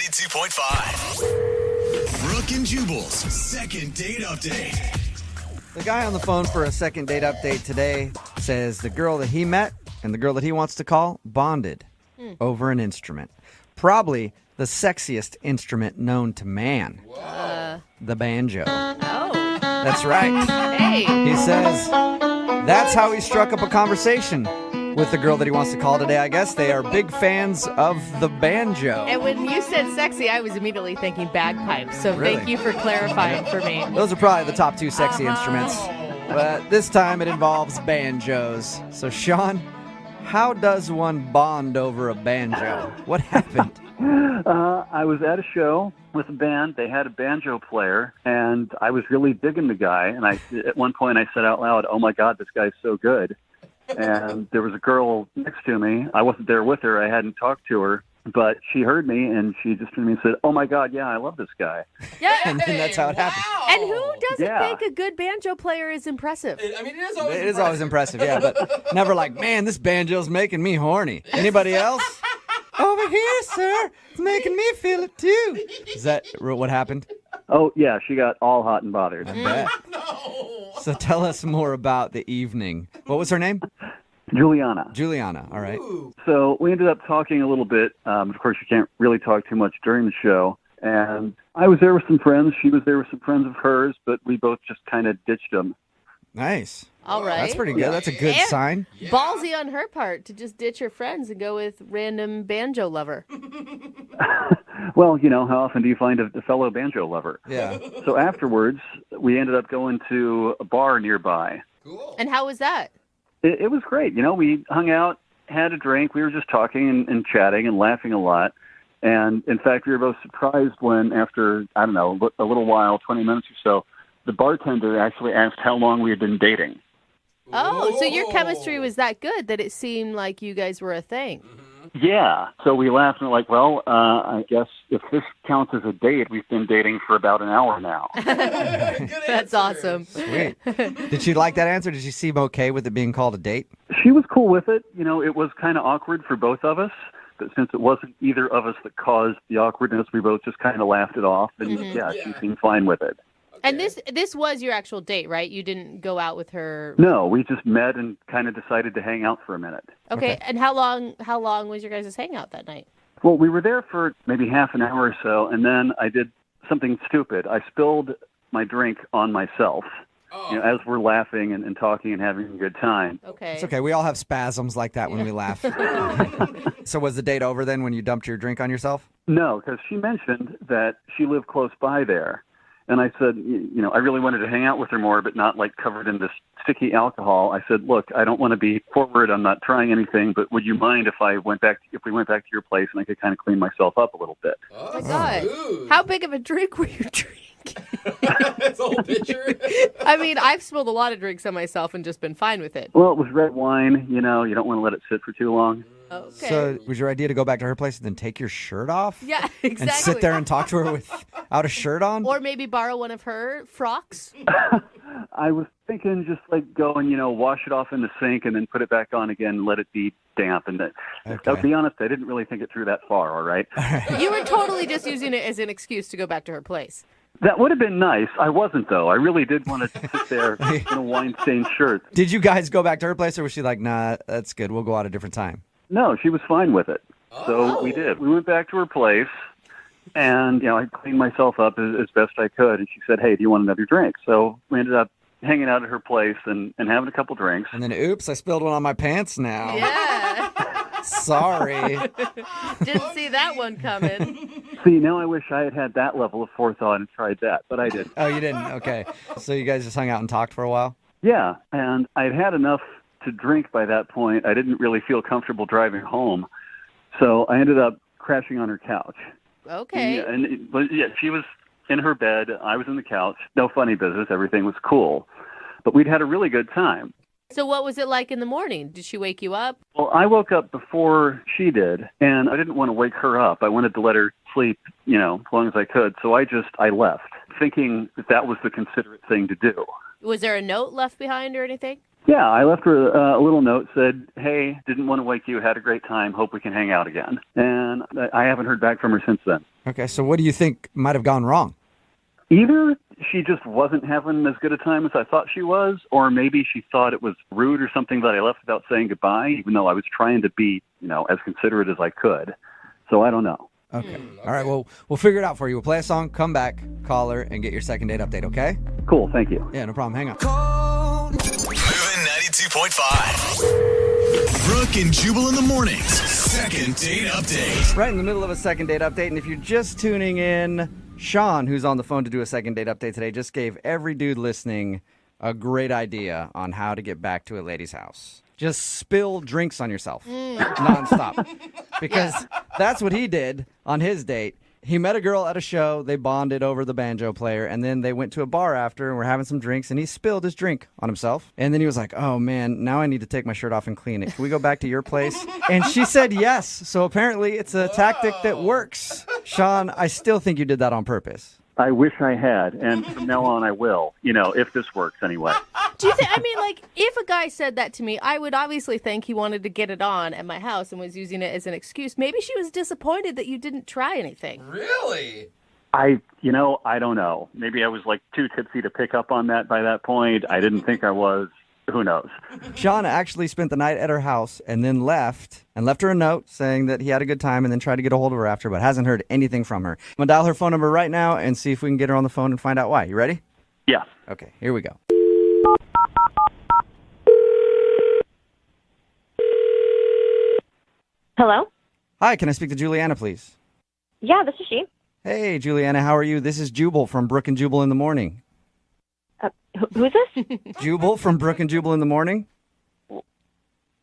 Ep.211. Brooke and Jubal's second date update. The guy on the phone for a second date update today says the girl that he met and the girl that he wants to call bonded over an instrument. Probably the sexiest instrument known to man. The banjo. Oh. That's right. Hey. He says that's how he struck up a conversation with the girl that he wants to call today. I guess they are big fans of the banjo. And when you said sexy, I was immediately thinking bagpipes. So Really? thank you for clarifying for me. Those are probably the top two sexy instruments. But this time it involves banjos. So, Sean, how does one bond over a banjo? What happened? I was at a show with a band. They had a banjo player, and I was really digging the guy. And at one point I said out loud, "Oh my God, this guy's so good." And there was a girl next to me. I wasn't there with her. I hadn't talked to her. But she heard me, and she just turned to me and said, "Oh, my God, yeah, I love this guy." Yeah. And then that's how it happened. And who doesn't Yeah. think a good banjo player is impressive? I mean, it is always It is always impressive, yeah, but never like, man, this banjo's making me horny. Anybody else? Over here, sir. It's making me feel it, too. Is that what happened? Oh, yeah, she got all hot and bothered. I bet. So tell us more about the evening. What was her name? Juliana. Juliana, all right. So we ended up talking a little bit. Of course, you can't really talk too much during the show. And I was there with some friends. She was there with some friends of hers, but we both just kind of ditched them. Nice. All right. That's pretty good. That's a good Yeah. sign. Ballsy on her part to just ditch her friends and go with random banjo lover. Well, you know, how often do you find a fellow banjo lover? Yeah. So afterwards, we ended up going to a bar nearby. And how was that? It was great. You know, we hung out, had a drink. We were just talking and chatting and laughing a lot. And, in fact, we were both surprised when, after, I don't know, a little while, 20 minutes or so, the bartender actually asked how long we had been dating. Oh, so your chemistry was that good that it seemed like you guys were a thing. Yeah. So we laughed and were like, well, I guess if this counts as a date, we've been dating for about an hour now. That's awesome. Sweet. Did she like that answer? Did she seem okay with it being called a date? She was cool with it. You know, it was kind of awkward for both of us. But since it wasn't either of us that caused the awkwardness, we both just kind of laughed it off. And yeah, she seemed fine with it. And this was your actual date, right? You didn't go out with her. No, we just met and kind of decided to hang out for a minute. Okay. And how long was your guys' hangout that night? Well, we were there for maybe half an hour or so, and then I did something stupid. I spilled my drink on myself. You know, as we're laughing and talking and having a good time. Okay. It's okay. We all have spasms like that when we laugh. So was the date over then when you dumped your drink on yourself? No, because she mentioned that she lived close by there. And I said, you know, I really wanted to hang out with her more, but not like covered in this sticky alcohol. I said, look, I don't want to be forward. I'm not trying anything, but would you mind if we went back to your place and I could kind of clean myself up a little bit? Oh my God. How big of a drink were you drinking? That's a whole picture. I mean, I've spilled a lot of drinks on myself and just been fine with it. Well, it was red wine. You know, you don't want to let it sit for too long. Okay. So was your idea to go back to her place and then take your shirt off? Yeah, exactly. And sit there and talk to her without a shirt on? Or maybe borrow one of her frocks. I was thinking just like go and, you know, wash it off in the sink and then put it back on again and let it be damp. And I'll be honest, I didn't really think it through that far, all right? You were totally just using it as an excuse to go back to her place. That would have been nice. I wasn't, though. I really did want to sit there in a wine-stained shirt. Did you guys go back to her place or was she like, nah, that's good. We'll go out a different time? No, she was fine with it. So we did. We went back to her place, and, you know, I cleaned myself up as best I could. And she said, hey, do you want another drink? So we ended up hanging out at her place and having a couple drinks. And then, oops, I spilled one on my pants now. Yeah. Sorry. Didn't see that one coming. See, now I wish I had that level of forethought and tried that, but I didn't. Oh, you didn't? Okay. So you guys just hung out and talked for a while? Yeah, and I'd had enough to drink by that point. I didn't really feel comfortable driving home, so I ended up crashing on her couch. Okay. Yeah, she was in her bed. I was in the couch. No funny business. Everything was cool. But we'd had a really good time. So what was it like in the morning? Did she wake you up? Well, I woke up before she did, and I didn't want to wake her up. I wanted to let her sleep, you know, as long as I could. So I left, thinking that was the considerate thing to do. Was there a note left behind or anything? Yeah, I left her a little note, said, hey, didn't want to wake you, had a great time, hope we can hang out again. And I haven't heard back from her since then. Okay, so what do you think might have gone wrong? Either she just wasn't having as good a time as I thought she was, or maybe she thought it was rude or something that I left without saying goodbye, even though I was trying to be, as considerate as I could. So I don't know. Okay. All right, well, we'll figure it out for you. We'll play a song, come back, call her, and get your second date update, okay? Cool, thank you. Yeah, no problem. Hang on. Moving 92.5. Brooke and Jubal in the mornings. Second date update. Right in the middle of a second date update, and if you're just tuning in, Sean, who's on the phone to do a second date update today, just gave every dude listening a great idea on how to get back to a lady's house. Just spill drinks on yourself nonstop. Because that's what he did on his date. He met a girl at a show, they bonded over the banjo player, and then they went to a bar after and were having some drinks, and he spilled his drink on himself. And then he was like, oh man, now I need to take my shirt off and clean it. Can we go back to your place? And she said yes. So apparently it's a tactic that works. Sean, I still think you did that on purpose. I wish I had, and from now on I will, if this works anyway. Do you think, if a guy said that to me, I would obviously think he wanted to get it on at my house and was using it as an excuse. Maybe she was disappointed that you didn't try anything. Really? I don't know. Maybe I was too tipsy to pick up on that by that point. I didn't think I was. Who knows? Sean actually spent the night at her house and then left her a note saying that he had a good time and then tried to get a hold of her after, but hasn't heard anything from her. I'm going to dial her phone number right now and see if we can get her on the phone and find out why. You ready? Yeah. Okay, here we go. Hello? Hi, can I speak to Juliana, please? Yeah, this is she. Hey, Juliana, how are you? This is Jubal from Brooke and Jubal in the Morning. Who's this? Jubal from Brooke and Jubal in the Morning?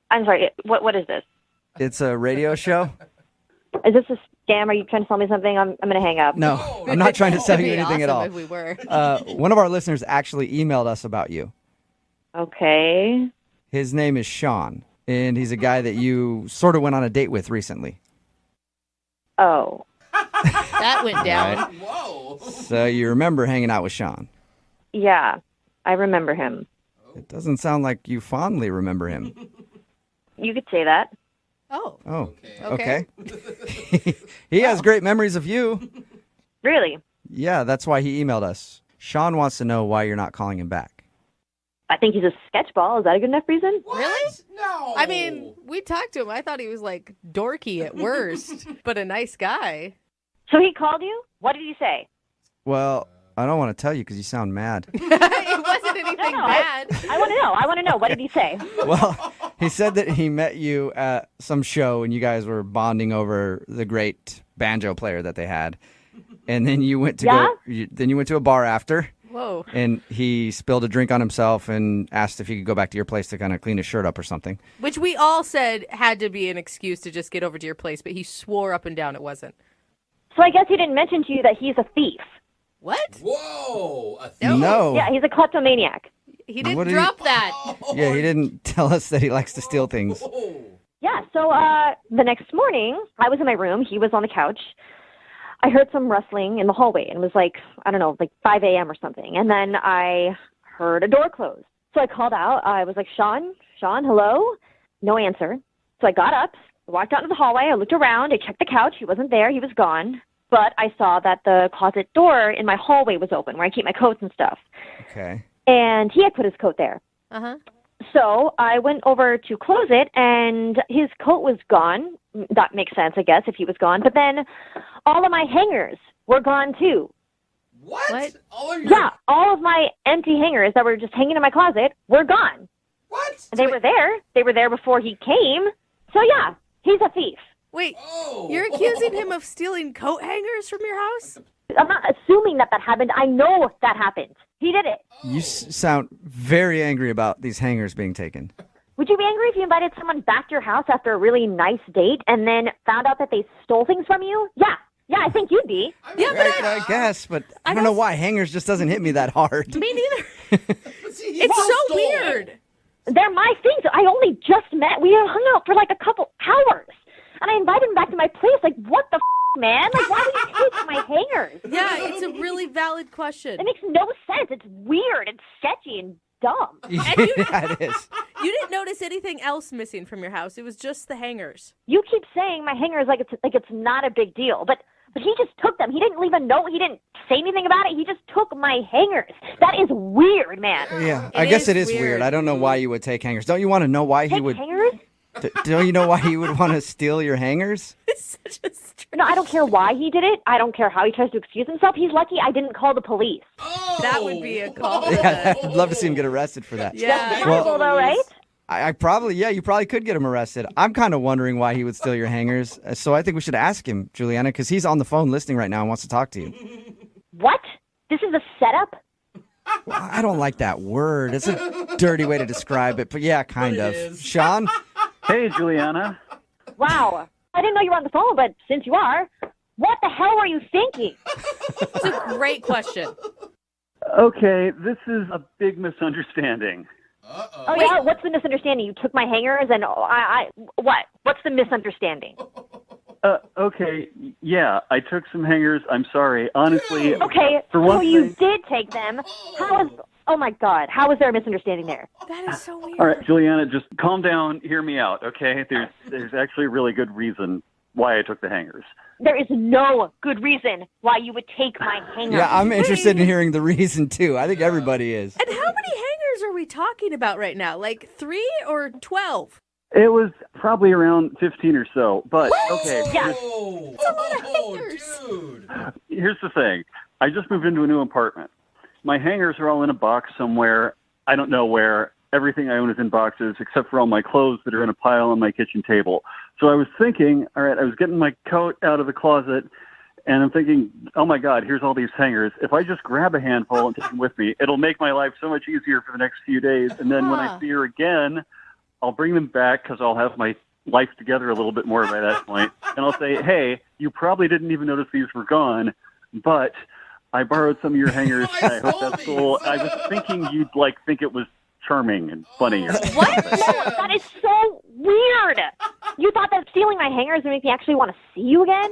I'm sorry, what is this? It's a radio show. Is this a scam? Are you trying to sell me something? I'm going to hang up. No, I'm not trying to sell It'd you be anything at all. awesome if we were. One of our listeners actually emailed us about you. Okay. His name is Sean, and he's a guy that you sort of went on a date with recently. Oh. That went down. Right. Whoa. So you remember hanging out with Sean. Yeah, I remember him. It doesn't sound like you fondly remember him. You could say that. Oh. Oh, Okay. He has great memories of you. Really? Yeah, that's why he emailed us. Sean wants to know why you're not calling him back. I think he's a sketchball. Is that a good enough reason? What? Really? No. I mean, we talked to him. I thought he was dorky at worst, but a nice guy. So he called you? What did he say? Well, I don't want to tell you because you sound mad. It wasn't anything No, bad. I want to know. I want to know. What did he say? Well, he said that he met you at some show and you guys were bonding over the great banjo player that they had. And then you went to then you went to a bar after. Whoa. And he spilled a drink on himself and asked if he could go back to your place to kind of clean his shirt up or something. Which we all said had to be an excuse to just get over to your place, but he swore up and down it wasn't. So I guess he didn't mention to you that he's a thief. What? Whoa. A No. Yeah, he's a kleptomaniac. He didn't What did drop that. Yeah, he didn't tell us that he likes to steal things. Whoa. Yeah, so the next morning, I was in my room. He was on the couch. I heard some rustling in the hallway, and it was 5 a.m. or something. And then I heard a door close. So I called out. I was like, Sean, hello? No answer. So I got up, walked out into the hallway. I looked around. I checked the couch. He wasn't there. He was gone. But I saw that the closet door in my hallway was open, where I keep my coats and stuff. Okay. And he had put his coat there. Uh-huh. So I went over to close it, and his coat was gone. That makes sense, I guess, if he was gone. But then all of my hangers were gone, too. What? All of your... Yeah, all of my empty hangers that were just hanging in my closet were gone. What? They were there. They were there before he came. So, yeah, he's a thief. Wait, Oh. you're accusing him of stealing coat hangers from your house? I'm not assuming that happened. I know that happened. He did it. You sound very angry about these hangers being taken. Would you be angry if you invited someone back to your house after a really nice date and then found out that they stole things from you? Yeah, I think you'd be. Yeah, but I guess, but I don't know why hangers just doesn't hit me that hard. me neither. It's so weird. They're my things. I only just met. We hung out for a couple hours. And I invited him back to my place. What the man? Why would you take my hangers? Yeah, it's a really valid question. It makes no sense. It's weird and sketchy and dumb. Yeah, it is. You didn't notice anything else missing from your house. It was just the hangers. You keep saying my hangers like it's not a big deal, but he just took them. He didn't leave a note. He didn't say anything about it. He just took my hangers. That is weird, man. Yeah, I guess it is weird. I don't know why you would take hangers. Don't you want to know why he Take would? hangers? Don't you know why he would want to steal your hangers? It's such a strange... No, I don't care why he did it. I don't care how he tries to excuse himself. He's lucky I didn't call the police. Oh. That would be a call. Yeah, I'd love to see him get arrested for that. Yeah. Justifiable, though, right? I probably, you probably could get him arrested. I'm kind of wondering why he would steal your hangers. So I think we should ask him, Juliana, because he's on the phone listening right now and wants to talk to you. What? This is a setup? Well, I don't like that word. It's a dirty way to describe it, but yeah, kind of. is. Sean? Hey, Juliana. Wow. I didn't know you were on the phone, but since you are, what the hell were you thinking? It's a great question. Okay, this is a big misunderstanding. Uh-oh. Oh, yeah? What's the misunderstanding? You took my hangers and what? What's the misunderstanding? Okay, yeah, I took some hangers. I'm sorry. Honestly, Okay, for so one you thing... did take them. Oh my God, how is there a misunderstanding there? That is so weird. All right, Juliana, just calm down. Hear me out, okay? There's actually a really good reason why I took the hangers. There is no good reason why you would take my hangers. Yeah, I'm interested in hearing the reason, too. I think everybody is. And how many hangers are we talking about right now? Like 3 or 12? It was probably around 15 or so, but okay. Yeah. Oh, dude. Here's the thing. I just moved into a new apartment. My hangers are all in a box somewhere. I don't know where. Everything I own is in boxes except for all my clothes that are in a pile on my kitchen table. So I was thinking, all right, I was getting my coat out of the closet, and I'm thinking, oh, my God, here's all these hangers. If I just grab a handful and take them with me, it'll make my life so much easier for the next few days. And then when I see her again, I'll bring them back because I'll have my life together a little bit more by that point. And I'll say, hey, you probably didn't even notice these were gone, but I borrowed some of your hangers. I hope that's cool. I was thinking you'd think it was charming and funny. What? No, that is so weird. You thought that stealing my hangers would make me actually want to see you again?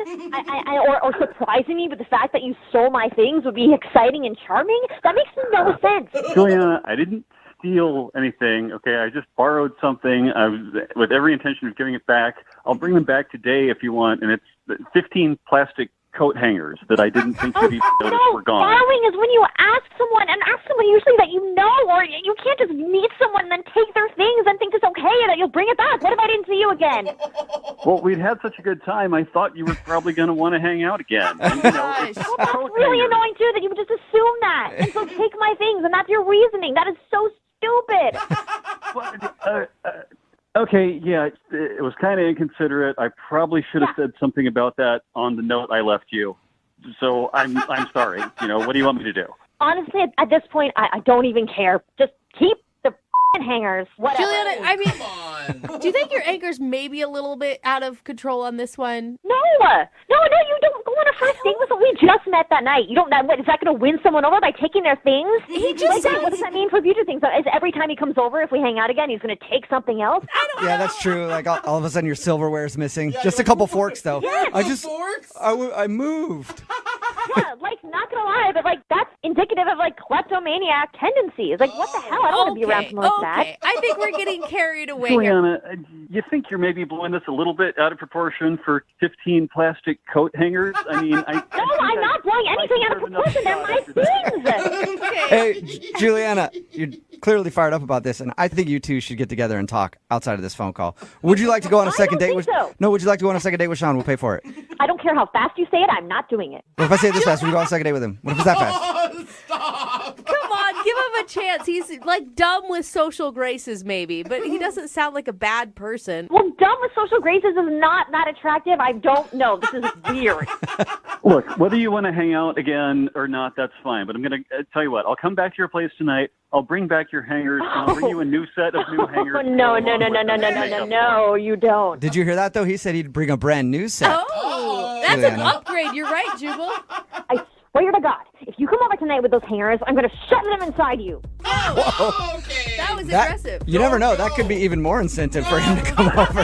Or surprising me with the fact that you stole my things would be exciting and charming? That makes no sense. Juliana, I didn't steal anything, okay? I just borrowed something. I was with every intention of giving it back. I'll bring them back today if you want, and it's 15 plastic coat hangers that I didn't think you'd notice were gone. Borrowing is when you ask someone usually that you know, or you can't just meet someone and then take their things and think it's okay and that you'll bring it back. What if I didn't see you again? Well, we'd had such a good time, I thought you were probably going to want to hang out again. And, Gosh. Well, that's really annoying, too, that you would just assume that. And so take my things, and that's your reasoning. That is so stupid. Okay, yeah, it was kind of inconsiderate. I probably should have said something about that on the note I left you. So I'm sorry. What do you want me to do? Honestly, at this point, I don't even care. Just keep the hangers. Whatever. Juliana, I mean, Come on. do you think your anchor's maybe a little bit out of control on this one? No, you don't go on a first date with someone. We just met that night. You don't. What, is that going to win someone over by taking their things? He just what does that mean for future things? Is every time he comes over, if we hang out again, he's going to take something else? Yeah, that's true. Like all of a sudden your silverware's missing. Just a couple forks, though. Forks? I moved. Yeah, not gonna lie, but that's indicative of kleptomaniac tendencies. What the hell? I don't want to be around someone like that. Okay, I think we're getting carried away here. Juliana, you think you're maybe blowing this a little bit out of proportion for 15 plastic coat hangers? I mean, No, I'm not blowing anything out of proportion. They're my things. Okay. Hey, Juliana, you're clearly fired up about this, and I think you two should get together and talk outside of this phone call. Would you like to go on a second date with? So. No, would you like to go on a second date with Sean? We'll pay for it. I don't care how fast you say it. I'm not doing it. What if I say it this fast? Would you go on a second date with him? What if it's that fast? Oh, stop. Come on, give him a chance. He's dumb with social graces, maybe, but he doesn't sound like a bad person. Well, dumb with social graces is not that attractive. I don't know. This is weird. look, whether you want to hang out again or not, that's fine. But I'm going to tell you what. I'll come back to your place tonight. I'll bring back your hangers, and I'll bring you a new set of new hangers. No, you don't. Did you hear that, though? He said he'd bring a brand new set. Oh, that's an Juliana. upgrade. You're right, Jubal. I swear to God, if you come over tonight with those hangers, I'm going to shove them inside you. Oh, okay. That was That- aggressive. You never know. That could be even more incentive for him to come over.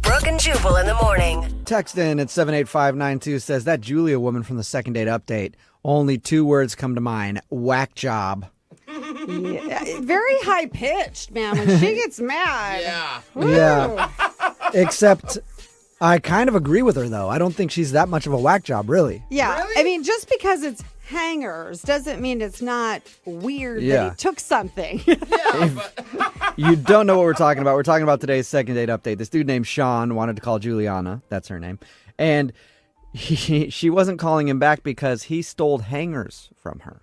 Brooke and Jubal in the morning. Text in at 78592 says, that Julia woman from the second date update, only 2 words come to mind. Whack job. Yeah, very high pitched, man. When she gets mad. Yeah. Yeah. Except I kind of agree with her, though. I don't think she's that much of a whack job, really. Yeah. Really? I mean, just because it's hangers doesn't mean it's not weird Yeah. that he took something. Yeah, but You don't know what we're talking about. We're talking about today's second date update. This dude named Sean wanted to call Juliana. That's her name. And she wasn't calling him back because he stole hangers from her.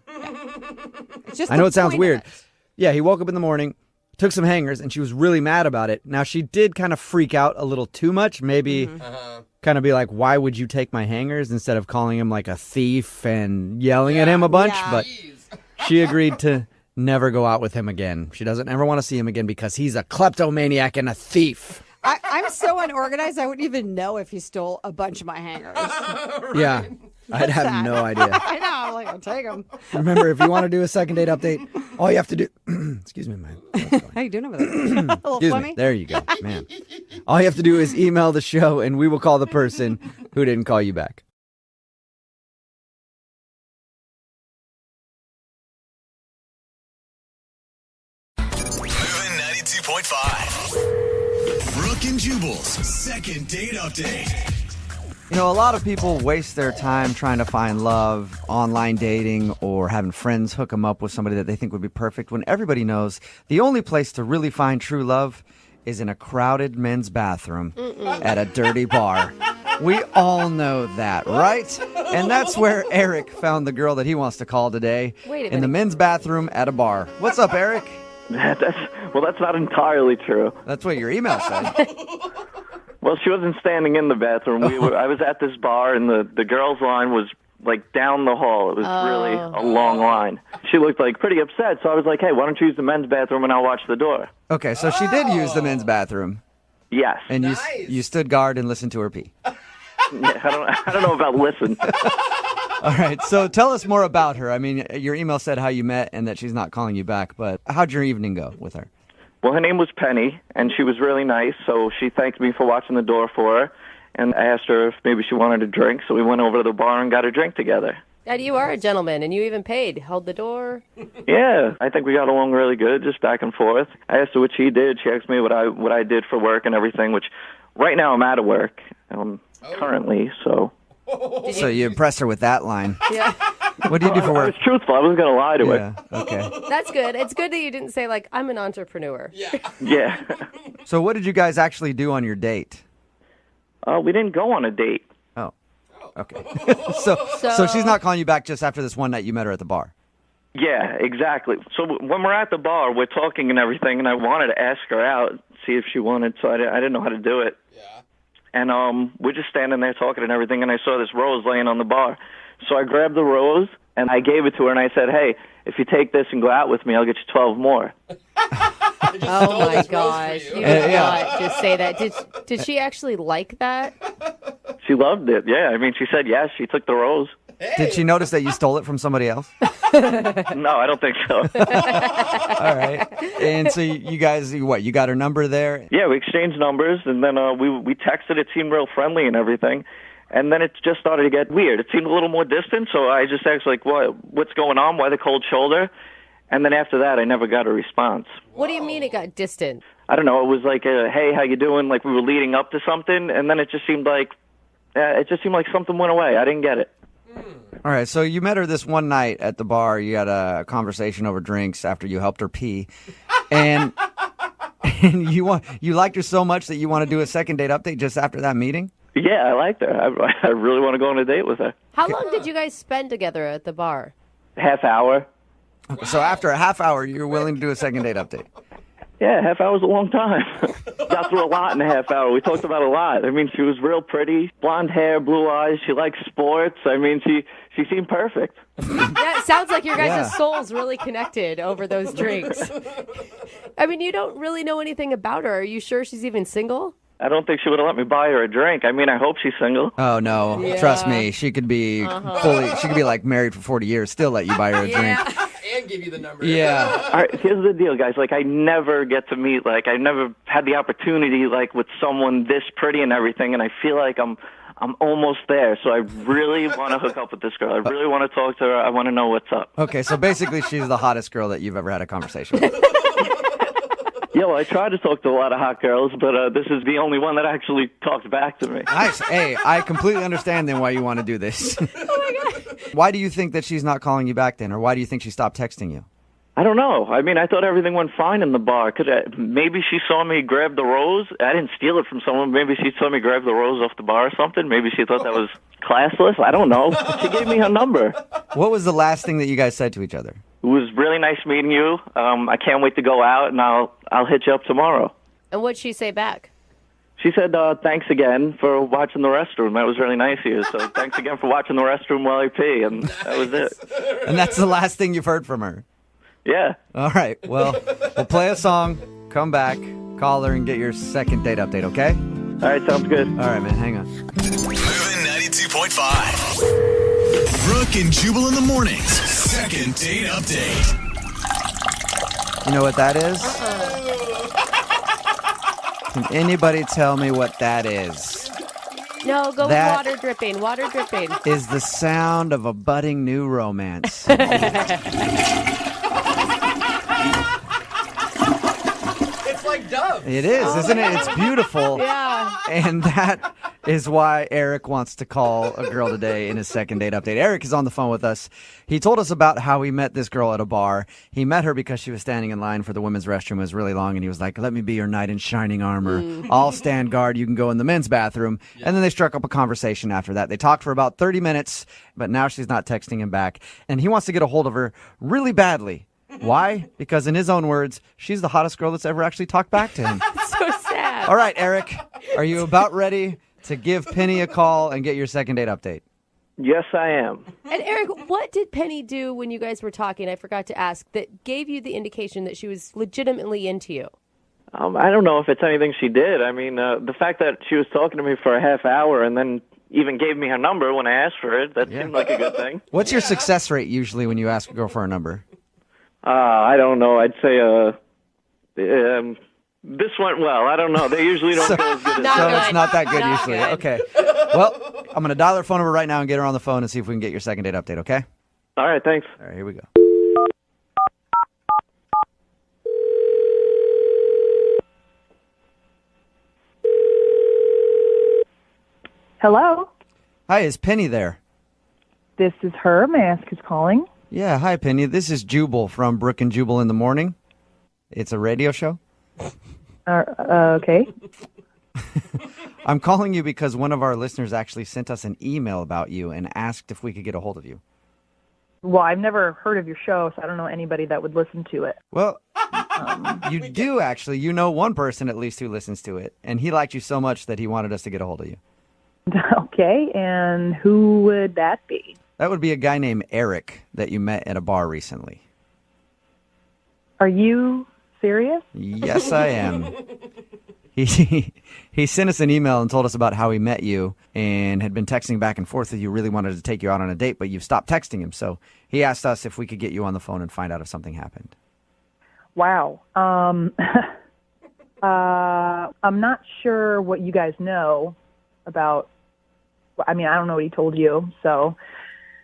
It's just I know the it sounds point of weird. it. Yeah, he woke up in the morning, took some hangers, and she was really mad about it. Now, she did kind of freak out a little too much. Maybe kind of be like, why would you take my hangers, instead of calling him like a thief and yelling at him a bunch. Yeah. But she agreed to never go out with him again. She doesn't ever want to see him again because he's a kleptomaniac and a thief. I'm so unorganized, I wouldn't even know if he stole a bunch of my hangers. Yeah, I'd have sad. no idea. I know. I'm like, I'll take them. Remember, if you want to do a second date update, all you have to do... excuse me, man. How you doing over there? A little Excuse funny? me. There you go, man. All you have to do is email the show, and we will call the person who didn't call you back. Moving 92.5. Brooke and Jubal's second date update. You know, a lot of people waste their time trying to find love, online dating, or having friends hook them up with somebody that they think would be perfect, when everybody knows the only place to really find true love is in a crowded men's bathroom at a dirty bar. We all know that, right? And that's where Eric found the girl that he wants to call today. Wait a in the minute. men's bathroom at a bar. What's up, Eric? That's not entirely true. That's what your email said. Well, she wasn't standing in the bathroom. I was at this bar, and the girls' line was like down the hall. It was really a long line. She looked like pretty upset, so I was like, "Hey, why don't you use the men's bathroom and I'll watch the door?" Okay, so she did use the men's bathroom, Yes. and Nice. you stood guard and listened to her pee. Yeah, I don't know about listen. All right, so tell us more about her. I mean, your email said how you met and that she's not calling you back, but how'd your evening go with her? Well, her name was Penny, and she was really nice, so she thanked me for watching the door for her, and I asked her if maybe she wanted a drink, so we went over to the bar and got a drink together. And you are a gentleman, and you even paid. Held the door. Yeah, I think we got along really good, just back and forth. I asked her what she did. She asked me what I did for work and everything, which right now I'm out of work currently, so... So you impressed her with that line. Yeah. What do you do for I work? was truthful. I wasn't going to lie to Yeah, okay. That's good. It's good that you didn't say, like, I'm an entrepreneur. yeah. it. Yeah. So what did you guys actually do on your date? We didn't go on a date. Oh, okay. So she's not calling you back just after this one night you met her at the bar? Yeah, exactly. So when we're at the bar, we're talking and everything, and I wanted to ask her out, see if she wanted, so I didn't know how to do it. Yeah. And we're just standing there talking and everything, and I saw this rose laying on the bar. So I grabbed the rose, and I gave it to her, and I said, "Hey, if you take this and go out with me, I'll get you 12 more." Oh my gosh! You did not just say that. Did she actually like that? She loved it, yeah. I mean, she said yes. She took the rose. Did she notice that you stole it from somebody else? No, I don't think so. All right. And so you guys, you got her number there? Yeah, we exchanged numbers, and then we texted. It seemed real friendly and everything. And then it just started to get weird. It seemed a little more distant, so I just asked, like, what's going on? Why the cold shoulder? And then after that, I never got a response. What do you mean it got distant? I don't know. It was like, hey, how you doing? Like we were leading up to something, and then it just seemed like something went away. I didn't get it. All right, so you met her this one night at the bar. You had a conversation over drinks after you helped her pee. And you liked her so much that you want to do a second date update just after that meeting? Yeah, I liked her. I really want to go on a date with her. How long did you guys spend together at the bar? Half hour. So after a half hour, you're willing to do a second date update? Yeah, half hour's a long time. Got through a lot in a half hour. We talked about a lot. I mean, she was real pretty, blonde hair, blue eyes. She likes sports. I mean, she seemed perfect. Yeah, it sounds like your guys' Yeah. souls really connected over those drinks. I mean, you don't really know anything about her. Are you sure she's even single? I don't think she would have let me buy her a drink. I mean, I hope she's single. Oh, no. Yeah. Trust me. She could be she could be like married for 40 years, still let you buy her a drink. And give you the number. Yeah. All right, here's the deal, guys. Like, I never get to meet, like, I never had the opportunity, like, with someone this pretty and everything, and I feel like I'm I'm almost there. So I really want to hook up with this girl. I really want to talk to her. I want to know what's up. Okay, so basically she's the hottest girl that you've ever had a conversation with. Yeah, well, I try to talk to a lot of hot girls, but this is the only one that actually talks back to me. Nice. Hey, I completely understand then why you want to do this. Oh my God. Why do you think that she's not calling you back then, or why do you think she stopped texting you? I don't know. I mean, I thought everything went fine in the bar. Maybe she saw me grab the rose. I didn't steal it from someone. Maybe she saw me grab the rose off the bar or something. Maybe she thought that was classless. I don't know. She gave me her number. What was the last thing that you guys said to each other? It was really nice meeting you. I can't wait to go out, and I'll hit you up tomorrow. And what'd she say back? She said, thanks again for watching the restroom. That was really nice of you. So thanks again for watching the restroom while I pee. And that was it. And that's the last thing you've heard from her? Yeah. All right. Well, we'll play a song, come back, call her, and get your second date update, okay? All right, sounds good. All right, man, hang on. Moving 92.5. Brooke and Jubal in the mornings. Second date update. You know what that is? Can anybody tell me what that is? No, go That- with water dripping. Water dripping. Is the sound of a budding new romance. It's like Dove. It is, isn't it? It's beautiful. Yeah. And that is why Eric wants to call a girl today in his second date update. Eric is on the phone with us. He told us about how he met this girl at a bar. He met her because she was standing in line for the women's restroom. It was really long, and he was like, let me be your knight in shining armor. I'll stand guard. You can go in the men's bathroom. And then they struck up a conversation after that. They talked for about 30 minutes, but now she's not texting him back. And he wants to get a hold of her really badly. Why? Because in his own words, she's the hottest girl that's ever actually talked back to him. So sad. All right, Eric, are you about ready to give Penny a call and get your second date update? Yes, I am. And Eric, what did Penny do when you guys were talking? I forgot to ask. That gave you the indication that she was legitimately into you. I don't know if it's anything she did. I mean, the fact that she was talking to me for a half hour and then even gave me her number when I asked for it, that seemed like a good thing. What's your success rate usually when you ask a girl for a number? I don't know. I'd say this went well. I don't know. They usually don't go as good as So it's not that good Not usually. good. Okay. Well, I'm going to dial her phone number right now and get her on the phone and see if we can get your second date update, okay? All right, thanks. All right, here we go. Hello, Hi, is Penny there? this is her. May I ask who's calling? Yeah, hi, Penny. This is Jubal from Brooke and Jubal in the Morning. It's a radio show. Okay. I'm calling you because one of our listeners actually sent us an email about you and asked if we could get a hold of you. Well, I've never heard of your show, so I don't know anybody that would listen to it. Well, you do actually. You know one person at least who listens to it, and he liked you so much that he wanted us to get a hold of you. Okay, and who would that be? That would be a guy named Eric that you met at a bar recently. Are you serious? Yes, I am. He sent us an email and told us about how he met you and had been texting back and forth with you, really wanted to take you out on a date, but you've stopped texting him. So he asked us if we could get you on the phone and find out if something happened. Wow. I'm not sure what you guys know about. I mean, I don't know what he told you, so.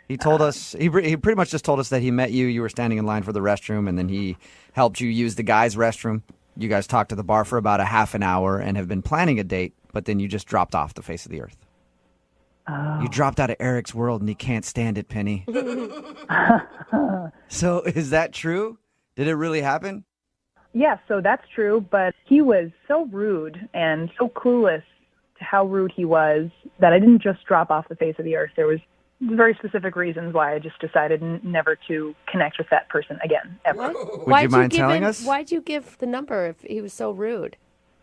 He told us, he pretty much just told us that he met you, you were standing in line for the restroom, and then he helped you use the guy's restroom. You guys talked to the bar for about a half an hour and have been planning a date, but then you just dropped off the face of the earth. Oh. You dropped out of Eric's world and he can't stand it, Penny. So is that true? Did it really happen? Yeah, so that's true, but he was so rude and so clueless to how rude he was that I didn't just drop off the face of the earth. There was very specific reasons why I just decided never to connect with that person again, ever. Would you mind telling us? Why'd you give the number if he was so rude?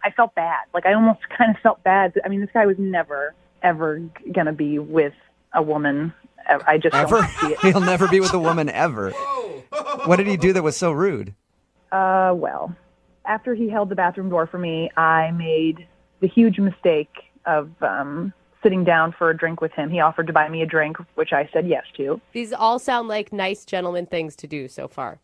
I felt bad. Like, I almost kind of felt bad. I mean, this guy was never, ever going to be with a woman. I just Ever? don't see it. He'll never be with a woman ever. What did he do that was so rude? Well, after he held the bathroom door for me, I made the huge mistake of sitting down for a drink with him. He offered to buy me a drink, which I said yes to. These all sound like nice gentleman things to do so far.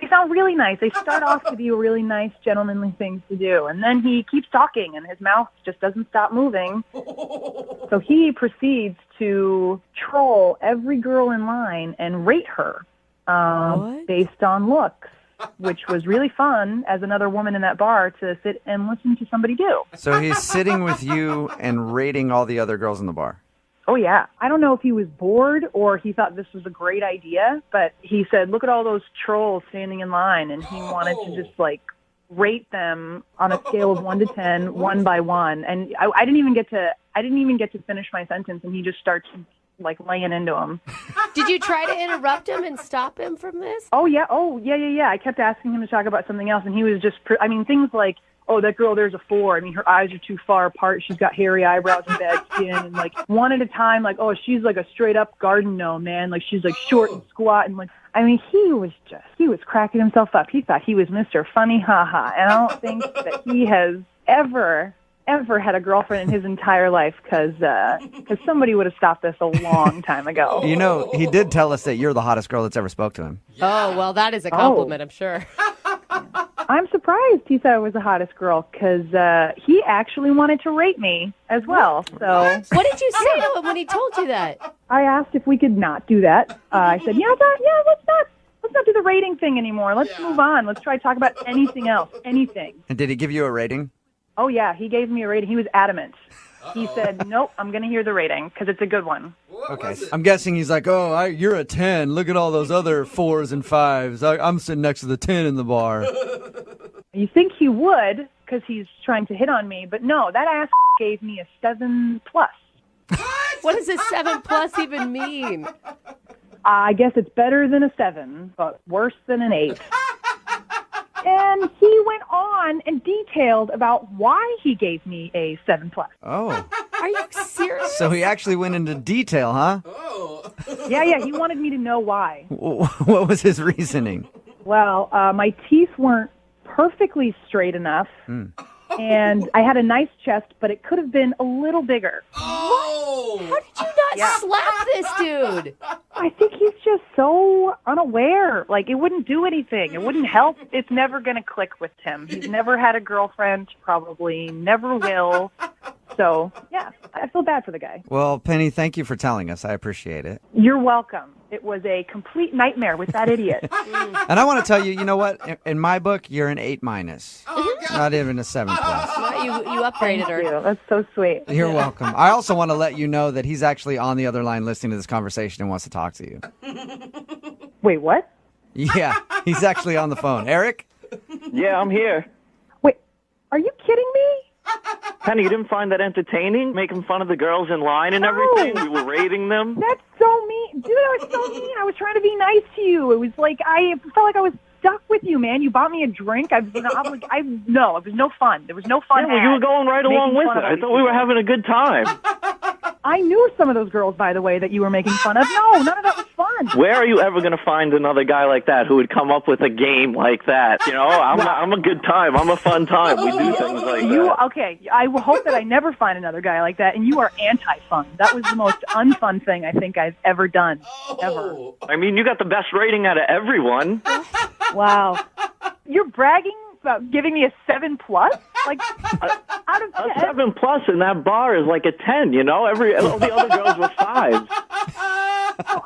They sound really nice. They start off to be really nice, gentlemanly things to do. And then he keeps talking, and his mouth just doesn't stop moving. So he proceeds to troll every girl in line and rate her based on looks, which was really fun as another woman in that bar to sit and listen to somebody do. So he's sitting with you and rating all the other girls in the bar. Oh, yeah. I don't know if he was bored or he thought this was a great idea, but he said, look at all those trolls standing in line, and he wanted to just, like, rate them on a scale of 1 to 10, one by one. And I didn't even get to finish my sentence, and he just starts, like, laying into him. Did you try to interrupt him and stop him from this? Oh, yeah. I kept asking him to talk about something else, and he was just, things like, oh, that girl, there's a 4. I mean, her eyes are too far apart. She's got hairy eyebrows and bad skin. And, like, one at a time, like, oh, she's like a straight-up garden gnome, man. Like, she's, like, short and squat. And, like, I mean, he was cracking himself up. He thought he was Mr. Funny Ha-Ha. And I don't think that he has ever had a girlfriend in his entire life because somebody would have stopped this a long time ago. You know, he did tell us that you're the hottest girl that's ever spoke to him. Oh, well, that is a compliment, I'm sure. I'm surprised he said I was the hottest girl because he actually wanted to rate me as well. So what did you say to him when he told you that? I asked if we could not do that. I said, let's not do the rating thing anymore. Let's move on. Let's try to talk about anything else, anything. And did he give you a rating? Oh, yeah, he gave me a rating. He was adamant. He said, nope, I'm going to hear the rating because it's a good one. Okay. I'm guessing he's like, oh, you're a 10. Look at all those other 4s and 5s. I'm sitting next to the 10 in the bar. You think he would because he's trying to hit on me, but no, that ass gave me a 7+. What does a 7+ even mean? I guess it's better than a 7, but worse than an 8. And he went on and detailed about why he gave me a 7+. Oh. Are you serious? So he actually went into detail, huh? Oh. Yeah, he wanted me to know why. What was his reasoning? Well, my teeth weren't perfectly straight enough, and I had a nice chest, but it could have been a little bigger. Oh! How did you not slap this dude? I think he's just so unaware. Like, it wouldn't do anything. It wouldn't help. It's never going to click with him. He's never had a girlfriend, probably never will. So, yeah, I feel bad for the guy. Well, Penny, thank you for telling us. I appreciate it. You're welcome. It was a complete nightmare with that idiot. And I want to tell you, you know what? In my book, you're an 8-. Not even a 7+. You upgraded her. Thank you. That's so sweet. You're welcome. I also want to let you know that he's actually on the other line listening to this conversation and wants to talk to you. Wait, what? Yeah, he's actually on the phone. Eric? Yeah, I'm here. Wait, are you kidding me? Penny, you didn't find that entertaining? Making fun of the girls in line and everything? We were rating them? That's so mean. Dude, that was so mean. I was trying to be nice to you. It was like, I felt like I was stuck with you, man. You bought me a drink. No, it was no fun. There was no fun. Yeah, well, you were going right along with it. I thought we were having a good time. I knew some of those girls, by the way, that you were making fun of. No, none of that was fun. Where are you ever going to find another guy like that who would come up with a game like that? You know, I'm a good time. I'm a fun time. We do things like that. Okay, I will hope that I never find another guy like that, and you are anti-fun. That was the most unfun thing I think I've ever done, ever. I mean, you got the best rating out of everyone. Wow. You're bragging about giving me a 7+? Like, out of 10? A 7+ in that bar is like a 10, you know? All the other girls were 5s. So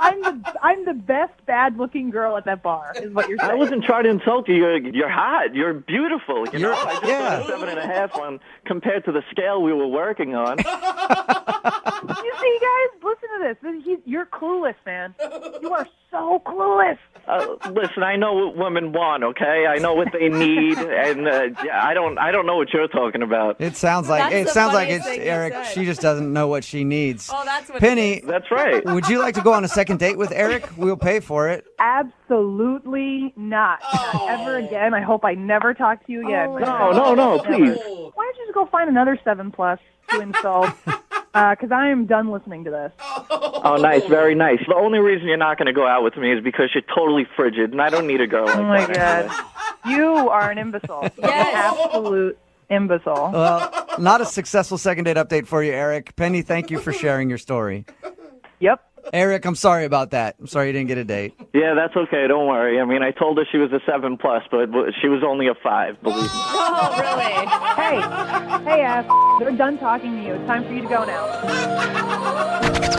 I'm the best bad-looking girl at that bar, is what you're saying. I wasn't trying to insult you. You're hot. You're beautiful. You know? I just got a 7.5 on compared to the scale we were working on. You see, guys, listen to this. You're clueless, man. You are so clueless. Listen, I know what women want, okay? I know what they need, and I don't know what you're talking about. It sounds like it's Eric. She just doesn't know what she needs. Oh, that's what Penny. That's right. Would you like to go on a second date with Eric? We'll pay for it. Absolutely not. Not ever again. I hope I never talk to you again. No, please. Why don't you just go find another 7+ to insult? Because I am done listening to this. Oh, nice. Very nice. The only reason you're not going to go out with me is because you're totally frigid, and I don't need a girl like that. Oh, my God. You are an imbecile. Yes. An absolute imbecile. Well, not a successful second date update for you, Eric. Penny, thank you for sharing your story. Yep. Eric, I'm sorry about that. I'm sorry you didn't get a date. Yeah, that's okay. Don't worry. I mean, I told her she was a 7+, but she was only a 5, believe me. Oh, really? Hey, they're done talking to you. It's time for you to go now.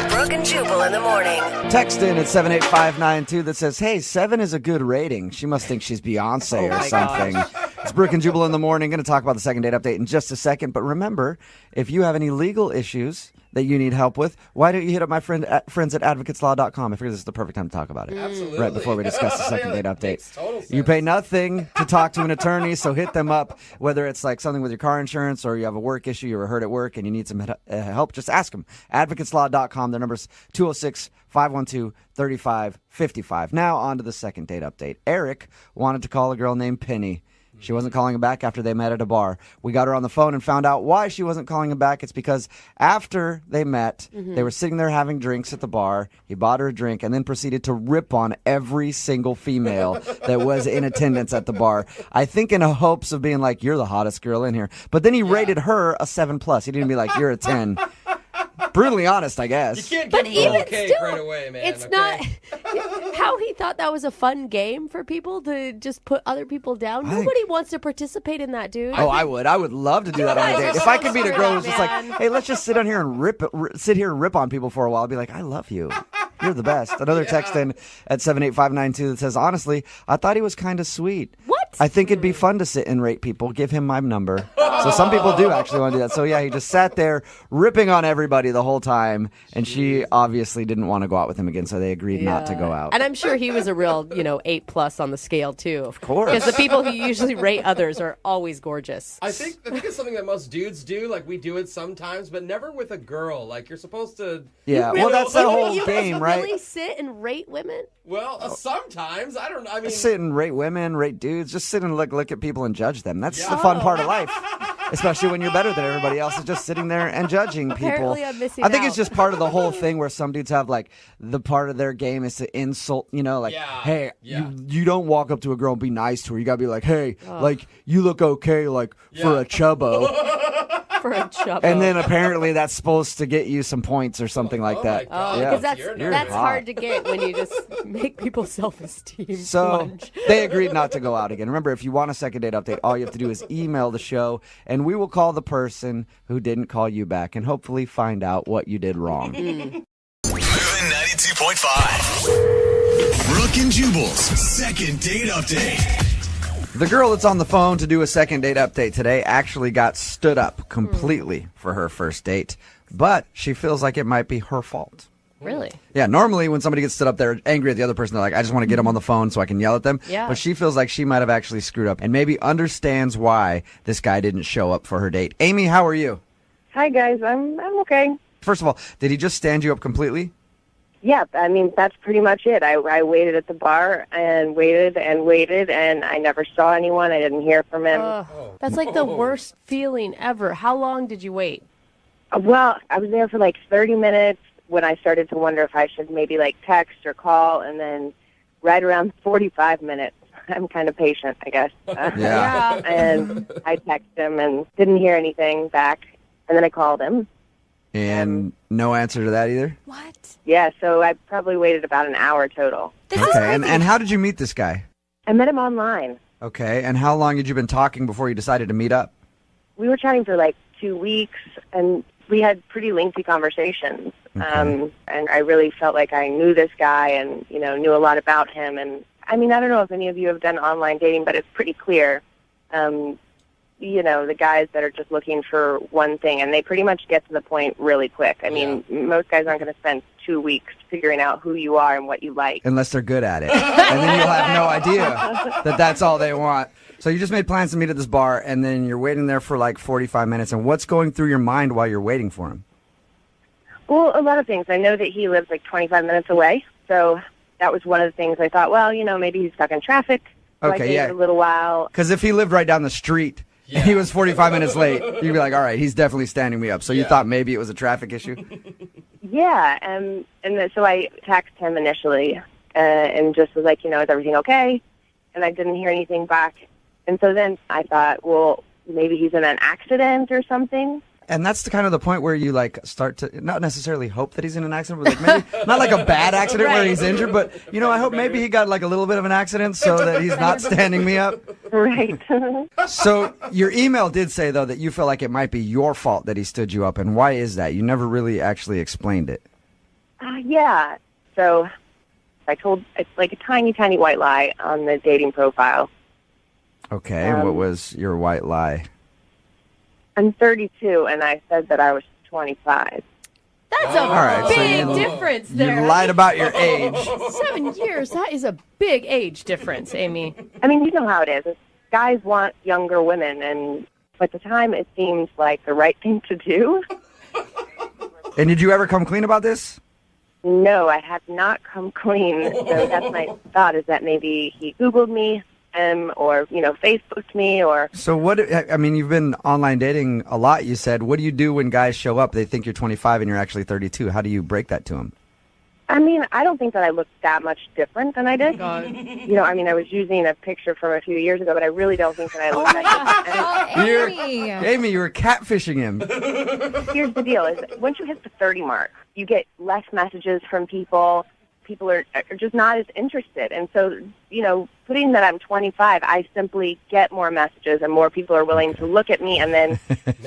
Brooke and Jubal in the morning. Text in at 78592 that says, hey, 7 is a good rating. She must think she's Beyonce or something. It's Brooke and Jubal in the morning. Going to talk about the second date update in just a second. But remember, if you have any legal issues that you need help with, why don't you hit up my friends at advocateslaw.com? I figure this is the perfect time to talk about it. Absolutely. Right before we discuss the second date update. Makes total sense. You pay nothing to talk to an attorney, so hit them up. Whether it's like something with your car insurance or you have a work issue, you were hurt at work and you need some help, just ask them. Advocateslaw.com. Their number's 206-512-3555. Now on to the second date update. Eric wanted to call a girl named Penny. She wasn't calling him back after they met at a bar. We got her on the phone and found out why she wasn't calling him back. It's because after they met, they were sitting there having drinks at the bar. He bought her a drink and then proceeded to rip on every single female that was in attendance at the bar. I think in hopes of being like, you're the hottest girl in here. But then he rated her a 7+. He didn't be like, you're a 10. Brutally honest, I guess. You can't But give them even a cake still, right away, man. it's okay? not how he thought that was a fun game for people to just put other people down. Nobody wants to participate in that, dude. Oh, I would. I would love to do that on a date. If I could meet a girl who's just like, Man. hey, let's just sit down here and sit here and rip on people for a while. I'd be like, I love you. You're the best. Another text in at 78592 that says, honestly, I thought he was kind of sweet. What? I think it'd be fun to sit and rate people. Give him my number. So some people do actually want to do that. So yeah, he just sat there ripping on everybody the whole time, and she obviously didn't want to go out with him again, so they agreed not to go out. And I'm sure he was a real, 8+ on the scale too. Of course. Because the people who usually rate others are always gorgeous. I think it's something that most dudes do. Like, we do it sometimes, but never with a girl. Like, you're supposed to... Yeah, well, that's the whole you game, guys right? really sit and rate women? Well, sometimes. I don't know. I mean... Sit and rate women, rate dudes. Just sit and look at people and judge them. That's the fun part of life. Especially when you're better than everybody else, is just sitting there and judging people. Apparently I'm missing I think out. it's just part of the whole thing where some dudes have like the part of their game is to insult, hey, you don't walk up to a girl and be nice to her. You gotta be like, hey, like you look okay, like for a chubbo. For a chubbo. And then apparently that's supposed to get you some points or something like that. Oh, Yeah. because that's hot. hard to get when you just make people's self-esteem So plunge. they agreed not to go out again. Remember, if you want a second date update, all you have to do is email the show, and we will call the person who didn't call you back and hopefully find out what you did wrong. Moving 92.5. Brooke and Jubal's second date update. The girl that's on the phone to do a second date update today actually got stood up completely for her first date, but she feels like it might be her fault. Really? Yeah, normally when somebody gets stood up, they're angry at the other person. They're like, I just want to get them on the phone so I can yell at them. Yeah. But she feels like she might have actually screwed up and maybe understands why this guy didn't show up for her date. Amy, how are you? Hi, guys. I'm okay. First of all, did he just stand you up completely? Yeah, I mean, that's pretty much it. I waited at the bar and waited, and I never saw anyone. I didn't hear from him. That's like the worst feeling ever. How long did you wait? Well, I was there for like 30 minutes when I started to wonder if I should maybe like text or call, and then right around 45 minutes, I'm kind of patient, I guess. Yeah. And I texted him and didn't hear anything back, and then I called him. And no answer to that either? What? Yeah, so I probably waited about an hour total. Okay, and how did you meet this guy? I met him online. Okay, and how long had you been talking before you decided to meet up? We were chatting for like 2 weeks, and we had pretty lengthy conversations. And I really felt like I knew this guy and, knew a lot about him. And, I mean, I don't know if any of you have done online dating, but it's pretty clear, the guys that are just looking for one thing, and they pretty much get to the point really quick. I mean, most guys aren't going to spend 2 weeks figuring out who you are and what you like. Unless they're good at it. And then you'll have no idea that that's all they want. So you just made plans to meet at this bar, and then you're waiting there for like 45 minutes. And what's going through your mind while you're waiting for him? Well, a lot of things. I know that he lives like 25 minutes away, so that was one of the things I thought, well, maybe he's stuck in traffic. So I gave it a little while. Because if he lived right down the street and he was 45 minutes late, you'd be like, all right, he's definitely standing me up. So you thought maybe it was a traffic issue? Yeah, so I texted him initially and just was like, is everything okay? And I didn't hear anything back. And so then I thought, well, maybe he's in an accident or something. And that's the kind of the point where you like start to not necessarily hope that he's in an accident, but like maybe not like a bad accident where he's injured, but I hope maybe he got like a little bit of an accident so that he's not standing me up. Right. So your email did say though that you feel like it might be your fault that he stood you up, and why is that? You never really actually explained it. Yeah. So I told it's like a tiny, tiny white lie on the dating profile. Okay, what was your white lie? I'm 32, and I said that I was 25. That's a big difference there. You lied about your age. 7 years, that is a big age difference, Amy. I mean, you know how it is. Guys want younger women, and at the time, it seemed like the right thing to do. And did you ever come clean about this? No, I had not come clean. So that's my thought, is that maybe he Googled me. Or Facebooked me, or So what? I mean, you've been online dating a lot. You said, what do you do when guys show up? They think you're 25 and you're actually 32. How do you break that to them? I mean, I don't think that I look that much different than I did. I was using a picture from a few years ago, but I really don't think that I look that different. Amy, you were catfishing him. Here's the deal: is once you hit the 30 mark, you get less messages from people. People are just not as interested. And so, putting that I'm 25, I simply get more messages and more people are willing to look at me and then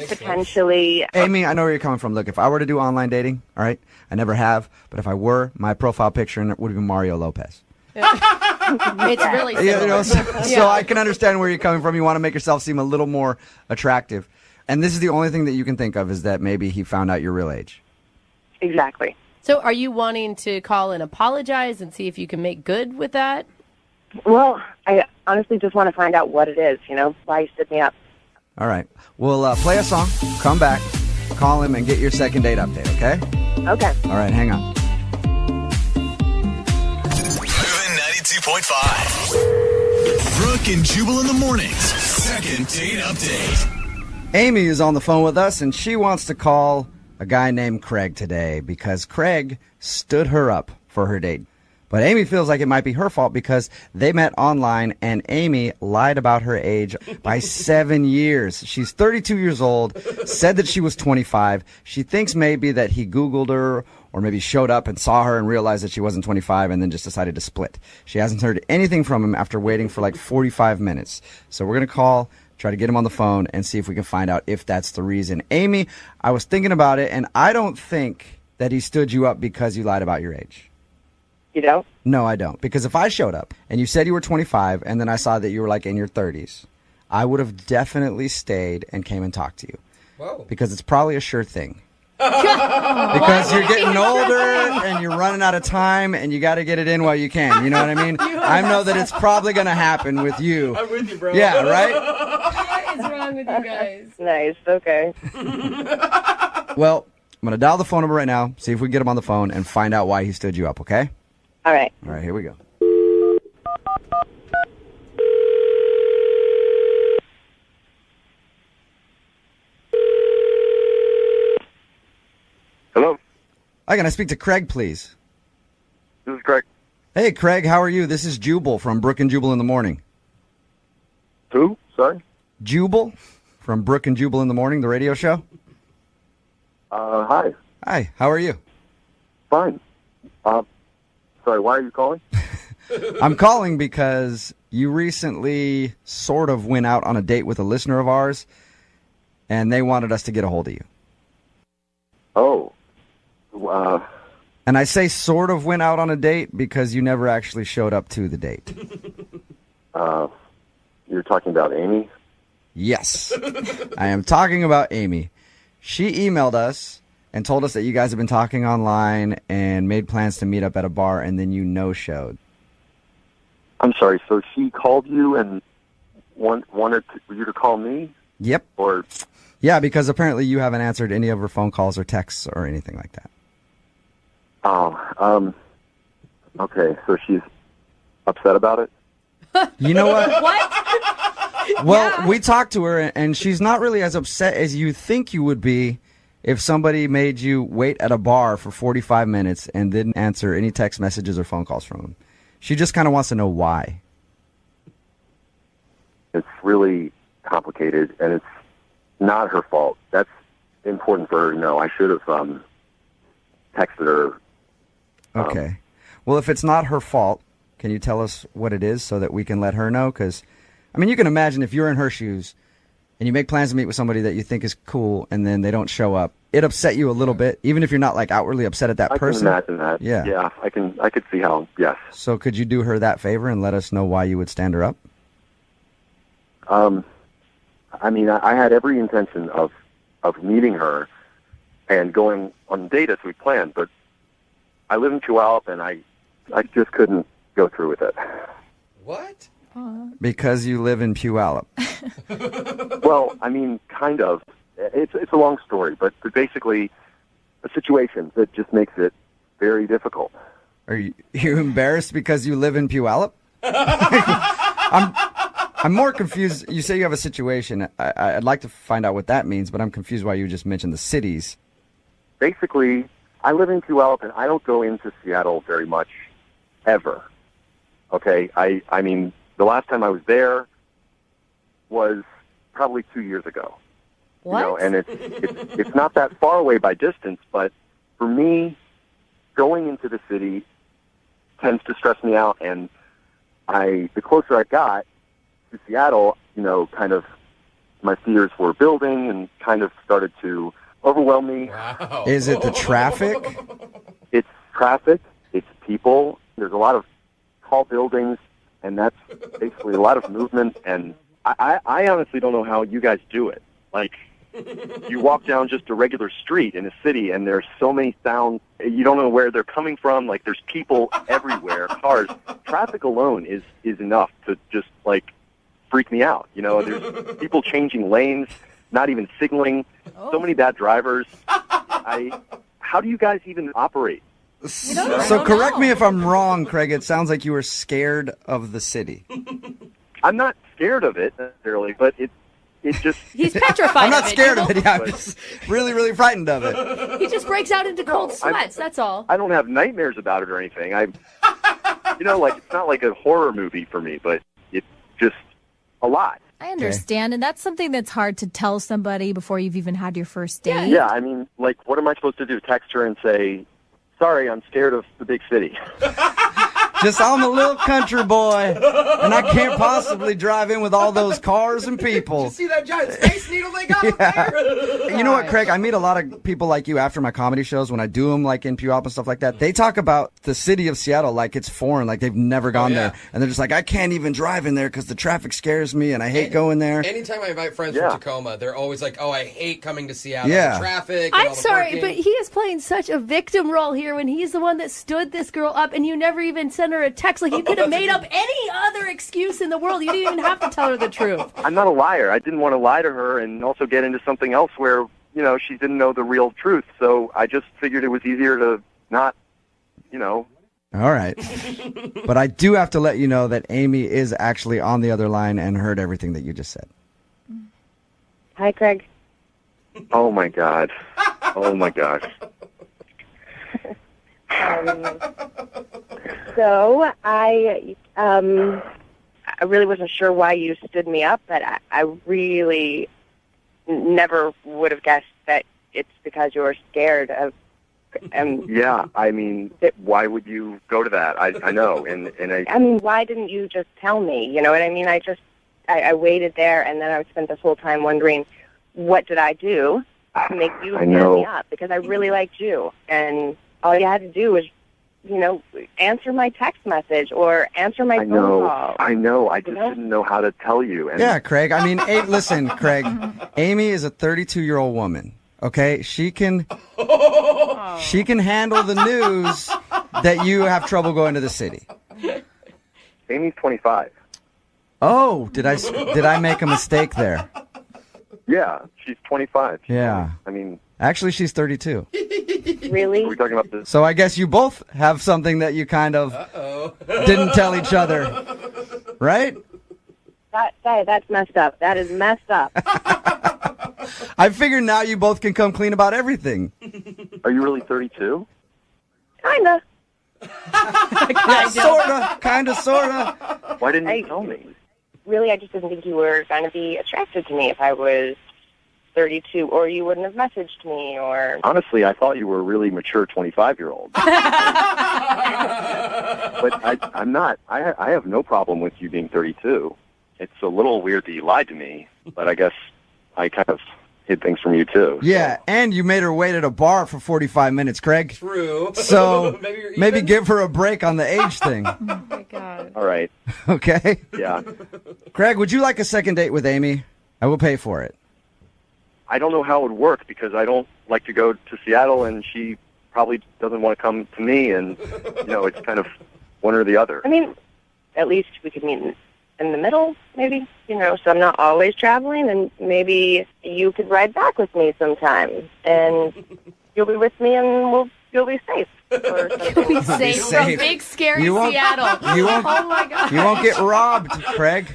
potentially... Amy, I know where you're coming from. Look, if I were to do online dating, all right, I never have, but if I were, my profile picture would be Mario Lopez. It's really similar. So I can understand where you're coming from. You want to make yourself seem a little more attractive. And this is the only thing that you can think of, is that maybe he found out your real age. Exactly. So are you wanting to call and apologize and see if you can make good with that? Well, I honestly just want to find out what it is, why he stood me up. All right. We'll play a song, come back, call him, and get your second date update, okay? Okay. All right, hang on. Moving 92.5. Brooke and Jubal in the mornings. Second date update. Amy is on the phone with us, and she wants to call a guy named Craig today because Craig stood her up for her date. But Amy feels like it might be her fault because they met online and Amy lied about her age by 7 years. She's 32 years old, said that she was 25. She thinks maybe that he Googled her or maybe showed up and saw her and realized that she wasn't 25 and then just decided to split. She hasn't heard anything from him after waiting for like 45 minutes. So we're going to call, try to get him on the phone and see if we can find out if that's the reason. Amy, I was thinking about it, and I don't think that he stood you up because you lied about your age. You don't? No, I don't. Because if I showed up and you said you were 25 and then I saw that you were like in your 30s, I would have definitely stayed and came and talked to you. Whoa. Because it's probably a sure thing. Because you're getting older and you're running out of time and you got to get it in while you can. You know what I mean? I know that it's probably going to happen with you. I'm with you, bro. Yeah, right? What is wrong with you guys? Nice. Okay. Well, I'm going to dial the phone number right now, see if we can get him on the phone and find out why he stood you up, okay? All right. All right, here we go. Hello? Hi, can I speak to Craig, please? This is Craig. Hey, Craig, how are you? This is Jubal from Brooke and Jubal in the Morning. Who? Sorry? Jubal from Brooke and Jubal in the Morning, the radio show. Hi. Hi, how are you? Fine. Sorry, why are you calling? I'm calling because you recently sort of went out on a date with a listener of ours, and they wanted us to get a hold of you. Oh. And I say sort of went out on a date because you never actually showed up to the date. You're talking about Amy? Yes. I am talking about Amy. She emailed us and told us that you guys have been talking online and made plans to meet up at a bar, and then you no-showed. I'm sorry, so she called you and wanted you to call me? Yep. Or... Yeah, because apparently you haven't answered any of her phone calls or texts or anything like that. Oh, okay, so she's upset about it? You know what? What? Well, we talked to her, and she's not really as upset as you think you would be if somebody made you wait at a bar for 45 minutes and didn't answer any text messages or phone calls from them. She just kind of wants to know why. It's really complicated, and it's not her fault. important for her to know. I should have texted her. Okay. Well, if it's not her fault, can you tell us what it is so that we can let her know? Because, I mean, you can imagine if you're in her shoes and you make plans to meet with somebody that you think is cool and then they don't show up, it upset you a little bit, even if you're not like outwardly upset at that person. I can imagine that. Yeah. I could see how, yes. So could you do her that favor and let us know why you would stand her up? I mean, I had every intention of meeting her and going on a date as we planned, but I live in Puyallup and I just couldn't go through with it. What? Because you live in Puyallup. Well, I mean, kind of. It's a long story, but basically a situation that just makes it very difficult. Are you embarrassed because you live in Puyallup? I'm more confused. You say you have a situation. I'd like to find out what that means, but I'm confused why you just mentioned the cities. Basically, I live in Puyallup, and I don't go into Seattle very much, ever. Okay? I mean, the last time I was there was probably 2 years ago. What? You know, and it's not that far away by distance, but for me, going into the city tends to stress me out, and the closer I got to Seattle, you know, kind of my fears were building and kind of started to overwhelm me. Wow. Is it the traffic? It's traffic. It's people. There's a lot of tall buildings, and that's basically a lot of movement. And I honestly don't know how you guys do it. Like, you walk down just a regular street in a city, and there's so many sounds. You don't know where they're coming from. Like, there's people everywhere, cars. Traffic alone is enough to just, like, freak me out. You know, there's people changing lanes, not even signaling. So many bad drivers. How do you guys even operate? So correct me if I'm wrong, Craig. It sounds like you were scared of the city. I'm not scared of it necessarily, but it just... He's petrified I'm not of it, scared you of know? it. Yeah, I'm just really, really frightened of it. He just breaks out into cold sweats, that's all. I don't have nightmares about it or anything. You know, like, it's not like a horror movie for me, but it's just a lot. I understand, and that's something that's hard to tell somebody before you've even had your first date. Yeah, I mean, like, what am I supposed to do? Text her and say, sorry, I'm scared of the big city. Just I'm a little country boy, and I can't possibly drive in with all those cars and people. Did you see that giant space needle they got up there? You know what, Craig? I meet a lot of people like you after my comedy shows when I do them, like in Puyallup and stuff like that. They talk about the city of Seattle like it's foreign, like they've never gone there. And they're just like, I can't even drive in there because the traffic scares me and I hate going there. Anytime I invite friends from Tacoma, they're always like, oh, I hate coming to Seattle. Yeah. The traffic and I'm all the sorry, parking. but he is playing such a victim role here when he's the one that stood this girl up and you never even sent her a text. Like, you could have made up any other excuse in the world. You didn't even have to tell her the truth. I'm not a liar. I didn't want to lie to her and also get into something else where, you know, she didn't know the real truth. So I just figured it was easier to not, you know. All right. But I do have to let you know that Amy is actually on the other line and heard everything that you just said. Hi, Craig. Oh, my God. Oh, my gosh. So I really wasn't sure why you stood me up, but I really never would have guessed that it's because you were scared of. Yeah, I mean, why would you go to that? I know, and I mean, why didn't you just tell me? You know what I mean? I waited there, and then I spent this whole time wondering, what did I do to make you stand me up? Because I really liked you, and all you had to do was, you know, answer my text message or answer my phone call. I know. I just didn't know how to tell you. And Yeah, Craig. I mean, listen, Craig. Amy is a 32-year-old woman. Okay, she can handle the news that you have trouble going to the city. Amy's 25. Oh, did I make a mistake there? Yeah, she's 25. Yeah. I mean, actually, she's 32. Really? Are we talking about this? So I guess you both have something that you kind of didn't tell each other, right? That's messed up. That is messed up. I figure now you both can come clean about everything. Are you really 32? Kinda. Kinda, sorta. Why didn't you tell me? Really, I just didn't think you were going to be attracted to me if I was 32, or you wouldn't have messaged me, or... Honestly, I thought you were a really mature 25-year-old. But I'm not. I have no problem with you being 32. It's a little weird that you lied to me, but I guess I kind of hid things from you, too. Yeah, and you made her wait at a bar for 45 minutes, Craig. True. So maybe give her a break on the age thing. Oh, my God. All right. Okay? Yeah. Craig, would you like a second date with Amy? I will pay for it. I don't know how it would work because I don't like to go to Seattle, and she probably doesn't want to come to me, and, it's kind of one or the other. I mean, at least we could meet in the middle, maybe, so I'm not always traveling, and maybe you could ride back with me sometime, and you'll be with me, and you'll be safe. You'll be safe from big, scary Seattle. Oh, my God. You won't get robbed, Craig.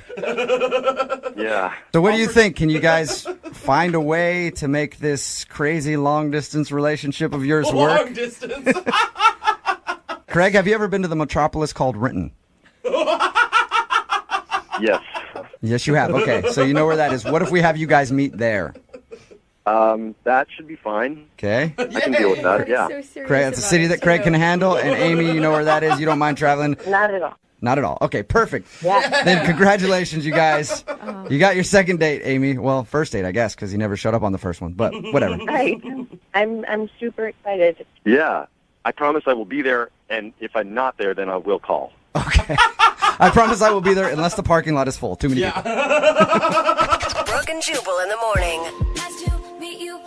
Yeah. So what do you think? Can you guys find a way to make this crazy long-distance relationship of yours work? Long distance. Craig, have you ever been to the metropolis called Renton? Yes. Yes, you have. Okay, so you know where that is. What if we have you guys meet there? That should be fine. Okay. I can deal with that, yeah. Craig, it's a city that Craig can handle. And Amy, you know where that is. You don't mind traveling? Not at all. Not at all. Okay, perfect. Yeah. Then congratulations, you guys. You got your second date, Amy. Well, first date, I guess, because you never showed up on the first one. But whatever. Right. I'm super excited. Yeah. I promise I will be there, and if I'm not there, then I will call. Okay. I promise I will be there unless the parking lot is full. Too many people. Brooke and Jubal in the morning. Nice to meet you.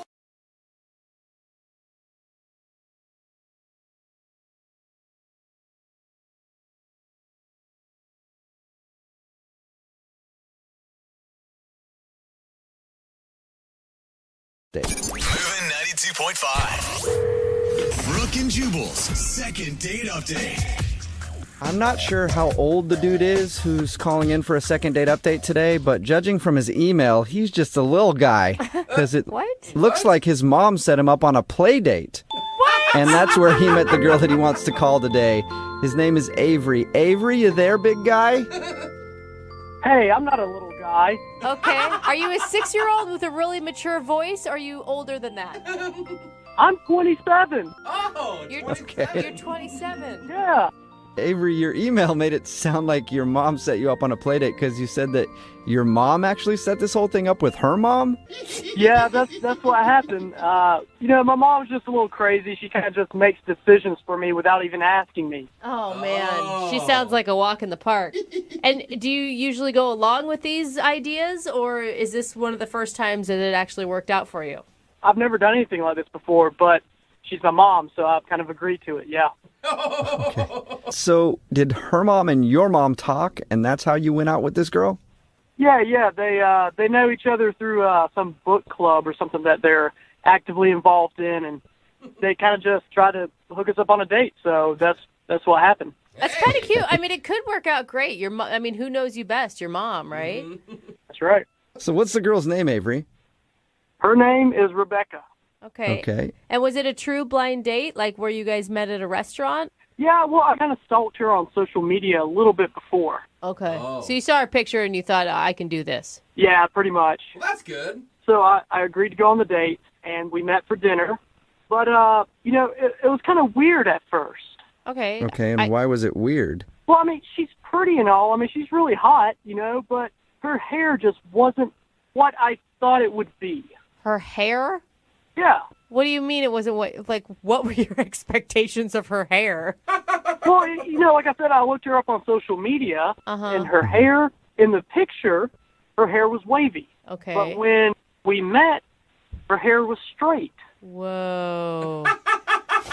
Moving 92.5. Brooke and Jubal's second date update. I'm not sure how old the dude is who's calling in for a second date update today, but judging from his email, he's just a little guy. Because it looks like his mom set him up on a play date. What? And that's where he met the girl that he wants to call today. His name is Avery. Avery, you there, big guy? Hey, I'm not a little guy. Okay. Are you a 6-year-old with a really mature voice, or are you older than that? I'm 27. Oh, you're 27. Yeah. Avery, your email made it sound like your mom set you up on a play date because you said that your mom actually set this whole thing up with her mom? Yeah, that's what happened. My mom's just a little crazy. She kind of just makes decisions for me without even asking me. Oh, man. She sounds like a walk in the park. And do you usually go along with these ideas, or is this one of the first times that it actually worked out for you? I've never done anything like this before, but she's my mom, so I've kind of agreed to it, yeah. Okay. So did her mom and your mom talk, and that's how you went out with this girl? Yeah. They know each other through some book club or something that they're actively involved in, and they kind of just try to hook us up on a date. So that's what happened. That's kind of cute. I mean, it could work out great. Who knows you best? Your mom, right? That's right. So what's the girl's name, Avery? Her name is Rebecca. Okay. And was it a true blind date, like where you guys met at a restaurant? Yeah, well, I kind of stalked her on social media a little bit before. Okay. Oh. So you saw her picture and you thought, I can do this. Yeah, pretty much. Well, that's good. So I agreed to go on the date, and we met for dinner. But, it was kind of weird at first. Okay. Okay, and why was it weird? Well, she's pretty and all. she's really hot, but her hair just wasn't what I thought it would be. Her hair? Yeah. What do you mean it wasn't what were your expectations of her hair? Well, like I said, I looked her up on social media, and her hair, in the picture, her hair was wavy. Okay. But when we met, her hair was straight. Whoa.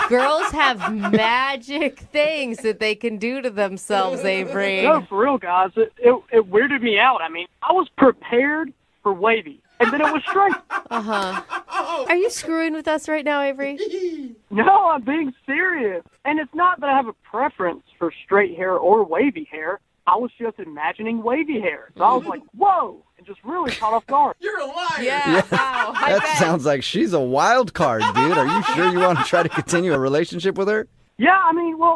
Girls have magic things that they can do to themselves, Avery. No, for real, guys. It weirded me out. I was prepared for wavy. And then it was straight. Are you screwing with us right now, Avery? No, I'm being serious. And it's not that I have a preference for straight hair or wavy hair. I was just imagining wavy hair. So I was like, whoa, and just really caught off guard. You're a liar. Yeah. Wow. That sounds like she's a wild card, dude. Are you sure you want to try to continue a relationship with her? Yeah,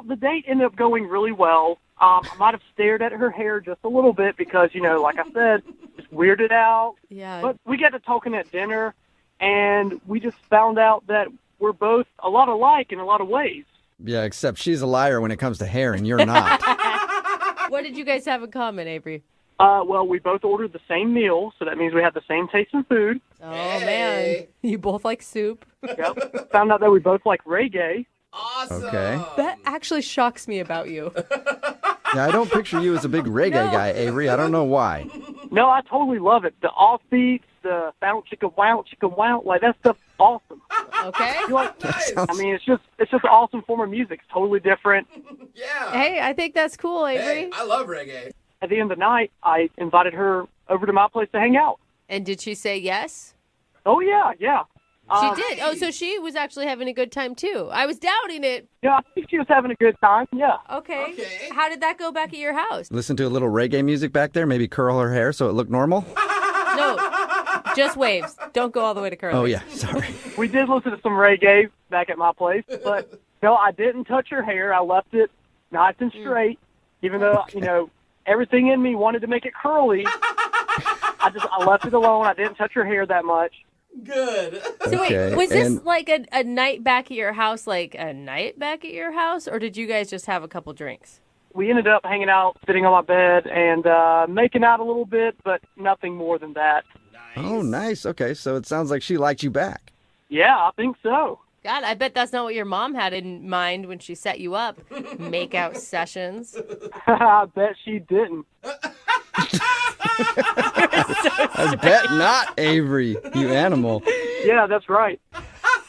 the date ended up going really well. I might have stared at her hair just a little bit because, like I said, it's weirded out. Yeah. But we got to talking at dinner, and we just found out that we're both a lot alike in a lot of ways. Yeah, except she's a liar when it comes to hair, and you're not. What did you guys have in common, Avery? Well, we both ordered the same meal, so that means we have the same taste in food. Oh, man. You both like soup? Yep. Found out that we both like reggae. Awesome. Okay. That actually shocks me about you. Yeah, I don't picture you as a big reggae guy, Avery. I don't know why. No, I totally love it. The offbeats, the bounce, chicka, wow, like that stuff's awesome. Okay. You know, I mean, it's just an awesome form of music. It's totally different. Yeah. Hey, I think that's cool, Avery. Hey, I love reggae. At the end of the night, I invited her over to my place to hang out. And did she say yes? Oh, yeah. She did. Oh, so she was actually having a good time, too. I was doubting it. Yeah, I think she was having a good time, yeah. Okay. How did that go back at your house? Listen to a little reggae music back there, maybe curl her hair so it looked normal. No, just waves. Don't go all the way to curly. Oh, yeah, sorry. We did listen to some reggae back at my place, but no, I didn't touch her hair. I left it nice and straight, even though, everything in me wanted to make it curly. I left it alone. I didn't touch her hair that much. Good. So wait, was this like a night back at your house, or did you guys just have a couple drinks? We ended up hanging out, sitting on my bed, and making out a little bit, but nothing more than that. Oh, nice. Okay, so it sounds like she liked you back. Yeah, I think so. God, I bet that's not what your mom had in mind when she set you up. Make-out sessions. I bet she didn't. I bet not, Avery, you animal. Yeah, that's right.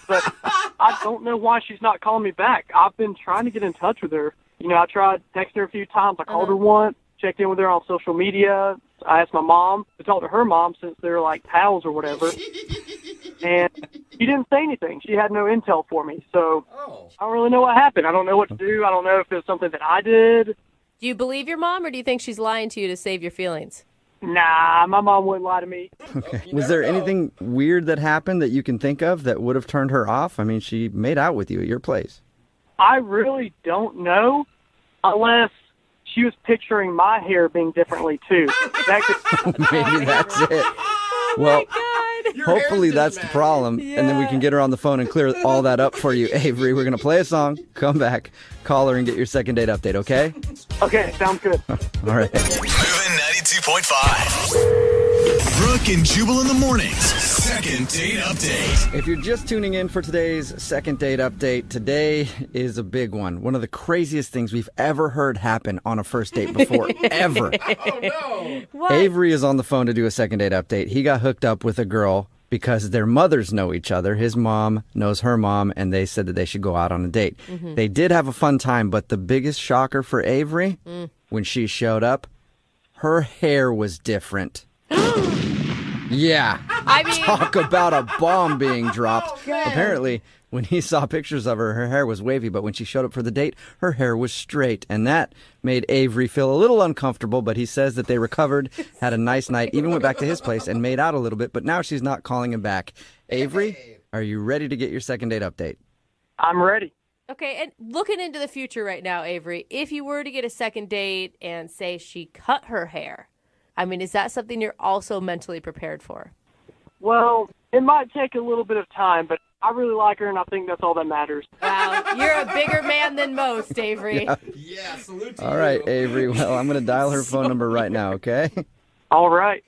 But I don't know why she's not calling me back. I've been trying to get in touch with her. I tried texting her a few times. I called her once, checked in with her on social media. I asked my mom to talk to her mom since they're like pals or whatever. And she didn't say anything. She had no intel for me. So I don't really know what happened. I don't know what to do. I don't know if it was something that I did. Do you believe your mom, or do you think she's lying to you to save your feelings? Nah, my mom wouldn't lie to me. Okay. Was there anything weird that happened that you can think of that would have turned her off? I mean, she made out with you at your place. I really don't know, unless she was picturing my hair being differently, too. Maybe that's it. Well, hopefully that's the problem, and then we can get her on the phone and clear all that up for you, Avery. We're going to play a song, come back, call her, and get your second date update, okay? Okay, sounds good. All right. Moving 92.5. Brooke and Jubal in the mornings. Second date update. If you're just tuning in for today's second date update, today is a big one. One of the craziest things we've ever heard happen on a first date before, ever. Oh, no. What? Avery is on the phone to do a second date update. He got hooked up with a girl because their mothers know each other. His mom knows her mom, and they said that they should go out on a date. Mm-hmm. They did have a fun time, but the biggest shocker for Avery, when she showed up, her hair was different. Yeah. I mean, Talk about a bomb being dropped. Apparently, when he saw pictures of her, her hair was wavy, but when she showed up for the date, her hair was straight. And that made Avery feel a little uncomfortable, but he says that they recovered, had a nice night, even went back to his place and made out a little bit, but now she's not calling him back. Avery, are you ready to get your second date update? I'm ready. okay, and looking into the future right now, Avery, if you were to get a second date and say she cut her hair, I mean, is that something you're also mentally prepared for? Well, it might take a little bit of time, but I really like her, and I think that's all that matters. Wow, you're a bigger man than most, Avery. Yeah, salute to you. All right, Avery. Well, I'm going to dial her phone number right now, okay? All right.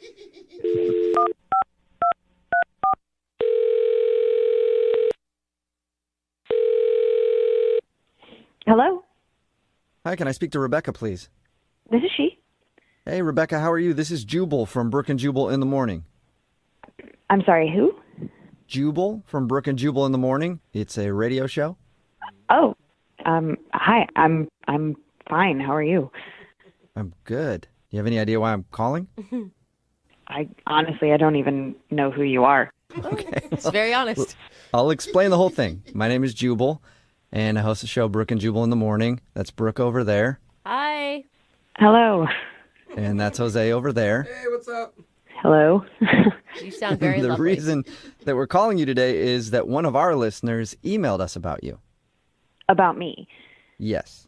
Hello, Hi, can I speak to Rebecca, please? this is she. Hey, Rebecca, how are you? This is Jubal from Brooke and Jubal in the Morning. I'm sorry, who? Jubal from Brooke and Jubal in the Morning. It's a radio show. Oh, hi. I'm fine. How are you? I'm good. You have any idea why I'm calling? I honestly don't even know who you are. Okay. It's very honest. I'll explain the whole thing. My name is Jubal, and I host a show, Brooke and Jubal in the Morning. That's Brooke over there, Hi. Hello. and that's Jose over there. Hey, what's up? Hello. You sound very The lovely. reason that we're calling you today is that one of our listeners emailed us about you. About me. Yes.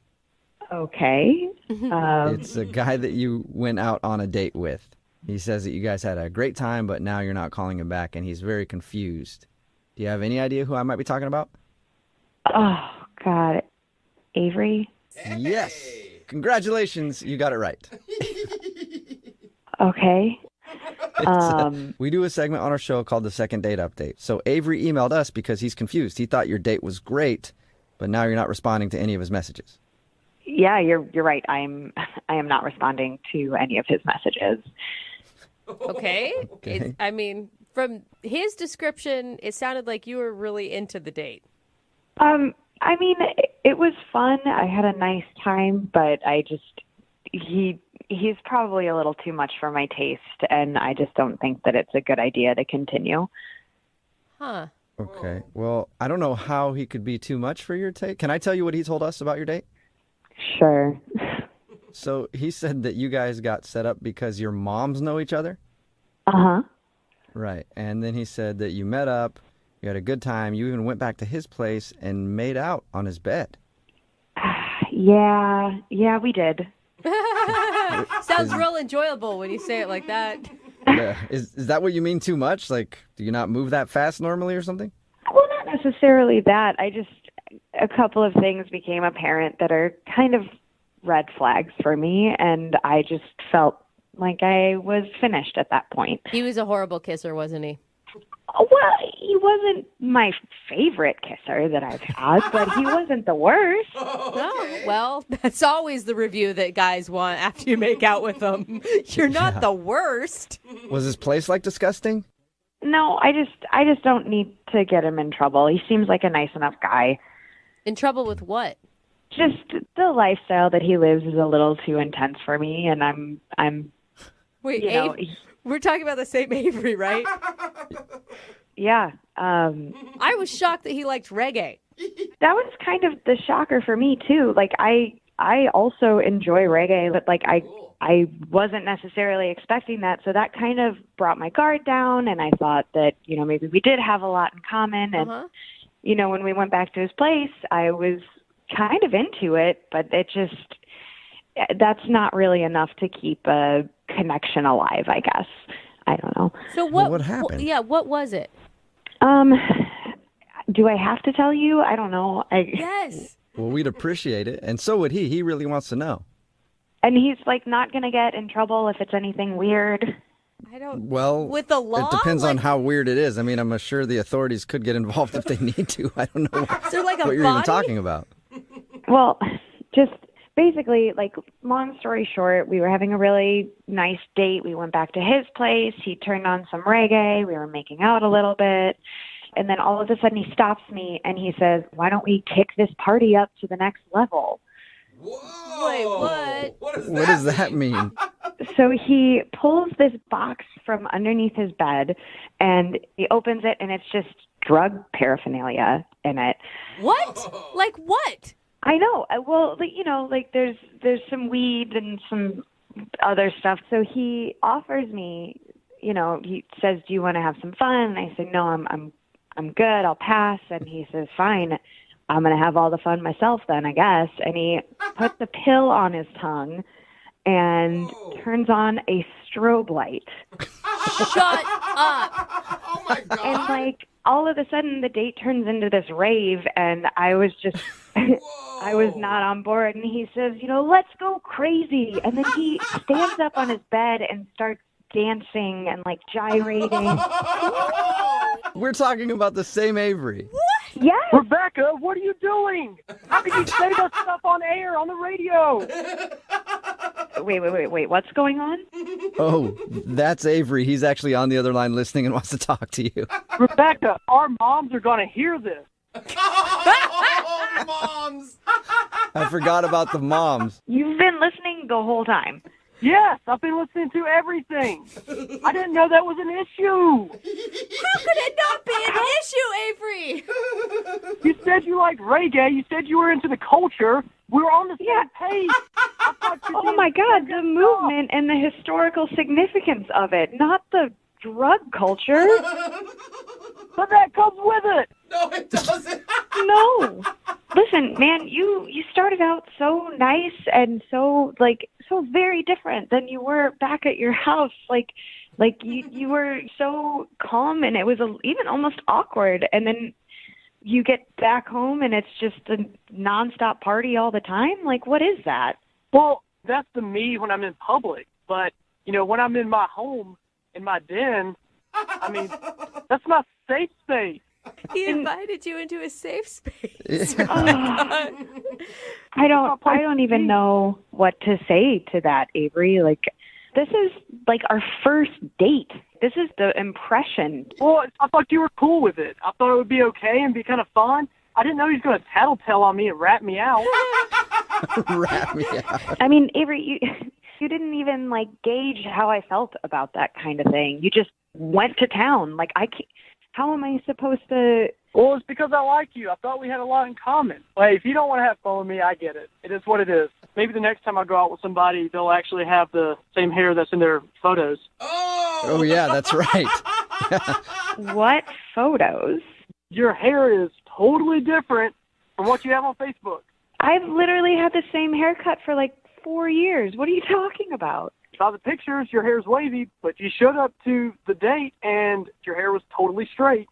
Okay. It's a guy that you went out on a date with. He says that you guys had a great time, but now you're not calling him back, and he's very confused. Do you have any idea who I might be talking about? Oh, God. Avery? Yes. Congratulations. You got it right. Okay. We do a segment on our show called the Second Date Update. So Avery emailed us because he's confused. He thought your date was great, but now you're not responding to any of his messages. Yeah, you're right. I am not responding to any of his messages. Okay. Okay. I mean, from his description, it sounded like you were really into the date. I mean, it was fun. I had a nice time, but he's probably a little too much for my taste, and I just don't think that it's a good idea to continue. Huh. Okay. Well, I don't know how he could be too much for your taste. Can I tell you what he told us about your date? Sure. So he said that you guys got set up because your moms know each other? Uh-huh. Right. And then he said that you met up, you had a good time, you even went back to his place and made out on his bed. Yeah, we did. Sounds real enjoyable when you say it like that. Yeah. Is that what you mean too much? Like, do you not move that fast normally or something? Well, not necessarily that. A couple of things became apparent that are kind of red flags for me, and I just felt like I was finished at that point. He was a horrible kisser, wasn't he? Well, he wasn't my favorite kisser that I've had, but he wasn't the worst. Oh, well, that's always the review that guys want after you make out with them. You're not the worst. Was his place like disgusting? No, I just don't need to get him in trouble. He seems like a nice enough guy. In trouble with what? Just the lifestyle that he lives is a little too intense for me, and I'm Wait, we're talking about the same Avery, right? Yeah. I was shocked that he liked reggae. That was kind of the shocker for me too. Like I also enjoy reggae, but like I wasn't necessarily expecting that, so that kind of brought my guard down, and I thought that, maybe we did have a lot in common, and when we went back to his place, I was kind of into it, but that's not really enough to keep a connection alive, I guess. I don't know. So what happened? What was it? Do I have to tell you? I don't know. Yes. Well, we'd appreciate it, and so would he. He really wants to know. And he's like not going to get in trouble if it's anything weird. I don't. Well, with the law, it depends on how weird it is. I mean, I'm sure the authorities could get involved if they need to. I don't know Is there like a what you're even talking about. Well, just basically, like, long story short, we were having a really nice date. We went back to his place. He turned on some reggae. We were making out a little bit. And then all of a sudden he stops me and he says, "Why don't we kick this party up to the next level?" Whoa! Wait, what? What does that mean? So he pulls this box from underneath his bed and he opens it, and it's just drug paraphernalia in it. What? Like what? I know. Well, there's some weed and some other stuff. So he offers me, he says, "Do you want to have some fun?" And I said, "No, I'm good. I'll pass." And he says, "Fine. I'm going to have all the fun myself then, I guess." And he puts a pill on his tongue and turns on a strobe light. Shut up. Oh my God. And all of a sudden the date turns into this rave, and I was just, I was not on board. And he says, "Let's go crazy." And then he stands up on his bed and starts dancing and gyrating. We're talking about the same Avery. Yes. Rebecca, what are you doing? How could you say that stuff on air, on the radio? Wait. What's going on? Oh, that's Avery. He's actually on the other line listening and wants to talk to you. Rebecca, our moms are going to hear this. Oh, moms! I forgot about the moms. You've been listening the whole time. Yes, I've been listening to everything. I didn't know that was an issue. How could it not be an issue, Avery? You said you like reggae. You said you were into the culture. We were on the same page. Oh my God, the movement and the historical significance of it, not the drug culture. But that comes with it. No, it doesn't. No. Listen, man, you started out so nice and so very different than you were back at your house. Like you were so calm, and it was even almost awkward. And then you get back home, and it's just a nonstop party all the time. Like, what is that? Well, that's the me when I'm in public. But, when I'm in my home, in my den, I mean, that's my safe space. He invited you into a safe space. I don't even know what to say to that, Avery. Like, this is like our first date. This is the impression. Well, I thought you were cool with it. I thought it would be okay and be kind of fun. I didn't know he was going to tattletale on me and rat me out. Rat me out. I mean, Avery, you didn't even gauge how I felt about that kind of thing. You just went to town. Like, I can't. How am I supposed to? Well, it's because I like you. I thought we had a lot in common. Like, if you don't want to have fun with me, I get it. It is what it is. Maybe the next time I go out with somebody, they'll actually have the same hair that's in their photos. Oh, yeah, that's right. What photos? Your hair is totally different from what you have on Facebook. I've literally had the same haircut for 4 years. What are you talking about? Saw the pictures, your hair's wavy, but you showed up to the date and your hair was totally straight.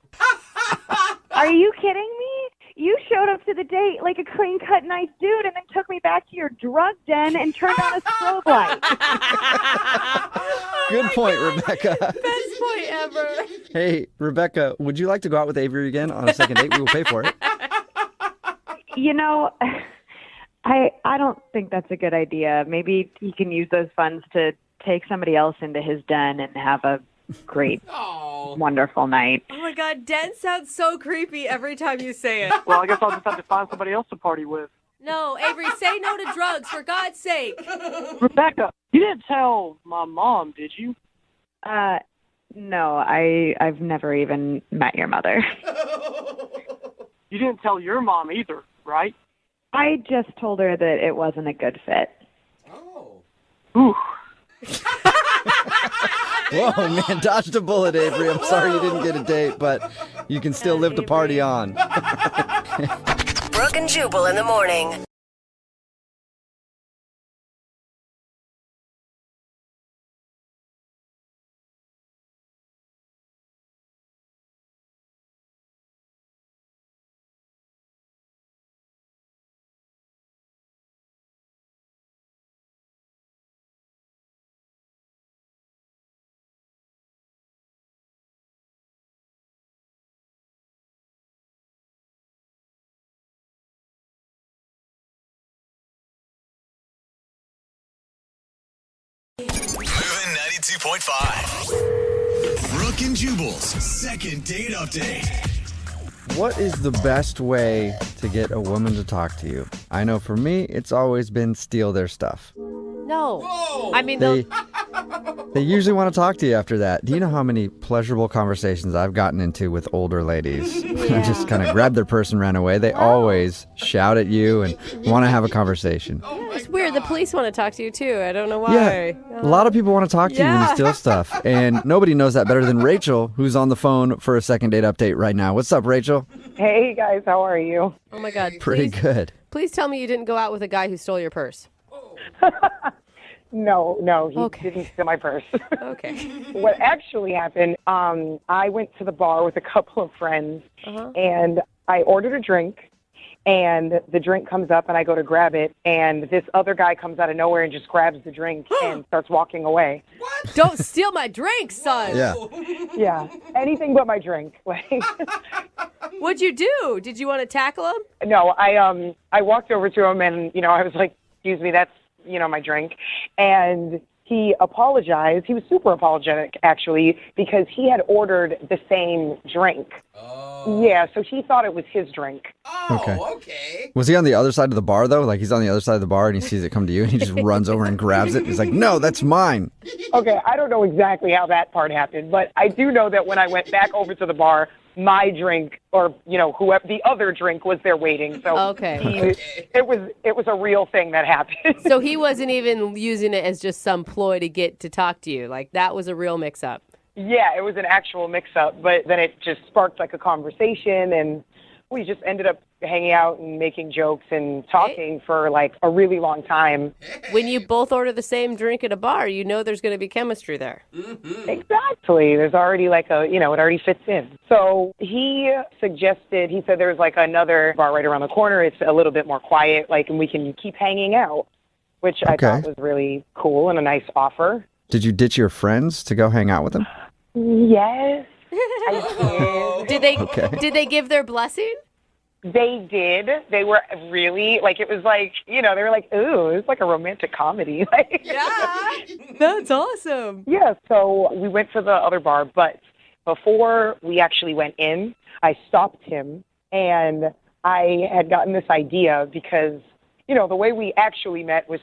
Are you kidding me? You showed up to the date like a clean-cut, nice dude, and then took me back to your drug den and turned on a strobe light. Good point, Rebecca. Best point ever. Hey, Rebecca, would you like to go out with Avery again on a second date? We will pay for it. I don't think that's a good idea. Maybe he can use those funds to take somebody else into his den and have a great, wonderful night. Oh my God, den sounds so creepy every time you say it. Well, I guess I'll just have to find somebody else to party with. No, Avery, say no to drugs, for God's sake. Rebecca, you didn't tell my mom, did you? No, I've never even met your mother. You didn't tell your mom either, right? I just told her that it wasn't a good fit. Oh. Ooh. Whoa, man, dodged a bullet, Avery. I'm sorry you didn't get a date, but you can still live to party on. Brooke and Jubal in the morning. Moving 92.5. Brooke and Jubal's second date update. What is the best way to get a woman to talk to you? I know for me, it's always been steal their stuff. No. Whoa. I mean, They usually want to talk to you after that. Do you know how many pleasurable conversations I've gotten into with older ladies? I just kind of grabbed their purse and ran away. They always shout at you and want to have a conversation. it's weird. The police want to talk to you, too. I don't know why. Yeah, a lot of people want to talk to you when you steal stuff. And nobody knows that better than Rachel, who's on the phone for a second date update right now. What's up, Rachel? Hey, guys. How are you? Oh, my God. Pretty good. Please tell me you didn't go out with a guy who stole your purse. No, he didn't steal my purse. Okay. What actually happened, I went to the bar with a couple of friends, and I ordered a drink, and the drink comes up, and I go to grab it, and this other guy comes out of nowhere and just grabs the drink and starts walking away. What? Don't steal my drink, son. Yeah. Yeah, anything but my drink. What'd you do? Did you want to tackle him? No, I walked over to him, and, I was like, excuse me, that's, my drink. And he apologized. He was super apologetic, actually, because he had ordered the same drink. Oh. Yeah, so he thought it was his drink. Oh, okay. Was he on the other side of the bar, though? Like, he's on the other side of the bar, and he sees it come to you, and he just runs over and grabs it. He's like, no, that's mine. Okay, I don't know exactly how that part happened, but I do know that when I went back over to the bar, my drink, or whoever the other drink, was there waiting. So it was a real thing that happened. So he wasn't even using it as just some ploy to get to talk to you. Like, that was a real mix-up. Yeah, it was an actual mix-up, but then it just sparked like a conversation, and we just ended up hanging out and making jokes and talking for like a really long time. When you both order the same drink at a bar, you know there's going to be chemistry there. Exactly. There's already like it already fits in. So he suggested, he said there's like another bar right around the corner. It's a little bit more quiet, like, and we can keep hanging out, which I thought was really cool and a nice offer. Did you ditch your friends to go hang out with them? Yes, I did. Did they give their blessing? They did. They were really, like, it was like, they were like, ooh, it's like a romantic comedy. Yeah, that's awesome. Yeah, so we went to the other bar, but before we actually went in, I stopped him, and I had gotten this idea because, the way we actually met was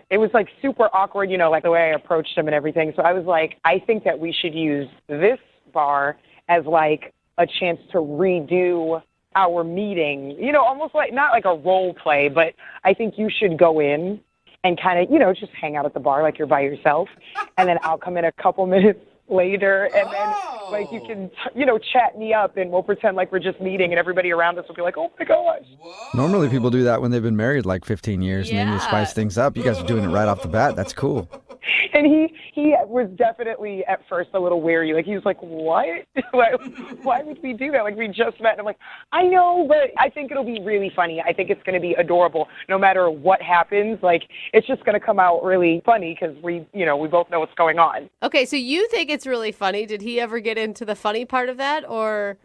it was like super awkward, like the way I approached him and everything. So I was like, I think that we should use this bar as like a chance to redo our meeting, almost like not like a role play, but I think you should go in and kind of, just hang out at the bar like you're by yourself. And then I'll come in a couple minutes later and then like you can, chat me up and we'll pretend like we're just meeting and everybody around us will be like, oh my gosh. Normally people do that when they've been married like 15 years and then you spice things up. You guys are doing it right off the bat. That's cool. And he was definitely at first a little wary. Like, he was like, what? Why would we do that? Like, we just met. And I'm like, I know, but I think it'll be really funny. I think it's going to be adorable no matter what happens. Like, it's just going to come out really funny because we both know what's going on. Okay, so you think it's really funny. Did he ever get into the funny part of that, or...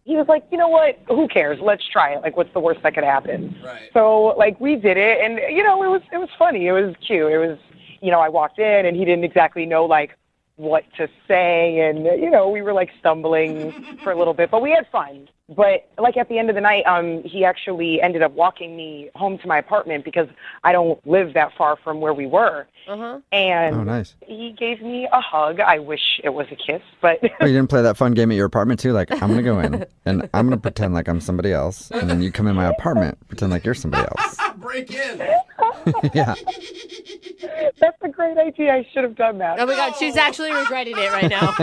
He was like, you know what? Who cares? Let's try it. Like, what's the worst that could happen? Right. So, like, we did it, and, it was funny. It was cute. It was... I walked in and he didn't exactly know like what to say. And, we were like stumbling for a little bit, but we had fun. But like at the end of the night, he actually ended up walking me home to my apartment because I don't live that far from where we were. Uh-huh. And nice. He gave me a hug. I wish it was a kiss, but... Oh, you didn't play that fun game at your apartment too? Like, I'm going to go in and I'm going to pretend like I'm somebody else. And then you come in my apartment, pretend like you're somebody else. Break in. Yeah. That's a great idea. I should have done that. Oh my God, she's actually regretting it right now.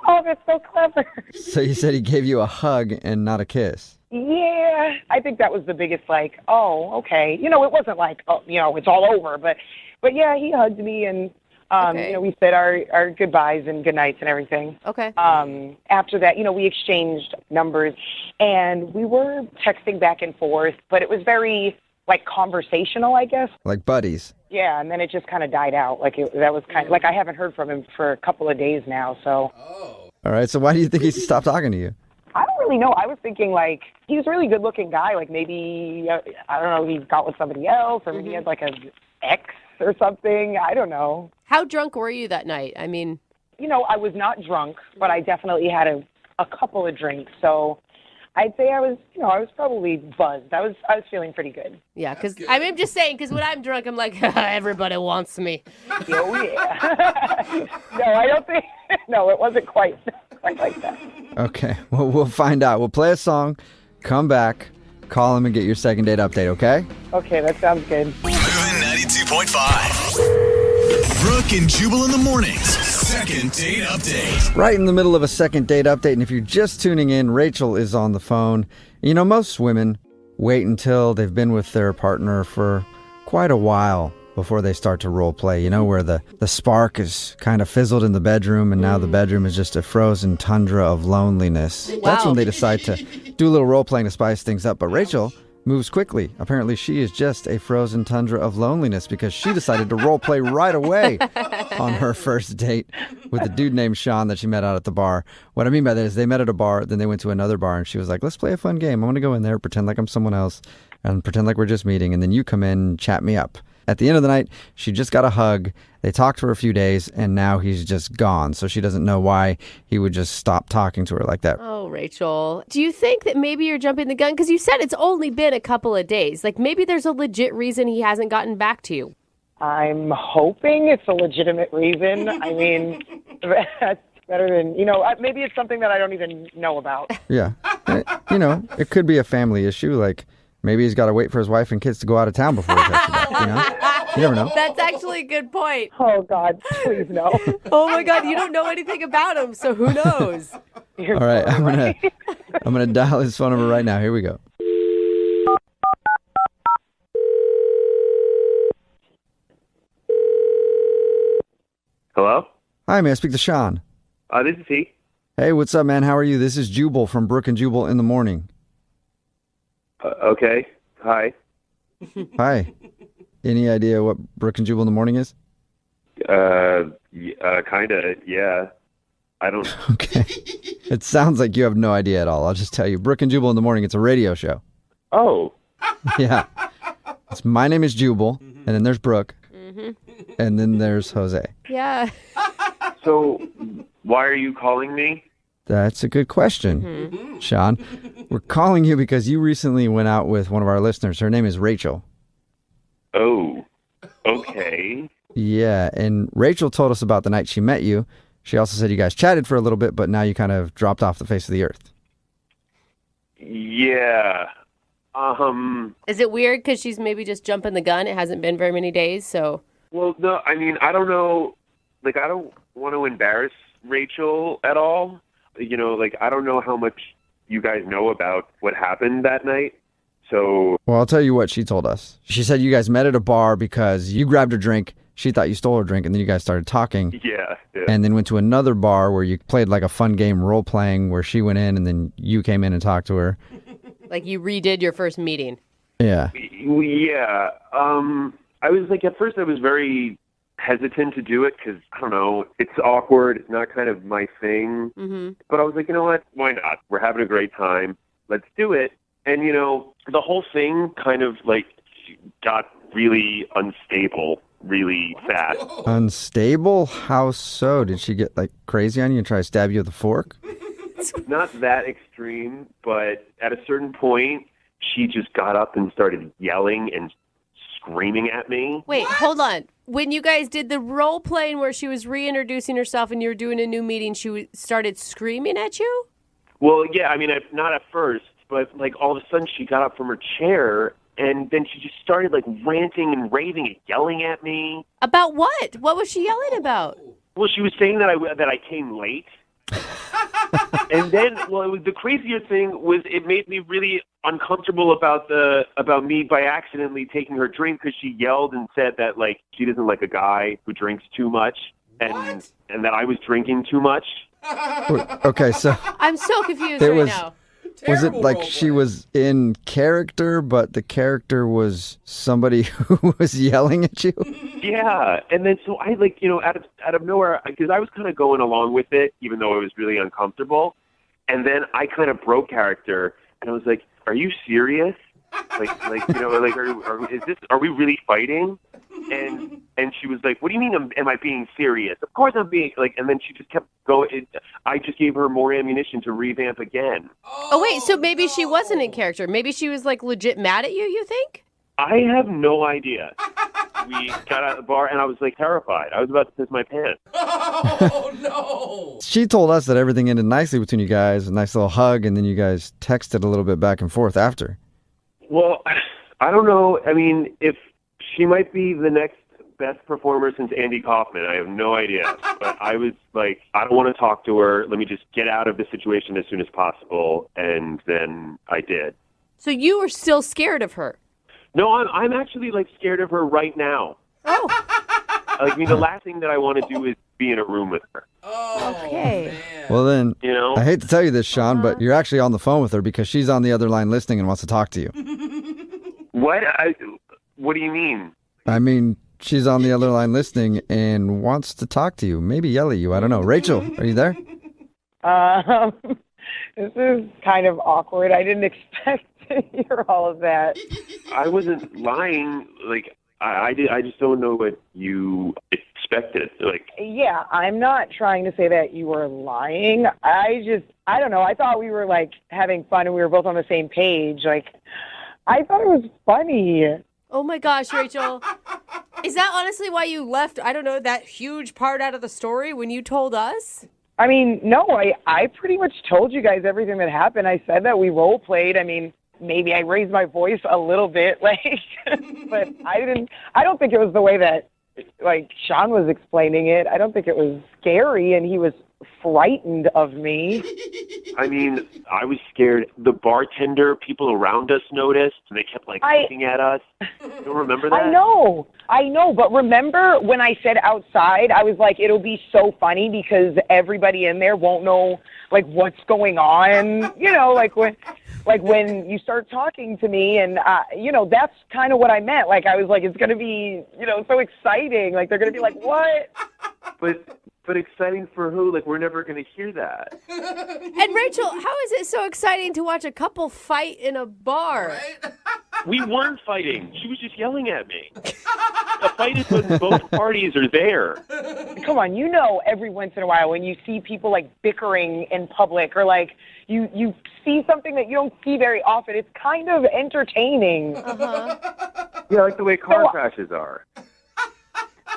Oh, that's so clever. So you said he gave you a hug and not a kiss. Yeah, I think that was the biggest, like, oh, okay. It wasn't like, oh, it's all over. But yeah, he hugged me and, we said our goodbyes and goodnights and everything. Okay. After that, we exchanged numbers and we were texting back and forth, but it was very, like, conversational, I guess. Like buddies. Yeah, and then it just kind of died out. Like, that was kind of, like, I haven't heard from him for a couple of days now, so. Oh. All right, so why do you think he stopped talking to you? I don't really know. I was thinking, like, he was a really good-looking guy. Like, maybe, I don't know, he got with somebody else, or maybe he had, like, an ex or something. I don't know. How drunk were you that night? I mean... I was not drunk, but I definitely had a couple of drinks, so... I'd say I was probably buzzed. I was feeling pretty good. Yeah, because I'm just saying, because when I'm drunk, I'm like, everybody wants me. Oh, yeah. No, I don't think, no, it wasn't quite like that. Okay, well, we'll find out. We'll play a song, come back, call him and get your second date update, okay? Okay, that sounds good. Moving 92.5. Brooke and Jubal in the mornings. Second date update. Right in the middle of a second date update, and if you're just tuning in, Rachel is on the phone. Most women wait until they've been with their partner for quite a while before they start to role play, where the spark is kind of fizzled in the bedroom and now the bedroom is just a frozen tundra of loneliness. Wow. That's when they decide to do a little role playing to spice things up. But Rachel moves quickly. Apparently she is just a frozen tundra of loneliness because she decided to role play right away on her first date with a dude named Sean that she met out at the bar. What I mean by that is they met at a bar, then they went to another bar and she was like, let's play a fun game. I want to go in there, pretend like I'm someone else and pretend like we're just meeting, and then you come in and chat me up. At the end of the night, she just got a hug. They talked for a few days, and now he's just gone. So she doesn't know why he would just stop talking to her like that. Oh, Rachel. Do you think that maybe you're jumping the gun? Because you said it's only been a couple of days. Like, maybe there's a legit reason he hasn't gotten back to you. I'm hoping it's a legitimate reason. I mean, that's better than, maybe it's something that I don't even know about. Yeah. It could be a family issue. Like, Maybe he's got to wait for his wife and kids to go out of town before he texts you back, you know? You never know. That's actually a good point. Oh, God, please no. Oh, my God, you don't know anything about him, so who knows? All right, I'm gonna dial his phone number right now. Here we go. Hello? Hi, may I speak to Sean? This is he. Hey, what's up, man? How are you? This is Jubal from Brooke and Jubal in the Morning. Okay. Hi. Hi. Any idea what Brooke and Jubal in the Morning is? Kinda, yeah. I don't... Okay. It sounds like you have no idea at all. I'll just tell you. Brooke and Jubal in the Morning, it's a radio show. Oh. Yeah. My name is Jubal, and then there's Brooke, and then there's Jose. Yeah. So, why are you calling me? That's a good question, Sean. We're calling you because you recently went out with one of our listeners. Her name is Rachel. Oh. Okay. Yeah, and Rachel told us about the night she met you. She also said you guys chatted for a little bit, but now you kind of dropped off the face of the earth. Yeah. Is it weird because she's maybe just jumping the gun? It hasn't been very many days, so... Well, no, I mean, I don't know. Like, I don't want to embarrass Rachel at all. You know, like, I don't know how much you guys know about what happened that night. So... Well, I'll tell you what she told us. She said you guys met at a bar because you grabbed her drink, she thought you stole her drink, and then you guys started talking. Yeah. And then went to another bar where you played like a fun game role-playing where she went in and then you came in and talked to her. Like you redid your first meeting. Yeah. Yeah. I was like, at first I was very hesitant to do it because, I don't know, it's awkward. It's not kind of my thing. Mm-hmm. But I was like, you know what? Why not? We're having a great time. Let's do it. And, you know, the whole thing kind of like got really unstable really fast. Unstable? How so? Did she get like crazy on you and try to stab you with a fork? Not that extreme, but at a certain point, she just got up and started yelling and screaming at me. Wait, hold on. When you guys did the role playing where she was reintroducing herself and you were doing a new meeting, she started screaming at you? Well, yeah, I mean, not at first, but like all of a sudden she got up from her chair and then she just started like ranting and raving and yelling at me. About what? What was she yelling about? Well, she was saying that I came late. And then, well, the crazier thing was it made me really uncomfortable about me by accidentally taking her drink because she yelled and said that like she doesn't like a guy who drinks too much and that I was drinking too much. Okay, so I'm so confused right now. Was it like she was in character, but the character was somebody who was yelling at you? Yeah, and then so I like, you know, out of nowhere, because I was kind of going along with it, even though it was really uncomfortable. And then I kind of broke character, and I was like, "Are you serious? Like you know, like are we really fighting?" And she was like, "What do you mean? Am I being serious? Of course I'm being like." And then she just kept going. I just gave her more ammunition to revamp again. Oh wait, so maybe she wasn't in character. Maybe she was like legit mad at you. You think? I have no idea. We got out of the bar, and I was like terrified. I was about to piss my pants. Oh no! She told us that everything ended nicely between you guys, a nice little hug, and then you guys texted a little bit back and forth after. Well, I don't know. I mean, if she might be the next best performer since Andy Kaufman. I have no idea. But I was like, I don't want to talk to her. Let me just get out of the situation as soon as possible. And then I did. So you were still scared of her? No, I'm actually like scared of her right now. Oh. Like, I mean, the last thing that I want to do is be in a room with her. Okay. Well then, you know, I hate to tell you this, Sean, but you're actually on the phone with her because she's on the other line listening and wants to talk to you. What? What do you mean? I mean, she's on the other line listening and wants to talk to you. Maybe yell at you. I don't know. Rachel, are you there? This is kind of awkward. I didn't expect to hear all of that. I wasn't lying. Like, I just don't know what you expected. Like, yeah, I'm not trying to say that you were lying. I don't know. I thought we were like having fun and we were both on the same page. Like, I thought it was funny. Oh my gosh, Rachel. Is that honestly why you left, I don't know, that huge part out of the story when you told us? I mean, no, I pretty much told you guys everything that happened. I said that we role played. I mean, maybe I raised my voice a little bit, like, but I don't think it was the way that, like, Sean was explaining it. I don't think it was scary, and he was frightened of me. I mean, I was scared. The bartender, people around us noticed, and they kept, like, looking at us. You don't remember that? I know, but remember when I said outside, I was like, it'll be so funny because everybody in there won't know, like, what's going on, you know, like when you start talking to me, and, you know, that's kind of what I meant. Like, I was like, it's going to be, you know, so exciting. Like, they're going to be like, what? But exciting for who? Like, we're never going to hear that. And Rachel, how is it so exciting to watch a couple fight in a bar? Right? We weren't fighting. She was just yelling at me. A fight is when both parties are there. Come on, you know, every once in a while when you see people, like, bickering in public, or, like, you see something that you don't see very often, it's kind of entertaining. Yeah, like the way car crashes are.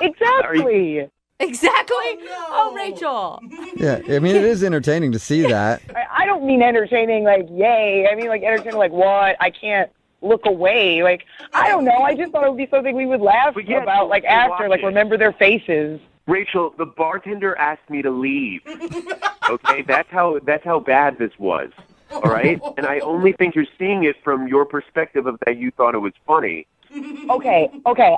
Exactly. Exactly. Oh, Rachel. Yeah, I mean, it is entertaining to see that. I don't mean entertaining like, yay. I mean, like, entertaining like, what? I can't look away. Like, I don't know. I just thought it would be something we would laugh about, like, after, like, remember their faces. Rachel, the bartender asked me to leave. Okay, that's how bad this was. All right? And I only think you're seeing it from your perspective of that you thought it was funny. Okay,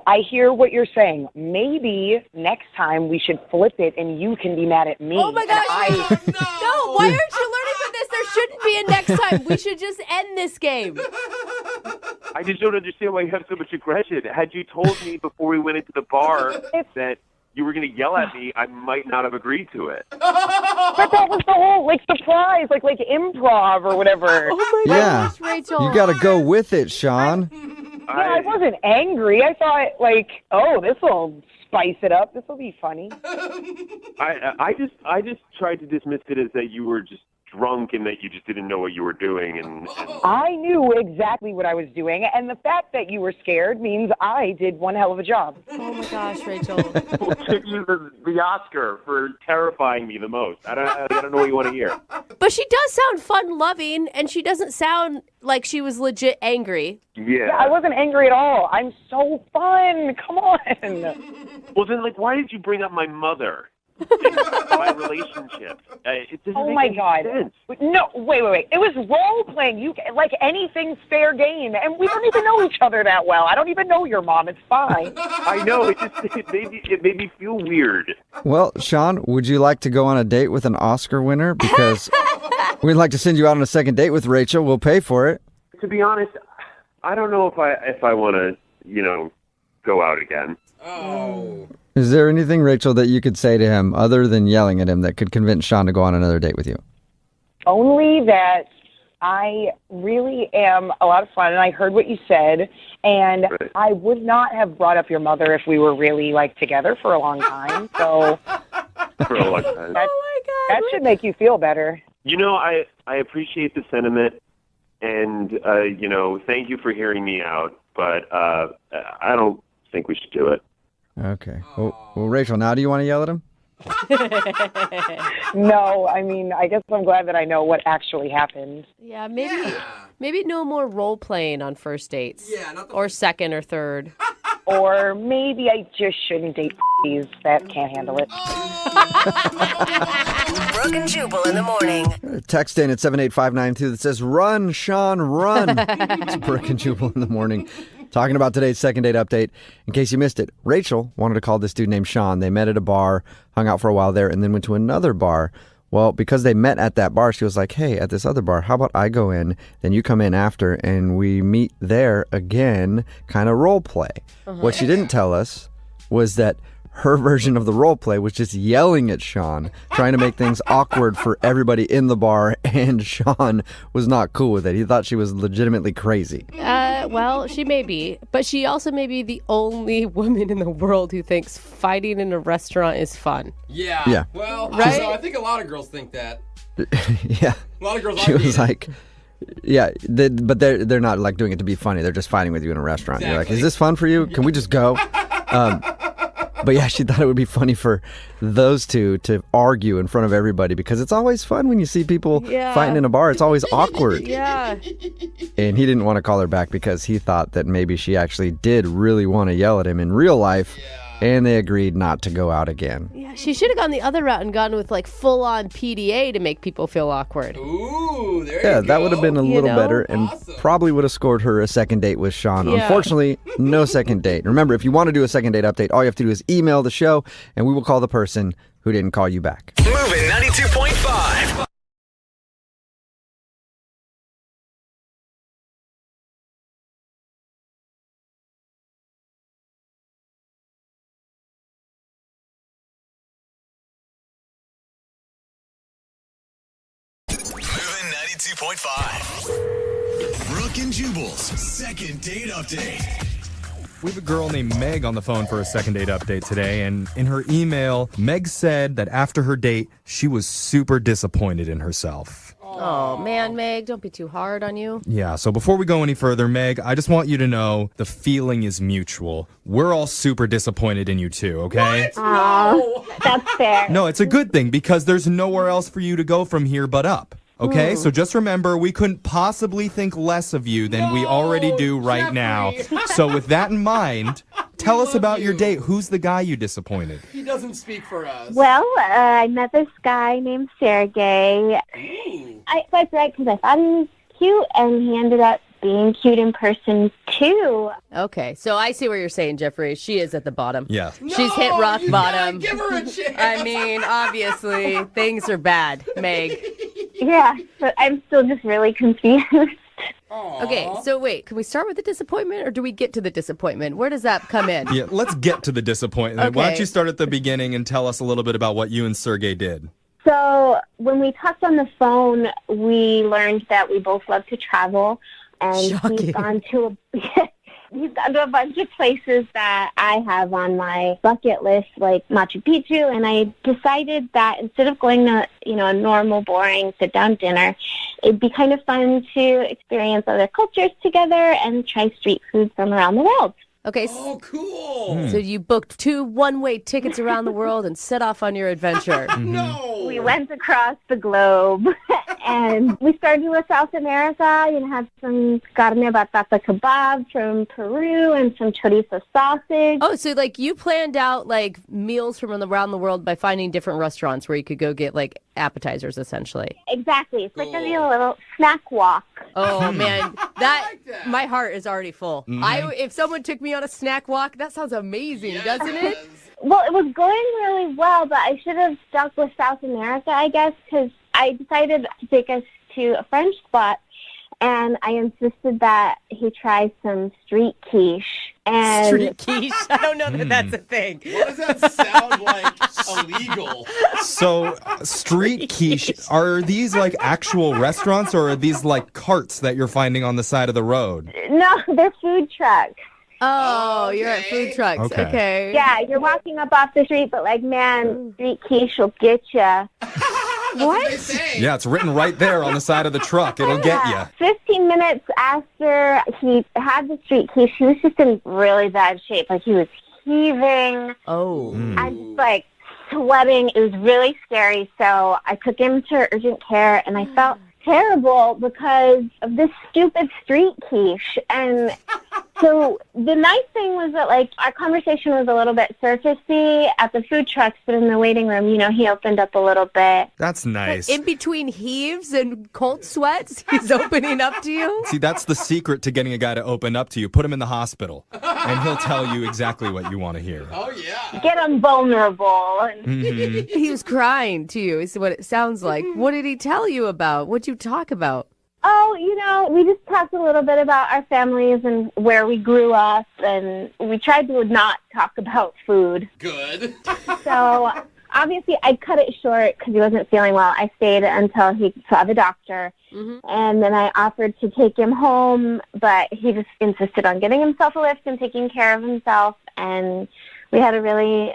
I hear what you're saying. Maybe next time we should flip it and you can be mad at me. Oh my gosh. No, why aren't you learning from this? There shouldn't be a next time. We should just end this game. I just don't understand why you have so much aggression. Had you told me before we went into the bar that you were going to yell at me, I might not have agreed to it. But that was the whole, like, surprise, like improv or whatever. Oh my gosh, Rachel. You got to go with it, Sean. Yeah, I wasn't angry. I thought, like, oh, this will spice it up. This will be funny. I just tried to dismiss it as that you were just drunk and that you just didn't know what you were doing. And I knew exactly what I was doing, and the fact that you were scared means I did one hell of a job. Oh my gosh, Rachel. We'll give you the Oscar for terrifying me the most. I don't know what you want to hear. But she does sound fun-loving, and she doesn't sound like she was legit angry. Yeah, I wasn't angry at all. I'm so fun. Come on. Well, then, like, why did you bring up my mother? My relationship. It doesn't make any sense. No, wait. It was role playing. You like anything's fair game, and we don't even know each other that well. I don't even know your mom. It's fine. I know. It made me feel weird. Well, Sean, would you like to go on a date with an Oscar winner? Because we'd like to send you out on a second date with Rachel. We'll pay for it. To be honest, I don't know if I want to, go out again. Oh. Is there anything, Rachel, that you could say to him other than yelling at him that could convince Sean to go on another date with you? Only that I really am a lot of fun, and I heard what you said, and I would not have brought up your mother if we were really, like, together for a long time, so For a long time. That should make you feel better. I appreciate the sentiment, and, thank you for hearing me out, but I don't think we should do it. Okay. Well, Rachel, now do you want to yell at him? No, I mean, I guess I'm glad that I know what actually happened. Yeah, maybe no more role playing on first dates. Yeah, or second or third. Or maybe I just shouldn't date these that can't handle it. Brooke and Jubal in the morning. Text in at 78592 that says, "Run, Sean, run." It's Brooke and Jubal in the morning. Talking about today's second date update. In case you missed it, Rachel wanted to call this dude named Sean. They met at a bar, hung out for a while there, and then went to another bar. Well, because they met at that bar, she was like, hey, at this other bar, how about I go in, then you come in after, and we meet there again, kind of role play. What she didn't tell us was that her version of the role play was just yelling at Sean, trying to make things awkward for everybody in the bar, and Sean was not cool with it. He thought she was legitimately crazy. Well, she may be, but she also may be the only woman in the world who thinks fighting in a restaurant is fun. Yeah. Well, right? So I think a lot of girls think that. Yeah. A lot of girls She like was like, yeah, but they're not like doing it to be funny. They're just fighting with you in a restaurant. You're like, is this fun for you? Can we just go? But yeah, she thought it would be funny for those two to argue in front of everybody because it's always fun when you see people fighting in a bar. It's always awkward. Yeah. And he didn't want to call her back because he thought that maybe she actually did really want to yell at him in real life. And they agreed not to go out again. Yeah, she should have gone the other route and gone with like full-on PDA to make people feel awkward. Ooh, there you Yeah, go. that would have been a little better and probably would have scored her a second date with Sean. Yeah. Unfortunately, no second date. Remember, if you want to do a second date update, all you have to do is email the show and we will call the person who didn't call you back. Moving 92.5. Moving 92.5. Brooke and Jubal's second date update. We have a girl named Meg on the phone for a second date update today, and in her email, Meg said that after her date, she was super disappointed in herself. Oh, man, Meg, don't be too hard on you. Yeah, so before we go any further, Meg, I just want you to know the feeling is mutual. We're all super disappointed in you too, okay? Aw, that's fair. No, it's a good thing because there's nowhere else for you to go from here but up. Okay, so just remember, we couldn't possibly think less of you than we already do right now. So with that in mind, tell us about your date. Who's the guy you disappointed? He doesn't speak for us. Well, I met this guy named Sergey. I swiped right because I thought he was cute, and he ended up being cute in person, too. Okay, so I see what you're saying, Jeffrey. She is at the bottom. Yeah. She's hit rock bottom. Give her a chance. I mean, obviously, things are bad, Meg. Yeah, but I'm still just really confused. Okay, so wait, can we start with the disappointment or do we get to the disappointment? Where does that come in? Yeah, let's get to the disappointment. Why don't Okay. you start at the beginning and tell us a little bit about what you and Sergey did? So when we talked on the phone, we learned that we both love to travel, and he's gone to a bunch of places that I have on my bucket list, like Machu Picchu, and I decided that instead of going to, a normal, boring sit-down dinner, it'd be kind of fun to experience other cultures together and try street food from around the world. Okay. Oh, cool. So you booked 2 one-way tickets around the world and set off on your adventure. No. We went across the globe, and we started with South America and had some carne batata kebab from Peru and some chorizo sausage. Oh, so like you planned out like meals from around the world by finding different restaurants where you could go get like appetizers, essentially. Exactly. It's like a little snack walk. Oh man, my heart is already full. If someone took me on a snack walk, that sounds amazing, doesn't it? Well, it was going really well, but I should have stuck with South America, I guess, because I decided to take us to a French spot, and I insisted that he try some street quiche. And Street quiche? I don't know that that's a thing. What does that sound like? Illegal. So, street quiche, are these like actual restaurants or are these like carts that you're finding on the side of the road? No, they're food trucks. Oh, you're at food trucks. Okay. Yeah, you're walking up off the street, but like, man, street quiche will get you. What? Yeah, it's written right there on the side of the truck. It'll get you. 15 minutes after he had the street quiche, he was just in really bad shape. Like, he was heaving. Oh. I'm just like sweating. It was really scary. So I took him to urgent care, and I felt terrible because of this stupid street quiche. And so the nice thing was that, like, our conversation was a little bit surfacey at the food trucks, but in the waiting room, he opened up a little bit. That's nice. In between heaves and cold sweats, he's opening up to you? See, that's the secret to getting a guy to open up to you. Put him in the hospital, and he'll tell you exactly what you want to hear. Oh, yeah. Get him vulnerable. He was crying to you, is what it sounds like. What did he tell you about? What'd you talk about? Oh, we just talked a little bit about our families and where we grew up, and we tried to not talk about food. Good. So, obviously, I cut it short because he wasn't feeling well. I stayed until he saw the doctor, and then I offered to take him home, but he just insisted on getting himself a lift and taking care of himself, and we had a really,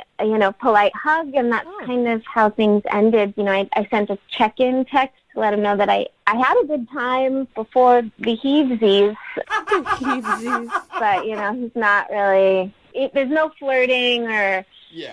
polite hug, and that's kind of how things ended. I sent a check-in text to let him know that I had a good time before the heavesies. But, he's not really, there's no flirting or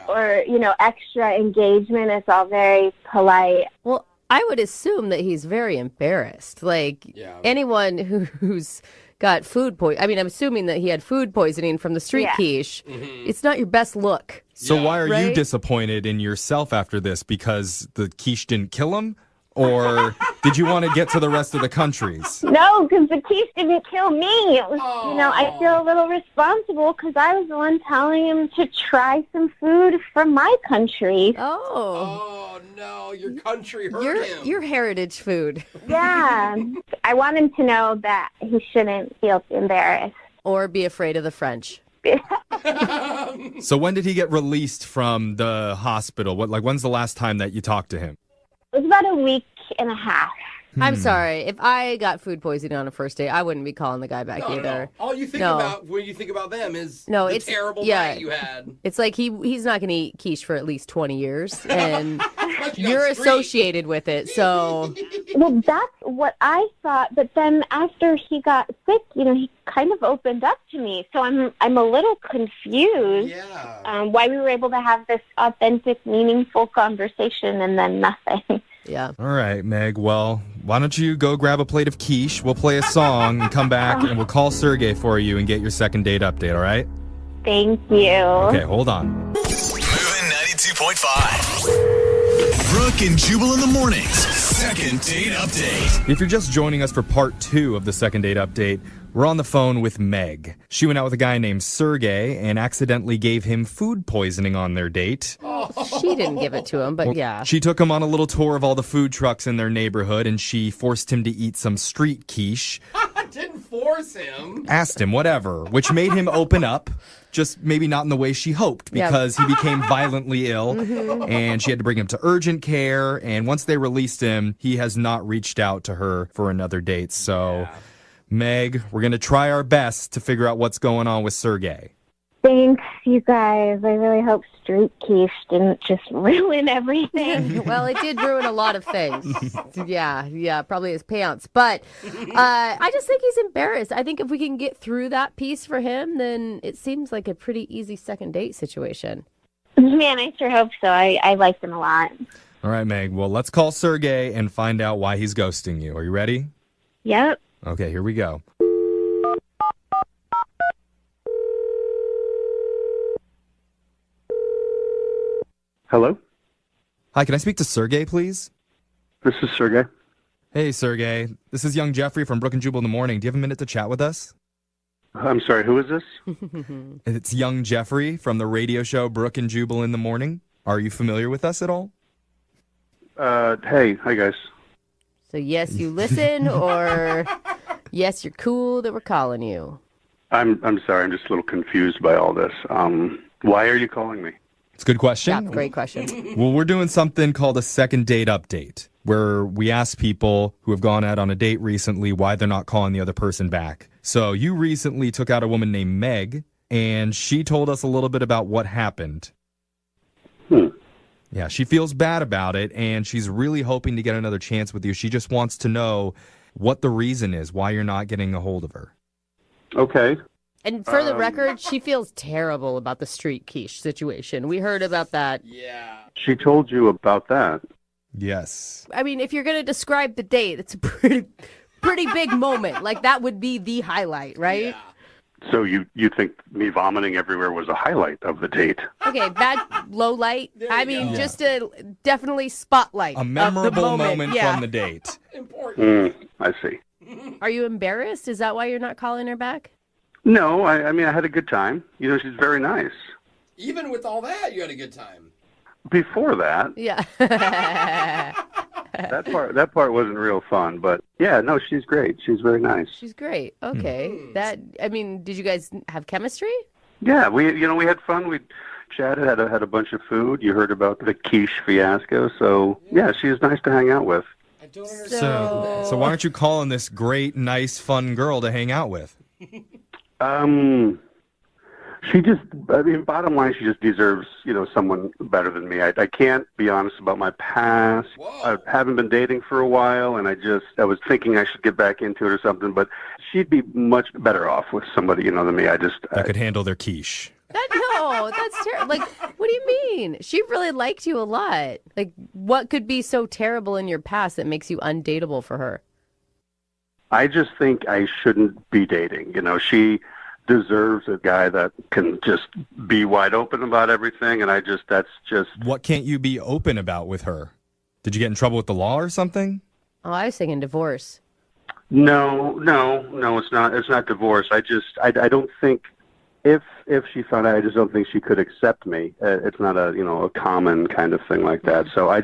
or, extra engagement. It's all very polite. Well, I would assume that he's very embarrassed. Like anyone who's got food poisoning. I mean, I'm assuming that he had food poisoning from the street quiche. It's not your best look. So why are you Right? disappointed in yourself after this? Because the quiche didn't kill him? Or did you want to get to the rest of the countries? No, because the quiche didn't kill me. It was, I feel a little responsible because I was the one telling him to try some food from my country. Oh. No, your country hurt him. Your heritage food. Yeah. I want him to know that he shouldn't feel embarrassed. Or be afraid of the French. So when did he get released from the hospital? When's the last time that you talked to him? It was about a week and a half. I'm sorry. If I got food poisoning on a first date, I wouldn't be calling the guy back either. No. All you think about when you think about them is it's terrible night you had. It's like he's not going to eat quiche for at least 20 years, and you're associated with it. So, well, that's what I thought. But then after he got sick, he kind of opened up to me. So I'm a little confused. Why we were able to have this authentic, meaningful conversation and then nothing. Yeah. All right, Meg. Well, why don't you go grab a plate of quiche? We'll play a song and come back, and we'll call Sergey for you and get your second date update, all right? Thank you. Okay, hold on. Moving 92.5. Brooke and Jubal in the mornings. Second date update. If you're just joining us for part 2 of the second date update, we're on the phone with Meg. She went out with a guy named Sergey and accidentally gave him food poisoning on their date. She didn't give it to him, but yeah. She took him on a little tour of all the food trucks in their neighborhood, and she forced him to eat some street quiche. Didn't force him. Asked him, whatever, which made him open up, just maybe not in the way she hoped, because he became violently ill, and she had to bring him to urgent care, and once they released him, he has not reached out to her for another date. So, Meg, we're going to try our best to figure out what's going on with Sergey. Thanks, you guys. I really hope street quiche didn't just ruin everything. Well, it did ruin a lot of things. Yeah, probably his pants. But I just think he's embarrassed. I think if we can get through that piece for him, then it seems like a pretty easy second date situation. Man, I sure hope so. I liked him a lot. All right, Meg. Well, let's call Sergey and find out why he's ghosting you. Are you ready? Yep. Okay, here we go. Hello? Hi, can I speak to Sergey, please? This is Sergey. Hey, Sergey. This is young Jeffrey from Brooke and Jubal in the morning. Do you have a minute to chat with us? I'm sorry, who is this? It's young Jeffrey from the radio show Brooke and Jubal in the morning. Are you familiar with us at all? Hey, hi guys. So yes, you listen, or yes, you're cool that we're calling you. I'm sorry, I'm just a little confused by all this. Why are you calling me? It's a good question. Yeah, great question. Well, we're doing something called a second date update, where we ask people who have gone out on a date recently why they're not calling the other person back. So you recently took out a woman named Meg, and she told us a little bit about what happened. Yeah, she feels bad about it, and she's really hoping to get another chance with you. She just wants to know what the reason is, why you're not getting a hold of her. Okay. And for the record, she feels terrible about the street quiche situation. We heard about that. Yeah. She told you about that? Yes. I mean, if you're going to describe the date, it's a pretty big moment. Like, that would be the highlight, right? Yeah. So you think me vomiting everywhere was a highlight of the date? Okay, bad low light. I mean, just a definitely spotlight. A memorable moment Yeah. from the date. Important. I see. Are you embarrassed? Is that why you're not calling her back? No, I mean, I had a good time. She's very nice. Even with all that, you had a good time. Before that, Yeah. that part wasn't real fun, but yeah, no, she's great. She's very nice. She's great. Okay. Did you guys have chemistry? Yeah, we had fun. We chatted, had a bunch of food. You heard about the quiche fiasco, so yeah, she was nice to hang out with. I don't understand. So why aren't you calling this great, nice, fun girl to hang out with? Bottom line, she just deserves, someone better than me. I can't be honest about my past. I haven't been dating for a while, and I was thinking I should get back into it or something, but she'd be much better off with somebody, than me. That could handle their quiche. No, that's terrible. Like, what do you you mean? She really liked you a lot. Like, what could be so terrible in your past that makes you undateable for her? I just think I shouldn't be dating. She deserves a guy that can just be wide open about everything, and that's just... What can't you be open about with her? Did you get in trouble with the law or something? Oh, I was thinking divorce. No, it's not. It's not divorce. I don't think if she found out, I just don't think she could accept me. It's not a common kind of thing like that. So I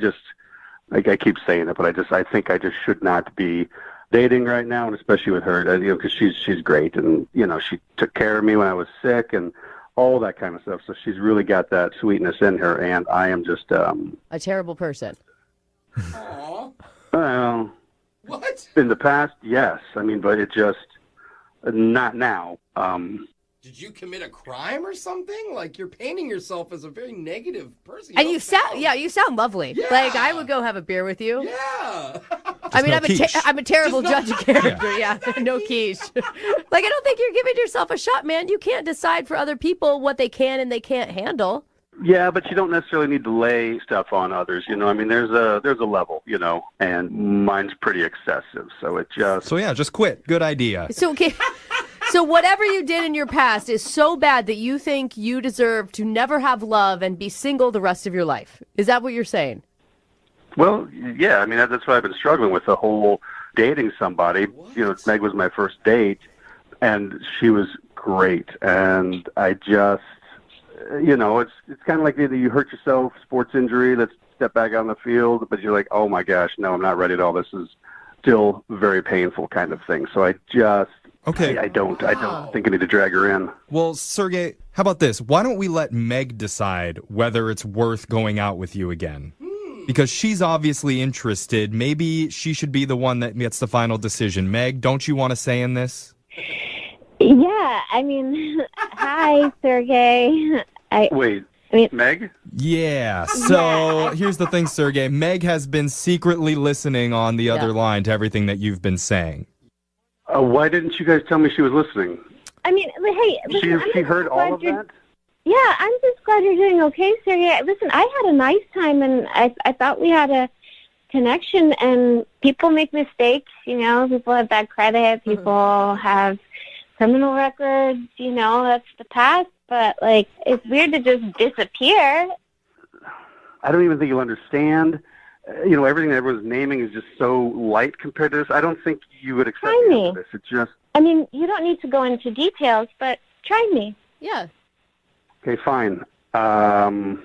keep saying it, but I think I just should not be dating right now, and especially with her, because she's great, and she took care of me when I was sick and all that kind of stuff. So she's really got that sweetness in her, and I am just a terrible person. Aww. Well, what? In the past, yes. But it just not now. Did you commit a crime or something? Like, you're painting yourself as a very negative person. And you sound lovely. Yeah. Like, I would go have a beer with you. Yeah. I'm a terrible judge of character. Yeah, no quiche. Like, I don't think you're giving yourself a shot, man. You can't decide for other people what they can and they can't handle. Yeah, but you don't necessarily need to lay stuff on others. There's a level, and mine's pretty excessive. So it just... So yeah, just quit. Good idea. So, okay. So whatever you did in your past is so bad that you think you deserve to never have love and be single the rest of your life. Is that what you're saying? Well, yeah. That's what I've been struggling with, the whole dating somebody. Meg was my first date, and she was great. And I just, it's kind of like either you hurt yourself, sports injury, let's step back on the field, but you're like, oh my gosh, no, I'm not ready at all. This is still very painful kind of thing. So I just... Okay. I don't think I need to drag her in. Well, Sergey, how about this? Why don't we let Meg decide whether it's worth going out with you again? Because she's obviously interested. Maybe she should be the one that gets the final decision. Meg, don't you want to say in this? Yeah, hi, Sergey. Meg? Yeah. So here's the thing, Sergey. Meg has been secretly listening on the other line to everything that you've been saying. Why didn't you guys tell me she was listening? Hey, listen, she heard all of that? Yeah, I'm just glad you're doing okay, Sergey. Listen, I had a nice time, and I thought we had a connection, and people make mistakes, people have bad credit, people have criminal records, that's the past, but, it's weird to just disappear. I don't even think you'll understand. Everything that everyone's naming is just so light compared to this. I don't think you would accept me for this. It's just... you don't need to go into details, but try me. Yeah. Okay, fine. I'm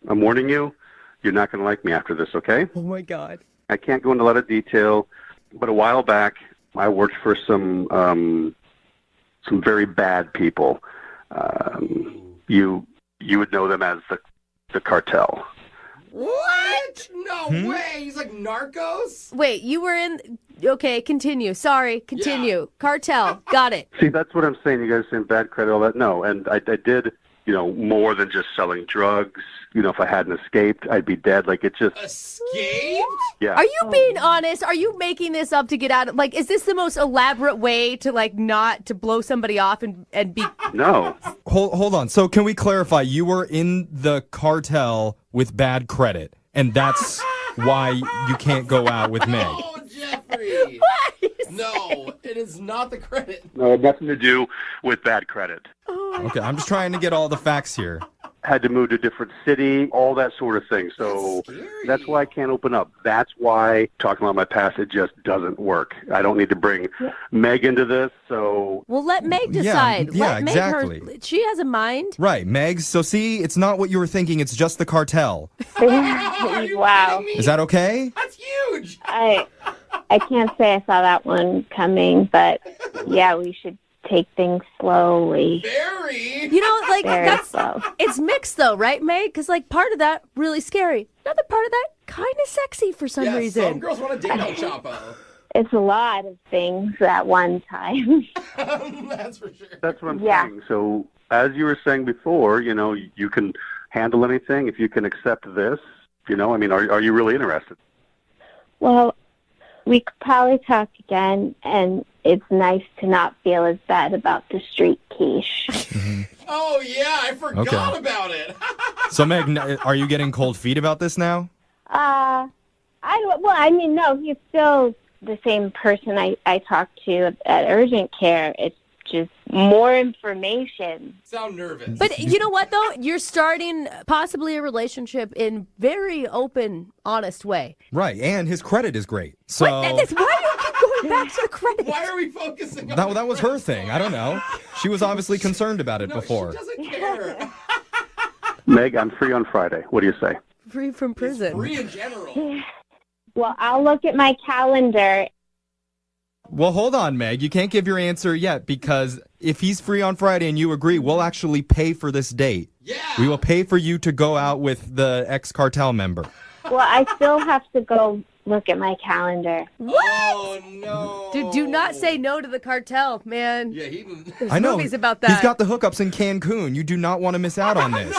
warning you, you're not going to like me after this, okay? Oh, my God. I can't go into a lot of detail, but a while back, I worked for some very bad people. You would know them as the cartel. What? No way. He's like Narcos? Wait, you were in... Okay, continue. Sorry, continue. Yeah. Cartel. Got it. See, that's what I'm saying. You guys saying bad credit, all that. No, and I did, more than just selling drugs. If I hadn't escaped, I'd be dead. It just... Escaped? Yeah. Are you being honest? Are you making this up to get out of... is this the most elaborate way to, not to blow somebody off and be... No. Hold on. So can we clarify? You were in the cartel with bad credit, and that's why you can't go out with Meg. Oh, Jeffrey. No, it is not the credit. No, it had nothing to do with bad credit. Okay, I'm just trying to get all the facts here. Had to move to a different city, all that sort of thing. So that's why I can't open up. That's why talking about my past, it just doesn't work. I don't need to bring Meg into this, so... Well, let Meg decide. Yeah, let exactly. Meg she has a mind. Right, Meg. So see, it's not what you were thinking. It's just the cartel. Wow. Is that okay? That's huge. I can't say I saw that one coming, but yeah, we should take things slowly. Very. That's slow. It's mixed though, right, Meg? Because part of that really scary. Another part of that kind of sexy for some reason. Some girls want to date El Chapo. It's a lot of things at one time. That's for sure. That's what I'm saying. So as you were saying before, you can handle anything if you can accept this. Are you really interested? Well, we could probably talk again, and it's nice to not feel as bad about the street quiche. Oh, yeah, I forgot about it. So, Meg, are you getting cold feet about this now? No, he's still the same person I talked to at urgent care. It's just more information. Sound nervous. But you know what, though? You're starting possibly a relationship in very open, honest way. Right, and his credit is great. So Why do you keep going back to the credit? Why are we focusing on that was her thing. I don't know. She was obviously concerned about it before. She doesn't care. Meg, I'm free on Friday. What do you say? Free from prison. Free in general. Well, I'll look at my calendar. Well, hold on, Meg. You can't give your answer yet because if he's free on Friday and you agree, we'll actually pay for this date. Yeah. We will pay for you to go out with the ex-cartel member. Well, I still have to go look at my calendar. What? Oh, no. Dude, do not say no to the cartel, man. Yeah, There's I know. movies about that. He's got the hookups in Cancun. You do not want to miss out on this.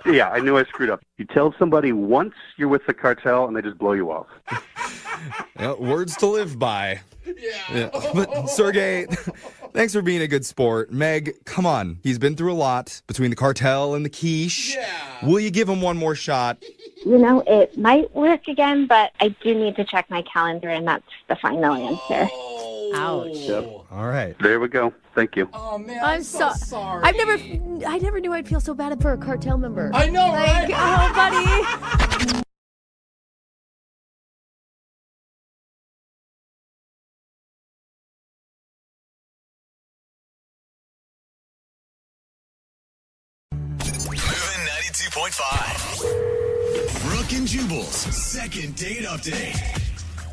Yeah, I knew I screwed up. You tell somebody once you're with the cartel and they just blow you off. Words to live by. Yeah. But Sergey, thanks for being a good sport. Meg, come on. He's been through a lot between the cartel and the quiche. Yeah. Will you give him one more shot? It might work again, but I do need to check my calendar, and that's the final answer. Ouch. Yep. All right. There we go. Thank you. Oh, man, I'm so sorry. I never knew I'd feel so bad for a cartel member. I know, right? Oh, buddy. Moving 92.5. Brooke and Jubal's second date update.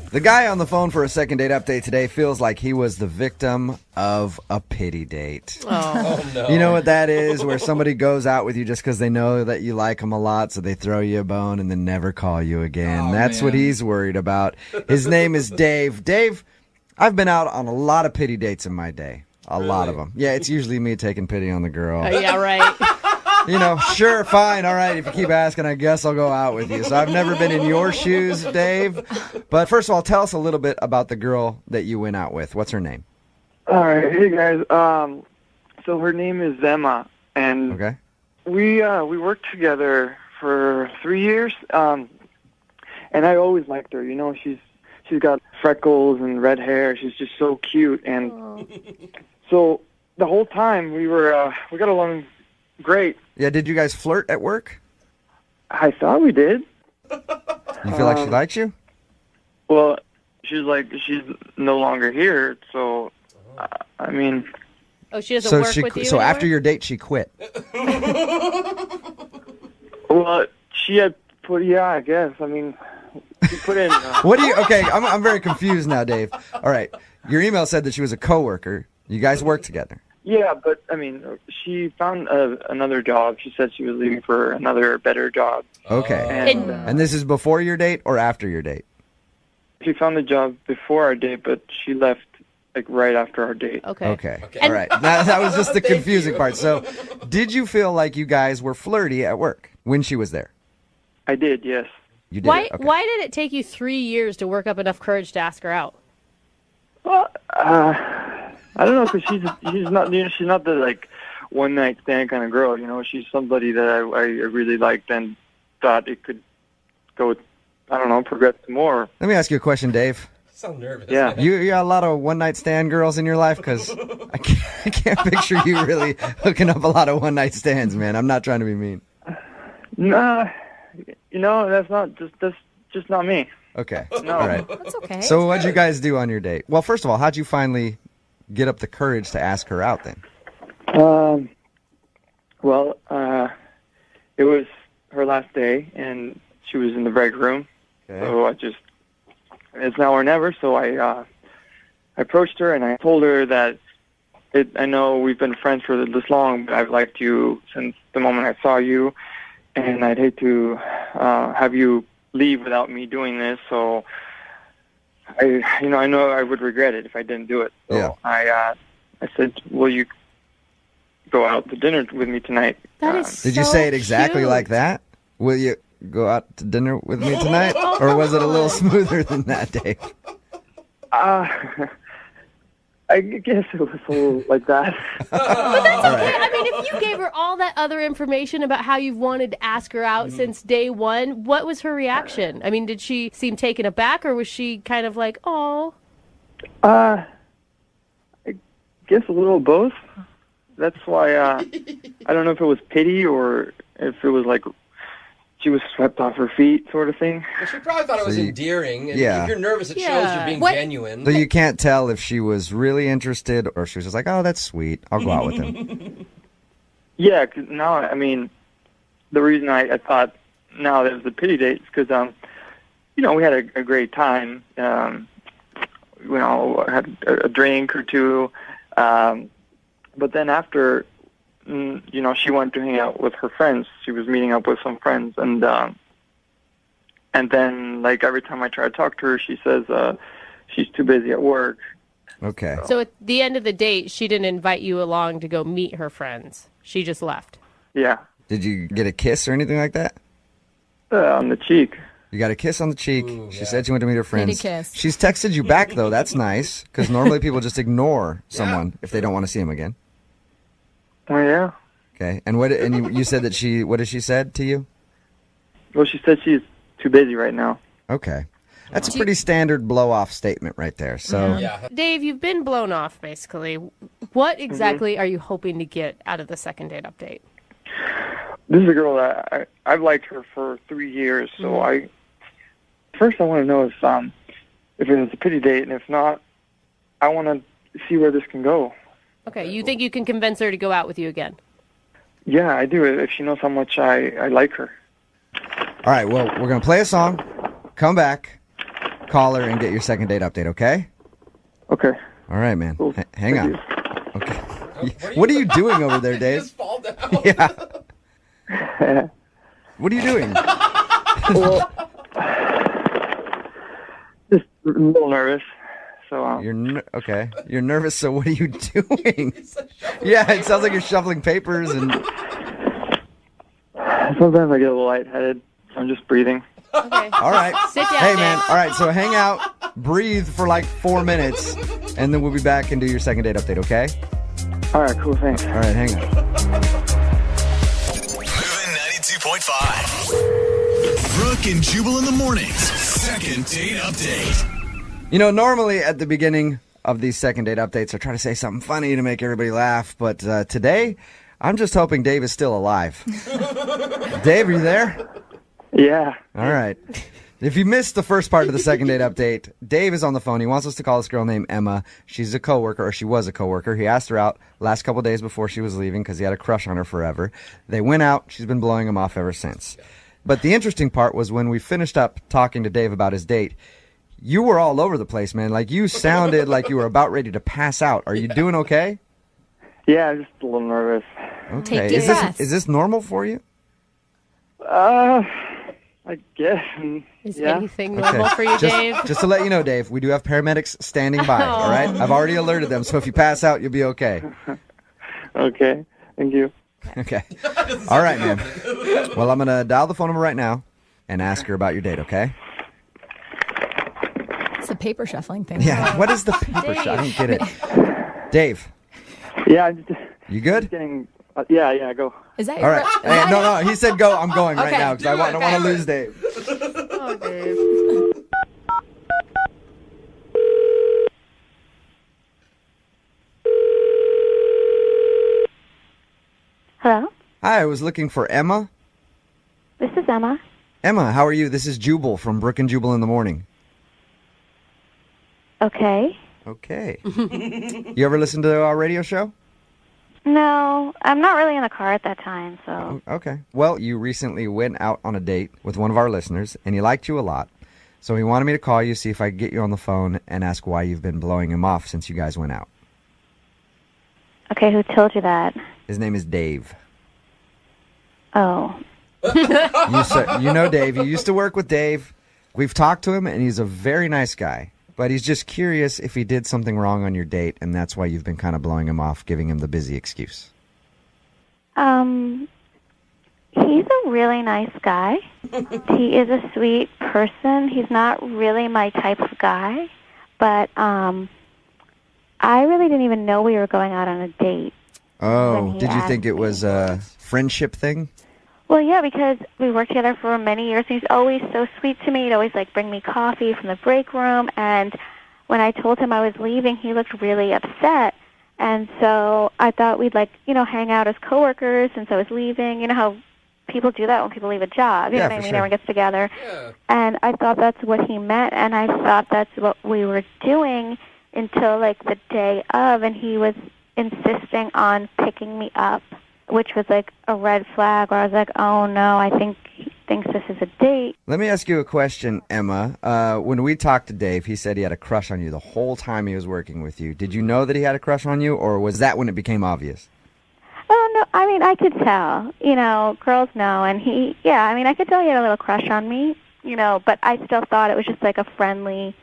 The guy on the phone for a second date update today feels like he was the victim of a pity date. Oh, no. You know what that is? Where somebody goes out with you just because they know that you like them a lot, so they throw you a bone and then never call you again. That's what he's worried about. His name is Dave. Dave, I've been out on a lot of pity dates in my day. A lot of them. Yeah, it's usually me taking pity on the girl. Yeah, right. Sure, fine, all right. If you keep asking, I guess I'll go out with you. So I've never been in your shoes, Dave. But first of all, tell us a little bit about the girl that you went out with. What's her name? All right, hey guys. So her name is Emma, and Okay. we worked together for 3 years. And I always liked her. She's got freckles and red hair. She's just so cute, and so the whole time we got along great. Yeah, did you guys flirt at work? I thought we did. You feel like she likes you? Well, she's no longer here, so I mean. Oh, she doesn't work with you So anymore? after your date, she quit. Well, she had put. Yeah, I guess. I mean, she put in. What do you? Okay, I'm very confused now, Dave. All right, your email said that she was a coworker. You guys work together. Yeah, but I mean, she found another job. She said she was leaving for another better job. Okay. And this is before your date or after your date? She found the job before our date, but she left right after our date. Okay. All right. That was just the confusing part. So, did you feel like you guys were flirty at work when she was there? I did, yes. You did. Why Okay. did it take you 3 years to work up enough courage to ask her out? Well, I don't know, because she's not she's not the one night stand kind of girl. She's somebody that I really liked and thought it could go. I don't know, progress some more. Let me ask you a question, Dave. So nervous. Yeah. You got a lot of one night stand girls in your life, because I can't picture you really hooking up a lot of one night stands, man. I'm not trying to be mean. Nah, that's just not me. Okay. No. All right. That's okay. So what'd you guys do on your date? Well, first of all, how'd you finally get up the courage to ask her out then? Well, it was her last day, and she was in the break room. Okay. So it's now or never. So I approached her, and I told her that I know we've been friends for this long, but I've liked you since the moment I saw you, and I'd hate to have you leave without me doing this. So I know I would regret it if I didn't do it. So Yeah. I said, will you go out to dinner with me tonight? That is Did you so say it exactly cute. like that? Will you go out to dinner with me tonight? Or was it a little smoother than that, Dave? I guess it was a little like that. But that's okay. I mean, if you gave her all that other information about how you've wanted to ask her out since day one, what was her reaction? I mean, did she seem taken aback, or was she kind of like, oh? I guess a little of both. That's why I don't know if it was pity or if it was like she was swept off her feet sort of thing. Well, she probably thought it was endearing. And yeah. if you're nervous, it shows you're being genuine. So you can't tell if she was really interested or she was just like, oh, that's sweet. I'll go out with him. Yeah, 'cause now, I mean, the reason I thought now that it was a pity date is because, you know, we had a great time. You know, had a drink or two. But then after, you know, she went to hang out with her friends. She was meeting up with some friends. And then, like, every time I try to talk to her, she says she's too busy at work. Okay. So at the end of the date, she didn't invite you along to go meet her friends. She just left. Yeah. Did you get a kiss or anything like that? On the cheek. You got a kiss on the cheek. She said she went to meet her friends. kiss. She's texted you back, though. That's nice, because normally people just ignore someone if they don't want to see him again. Oh, yeah. Okay. And you said that what did she said to you? Well, she said she's too busy right now. Okay. That's a pretty standard blow-off statement right there. So, Dave, you've been blown off, basically. What exactly are you hoping to get out of the second date update? This is a girl that I've liked her for 3 years, so first I want to know if it was a pity date, and if not, I want to see where this can go. Okay, you think you can convince her to go out with you again? Yeah, I do, if she knows how much I like her. all right, well, we're going to play a song, come back, call her, and get your second date update, okay? Okay. All right, man. Cool. Hang Thank on. Okay. What are you doing over there, Dave? Just fall down. Yeah. What are you doing? Well, just a little nervous. So You're okay. You're nervous. So what are you doing? Yeah, it sounds like you're shuffling papers and. Sometimes I get a little lightheaded. So I'm just breathing. Okay. All right. Sit down. Hey, man. All right. So hang out, breathe for like 4 minutes, and then we'll be back and do your second date update. Okay? All right. Cool. Thanks. All right. Hang on. Moving 92.5. Brooke and Jubal in the mornings. Second date update. You know, normally at the beginning of these second date updates, I try to say something funny to make everybody laugh. But today, I'm just hoping Dave is still alive. Dave, are you there? Yeah. All right. If you missed the first part of the second date update, Dave is on the phone. He wants us to call this girl named Emma. She's a coworker, or she was a coworker. He asked her out last couple days before she was leaving because he had a crush on her forever. They went out. She's been blowing him off ever since. But the interesting part was when we finished up talking to Dave about his date, you were all over the place, man. Like, you sounded like you were about ready to pass out. Are you doing okay? Yeah, I'm just a little nervous. Okay. Take deep breaths. Is this normal for you? I guess. Is Yeah. anything normal for you, Dave? Just to let you know, Dave, we do have paramedics standing by, all right? I've already alerted them, so if you pass out, you'll be okay. Okay. Thank you. Okay. All right, man. Well, I'm going to dial the phone number right now and ask her about your date, okay? It's the paper shuffling thing. Yeah, what is the paper shot? I don't get it. Dave. Yeah, I'm just, you good? Just getting, yeah, go. Is that All right. Hey, no, he said go. I'm going right Okay. now because I don't want to lose Dave. Oh, Dave. Hello, Hi, I was looking for Emma. this is Emma. Emma, how are you? This is Jubal from Brooke and Jubal in the morning. Okay. Okay. You ever listen to our radio show? No, I'm not really in the car at that time, so. Okay. Well, you recently went out on a date with one of our listeners, and he liked you a lot. So he wanted me to call you, see if I could get you on the phone, and ask why you've been blowing him off since you guys went out. Okay, who told you that? His name is Dave. Oh. You know Dave. You used to work with Dave. We've talked to him, and he's a very nice guy. But he's just curious if he did something wrong on your date, and that's why you've been kind of blowing him off, giving him the busy excuse. He's a really nice guy. He is a sweet person. He's not really my type of guy, but I I really didn't even know we were going out on a date. Oh, he did you asked think it was a friendship thing? Well, yeah, because we worked together for many years, and he's always so sweet to me. He'd always, like, bring me coffee from the break room, and when I told him I was leaving, he looked really upset. And so I thought we'd, like, hang out as coworkers since I was leaving. You know how people do that when people leave a job. You know what I mean? Everyone gets together. Yeah. And I thought that's what he meant, and I thought that's what we were doing until, like, the day of, and he was insisting on picking me up, which was, like, a red flag where I was like, oh, no, I think he thinks this is a date. Let me ask you a question, Emma. When we talked to Dave, he said he had a crush on you the whole time he was working with you. Did you know that he had a crush on you, or was that when it became obvious? Oh, no, I mean, I could tell. Girls know, and I could tell he had a little crush on me, but I still thought it was just, like, a friendly,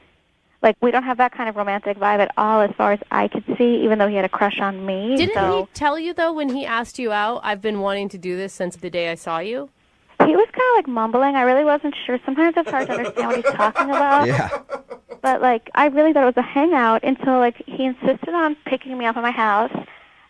like, we don't have that kind of romantic vibe at all as far as I could see, even though he had a crush on me. Didn't he tell you, though, when he asked you out, I've been wanting to do this since the day I saw you? He was kind of, like, mumbling. I really wasn't sure. Sometimes it's hard to understand what he's talking about. Yeah. But, like, I really thought it was a hangout until, like, he insisted on picking me up at my house,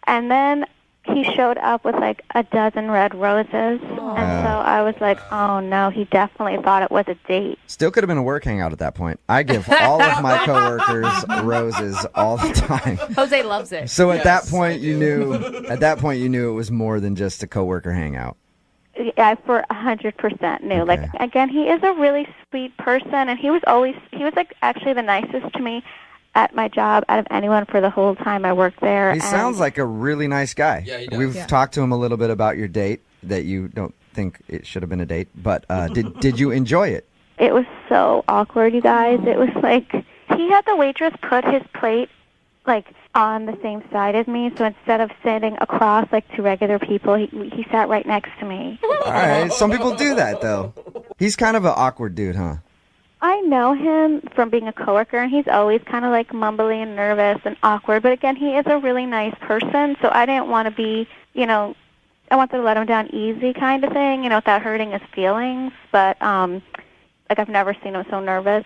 and then he showed up with, like, a dozen red roses. And so I was like, oh, no, he definitely thought it was a date. Still could have been a work hangout at that point. I give all of my coworkers roses all the time. Jose loves it. So at that point, you knew it was more than just a coworker hangout. Yeah, for 100% knew. Okay. Like, again, he is a really sweet person, and he was like actually the nicest to me at my job out of anyone for the whole time I worked there. He sounds like a really nice guy. Yeah, he does. We've talked to him a little bit about your date, that you don't think it should have been a date, but did you enjoy it? It was so awkward, you guys. It was like he had the waitress put his plate like on the same side as me, so instead of sitting across like two regular people, he sat right next to me. All right, some people do that though. He's kind of an awkward dude, huh? I know him from being a coworker, and he's always kind of like mumbly and nervous and awkward. But again, he is a really nice person, so I didn't want to be, I wanted to let him down easy kind of thing, without hurting his feelings. But like I've never seen him so nervous.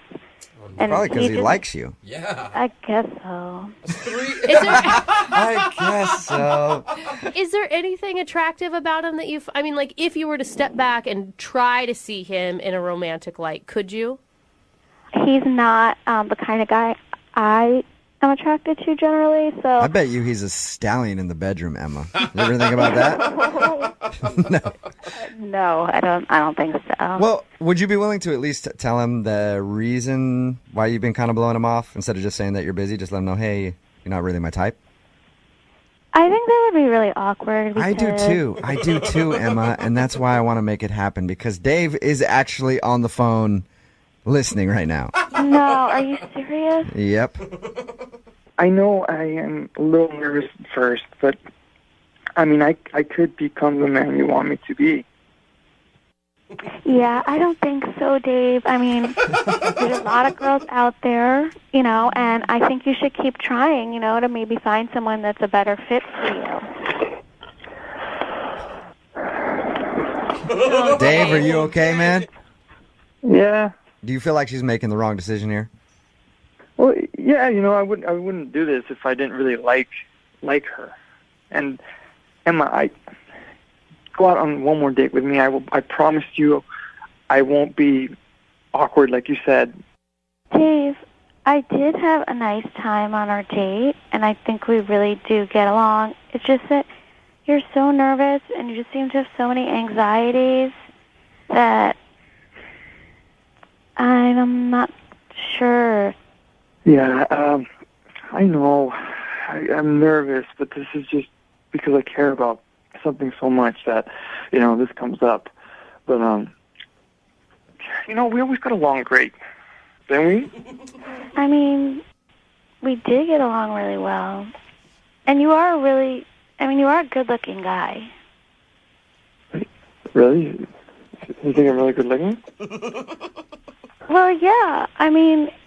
And probably because he likes you. Yeah. I guess so. I guess so. Is there anything attractive about him that if you were to step back and try to see him in a romantic light, could you? He's not the kind of guy I am attracted to generally, so... I bet you he's a stallion in the bedroom, Emma. You ever think about that? No. No, I don't think so. Well, would you be willing to at least tell him the reason why you've been kind of blowing him off, instead of just saying that you're busy? Just let him know, hey, you're not really my type. I think that would be really awkward. Because... I do too, Emma, and that's why I want to make it happen, because Dave is actually on the phone listening right now. No, are you serious? Yep. I know I am a little nervous at first, but I could become the man you want me to be. Yeah, I don't think so, Dave. There's a lot of girls out there, and I think you should keep trying, to maybe find someone that's a better fit for you. Dave, are you okay, man? Yeah. Do you feel like she's making the wrong decision here? Well, yeah, I wouldn't do this if I didn't really like her. And Emma, go out on one more date with me. I promise you, I won't be awkward like you said. Dave, I did have a nice time on our date, and I think we really do get along. It's just that you're so nervous, and you just seem to have so many anxieties that I'm not sure. Yeah, I know. I'm nervous, but this is just because I care about something so much that, this comes up. But, we always got along great, didn't we? We did get along really well. And you are a good-looking guy. Really? You think I'm really good-looking? Well, yeah.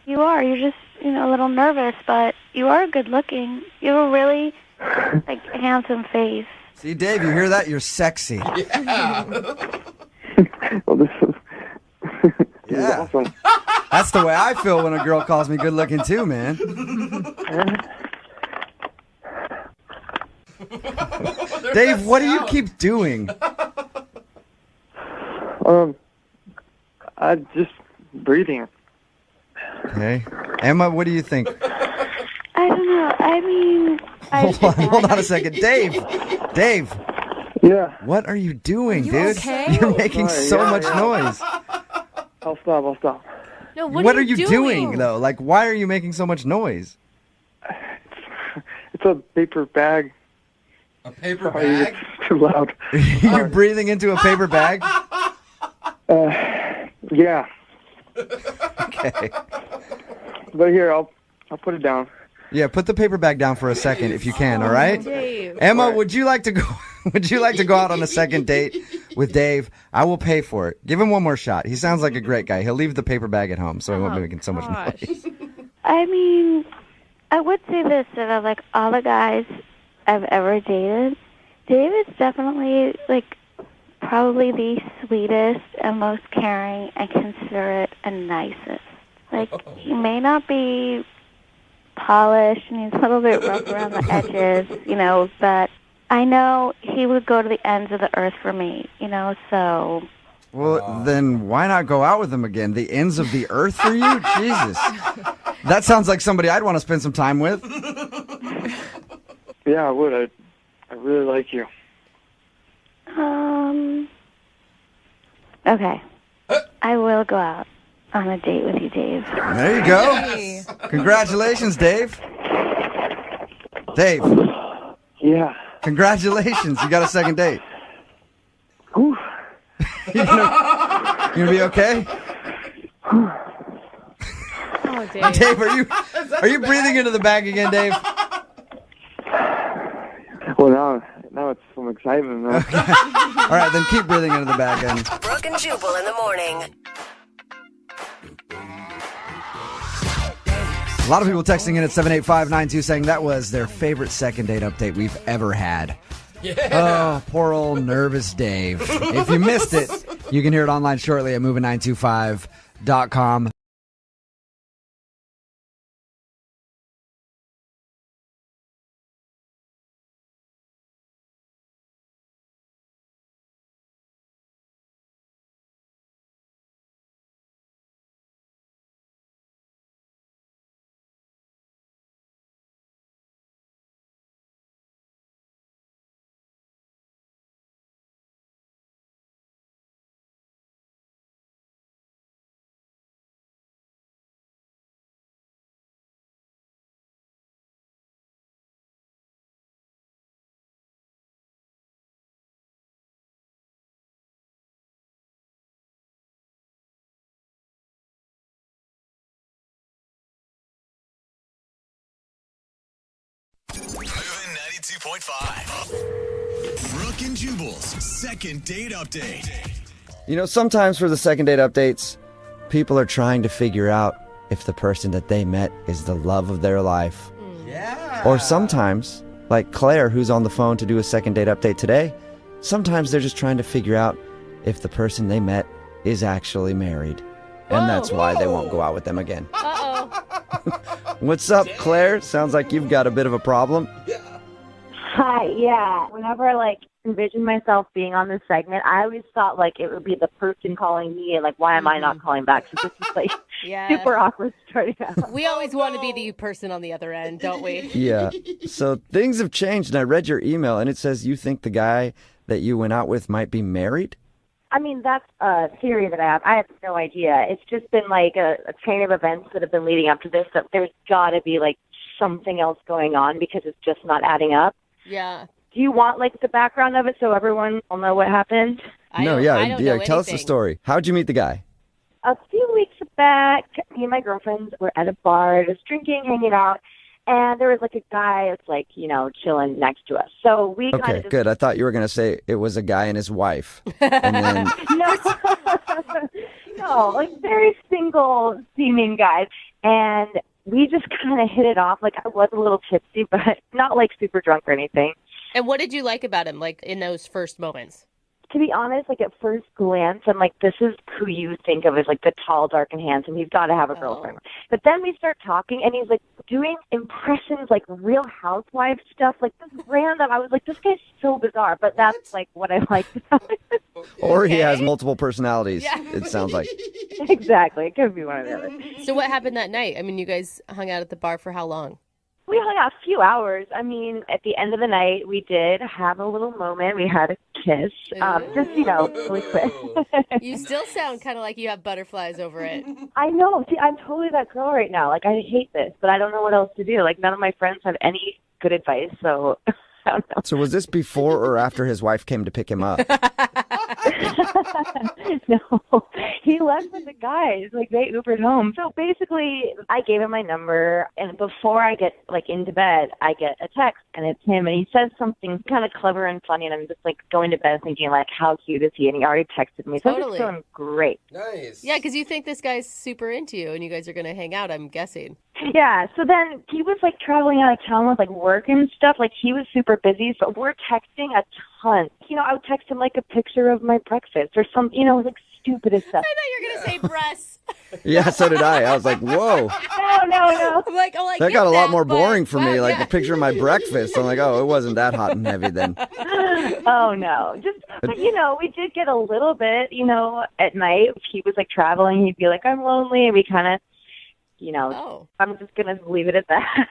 You are. You're just, a little nervous, but you are good-looking. You have a really, handsome face. See, Dave, you hear that? You're sexy. Yeah. Well, this is awesome. That's the way I feel when a girl calls me good-looking too, man. Dave, what do you keep doing? I just breathing. Okay. Emma, what do you think? I don't know. I mean, Hold on a second. Dave. Yeah. What are you doing, you dude? okay? You're making Sorry, so yeah, much yeah. noise. I'll stop. No, What are you doing, though? Like, why are you making so much noise? It's a paper bag. A paper Sorry, bag? it's too loud. You're breathing into a paper bag? Yeah. Okay. But here, I'll put it down. Yeah, put the paper bag down for a second if you can, all right? Dave. Emma, would you like to go out on a second date with Dave? I will pay for it. Give him one more shot. He sounds like a great guy. He'll leave the paper bag at home so he won't be making so much noise. I mean, I would say this, that of like all the guys I've ever dated, Dave is definitely like probably the sweetest and most caring and considerate and nicest. Like, he may not be polished and he's a little bit rough around the edges, but I know he would go to the ends of the earth for me, so. Well, then why not go out with him again? The ends of the earth for you? Jesus. That sounds like somebody I'd want to spend some time with. Yeah, I would. I really like you. Okay. I will go out on a date with you, Dave. There you go. Congratulations, Dave. Dave. Yeah. Congratulations. You got a second date. Whew. You gonna be okay? Oh, Dave. Dave, are you breathing into the bag again, Dave? Well, now it's some excitement, man. All right, then keep breathing into the bag then. Brooke and Jubal in the morning. A lot of people texting in at 78592 saying that was their favorite second date update we've ever had. Yeah. Oh, poor old nervous Dave. If you missed it, you can hear it online shortly at moving925.com. Moving 92.5. Brooke and Jubal's second date update. Sometimes for the second date updates, people are trying to figure out if the person that they met is the love of their life. Yeah. Or sometimes, like Claire, who's on the phone to do a second date update today, sometimes they're just trying to figure out if the person they met is actually married. And that's why they won't go out with them again. Uh-oh. What's up, Claire? Sounds like you've got a bit of a problem. Hi, yeah. Whenever I envision myself being on this segment, I always thought it would be the person calling me and why am I not calling back? So this is super awkward starting out. We always want to be the person on the other end, don't we? Yeah. So things have changed, and I read your email, and it says you think the guy that you went out with might be married? I mean, that's a theory that I have. I have no idea. It's just been a chain of events that have been leading up to this. That there's got to be something else going on because it's just not adding up. Yeah. Do you want the background of it so everyone will know what happened? I don't know Tell us the anything. story. How'd you meet the guy? A few weeks back, me and my girlfriends were at a bar, just drinking, hanging out, and there was a guy that's chilling next to us. So we kind Okay, of good. I thought you were going to say it was a guy and his wife. And then no, very single seeming guys, and we just kind of hit it off. I was a little tipsy, but not super drunk or anything. And what did you like about him, in those first moments? To be honest, like at first glance, I'm like, this is who you think of as like the tall, dark, and handsome. He's got to have a girlfriend. But then we start talking, and he's like doing impressions, like Real Housewives stuff, like this random. I was like, this guy's so bizarre, but that's like what I like. Or he has multiple personalities, it sounds like. Exactly. It could be one of the other. So what happened that night? I mean, you guys hung out at the bar for how long? We hung out a few hours. I mean, at the end of the night, we did have a little moment. We had a kiss, just, really quick. You still sound kind of like you have butterflies over it. I know. See, I'm totally that girl right now. Like, I hate this, but I don't know what else to do. Like, none of my friends have any good advice, so I don't know. So was this before or after his wife came to pick him up? No, he left with the guys. Like, they Ubered home. So basically, I gave him my number, and before I get like into bed, I get a text, and it's him, and he says something kind of clever and funny, and I'm just like going to bed thinking like, how cute is he? And he already texted me, so I'm just feeling great. Nice. Yeah, because you think this guy's super into you, and you guys are going to hang out, I'm guessing. Yeah, so then he was like traveling out of town with like work and stuff. Like he was super busy, so we're texting a ton. I would text him like a picture of my breakfast or some, like stupidest stuff. I thought you were going to say breasts. Yeah, so did I. I was like, whoa. No. I'm like, That got a lot more boring for me, like the picture of my breakfast. I'm like, oh, it wasn't that hot and heavy then. Oh, no. But we did get a little bit, at night. If he was like traveling, he'd be like, I'm lonely. And we kind of, I'm just going to leave it at that.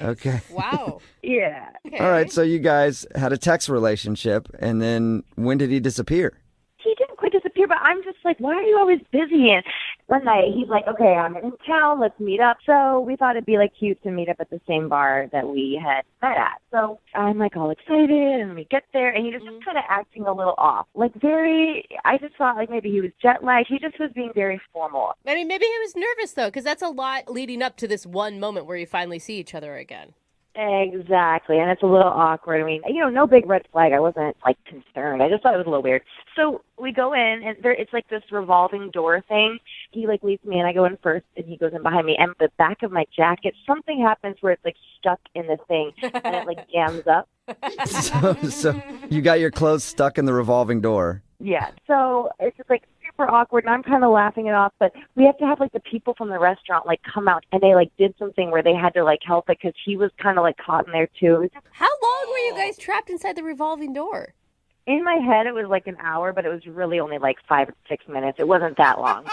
Okay. Wow. Yeah. Okay. All right, so you guys had a text relationship, and then when did he disappear? He didn't quite disappear, but I'm just like, why are you always busy? And one night he's like, okay, I'm in town, let's meet up. So we thought it'd be like cute to meet up at the same bar that we had met at. So I'm like all excited, and we get there, and he was just kind of acting a little off. Like I just thought like maybe he was jet lagged. He just was being very formal. I mean, maybe he was nervous, though, because that's a lot leading up to this one moment where you finally see each other again. Exactly, and it's a little awkward. I mean, no big red flag. I wasn't, like, concerned. I just thought it was a little weird. So we go in, and it's, like, this revolving door thing. He, like, leads me in. I go in first, and he goes in behind me. And the back of my jacket, something happens where it's, like, stuck in the thing, and it, like, jams up. So you got your clothes stuck in the revolving door. Yeah, so it's just, like, super awkward, and I'm kind of laughing it off, but we have to have, like, the people from the restaurant, like, come out, and they, like, did something where they had to, like, help it because he was kind of, like, caught in there, too. How long were you guys trapped inside the revolving door? In my head, it was, like, an hour, but it was really only, like, 5 or 6 minutes. It wasn't that long.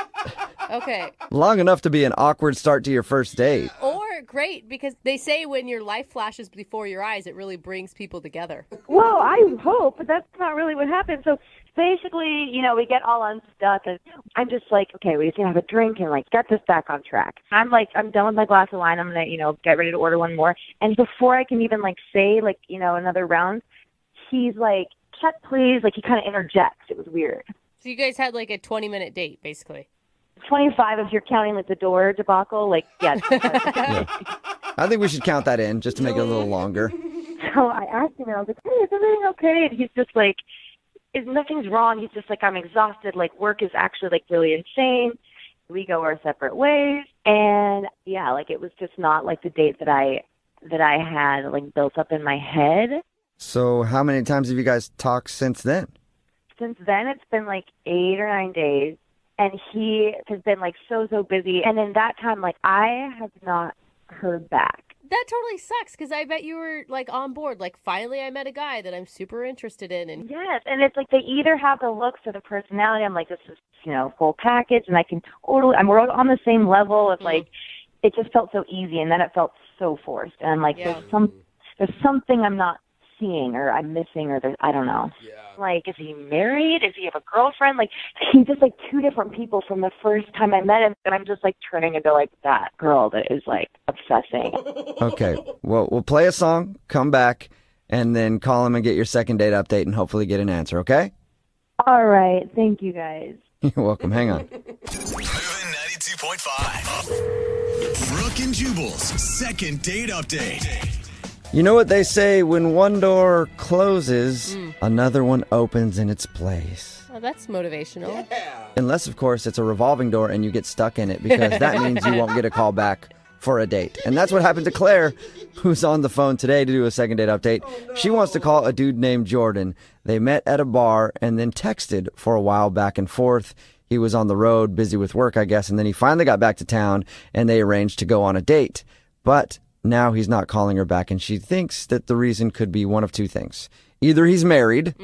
Okay. Long enough to be an awkward start to your first date. Or great, because they say when your life flashes before your eyes, it really brings people together. Well, I hope, but that's not really what happened. So basically, we get all unstuck, and I'm just like, okay, we just gonna have a drink and like get this back on track. I'm done with my glass of wine. I'm gonna, get ready to order one more. And before I can even like say like, another round, he's like, check please. Like he kind of interjects. It was weird. So you guys had like a 20-minute date, basically. 25 if you're counting like the door debacle. Like, yeah. Yeah. I think we should count that in just to make it a little longer. So I asked him, and I was like, hey, is everything okay? And he's just like, nothing's wrong. He's just like, I'm exhausted. Like, work is actually like really insane. We go our separate ways. And yeah, like it was just not like the date that I had like built up in my head. So how many times have you guys talked since then? Since then, it's been like 8 or 9 days. And he has been like so busy. And in that time, like I have not heard back. That totally sucks because I bet you were like on board. Like finally I met a guy that I'm super interested in. And yes, and it's like they either have the looks or the personality. I'm like, this is, full package, and I can totally, we're on the same level of like, it just felt so easy, and then it felt so forced. And I'm like, there's something I'm not seeing or I'm missing, or I don't know. Yeah. Like, is he married? Does he have a girlfriend? Like, he's just like two different people from the first time I met him, and I'm just like turning into like that girl that is like obsessing. Okay, well, we'll play a song, come back, and then call him and get your second date update and hopefully get an answer, okay? All right, thank you guys. You're welcome, hang on. Moving 92.5. Brooke and Jubal's second date update. You know what they say, when one door closes, another one opens in its place. Oh, that's motivational. Yeah. Unless, of course, it's a revolving door and you get stuck in it, because that means you won't get a call back for a date. And that's what happened to Claire, who's on the phone today to do a second date update. She wants to call a dude named Jordan. They met at a bar and then texted for a while back and forth. He was on the road, busy with work, I guess, and then he finally got back to town and they arranged to go on a date. But now he's not calling her back, and she thinks that the reason could be one of two things. Either he's married,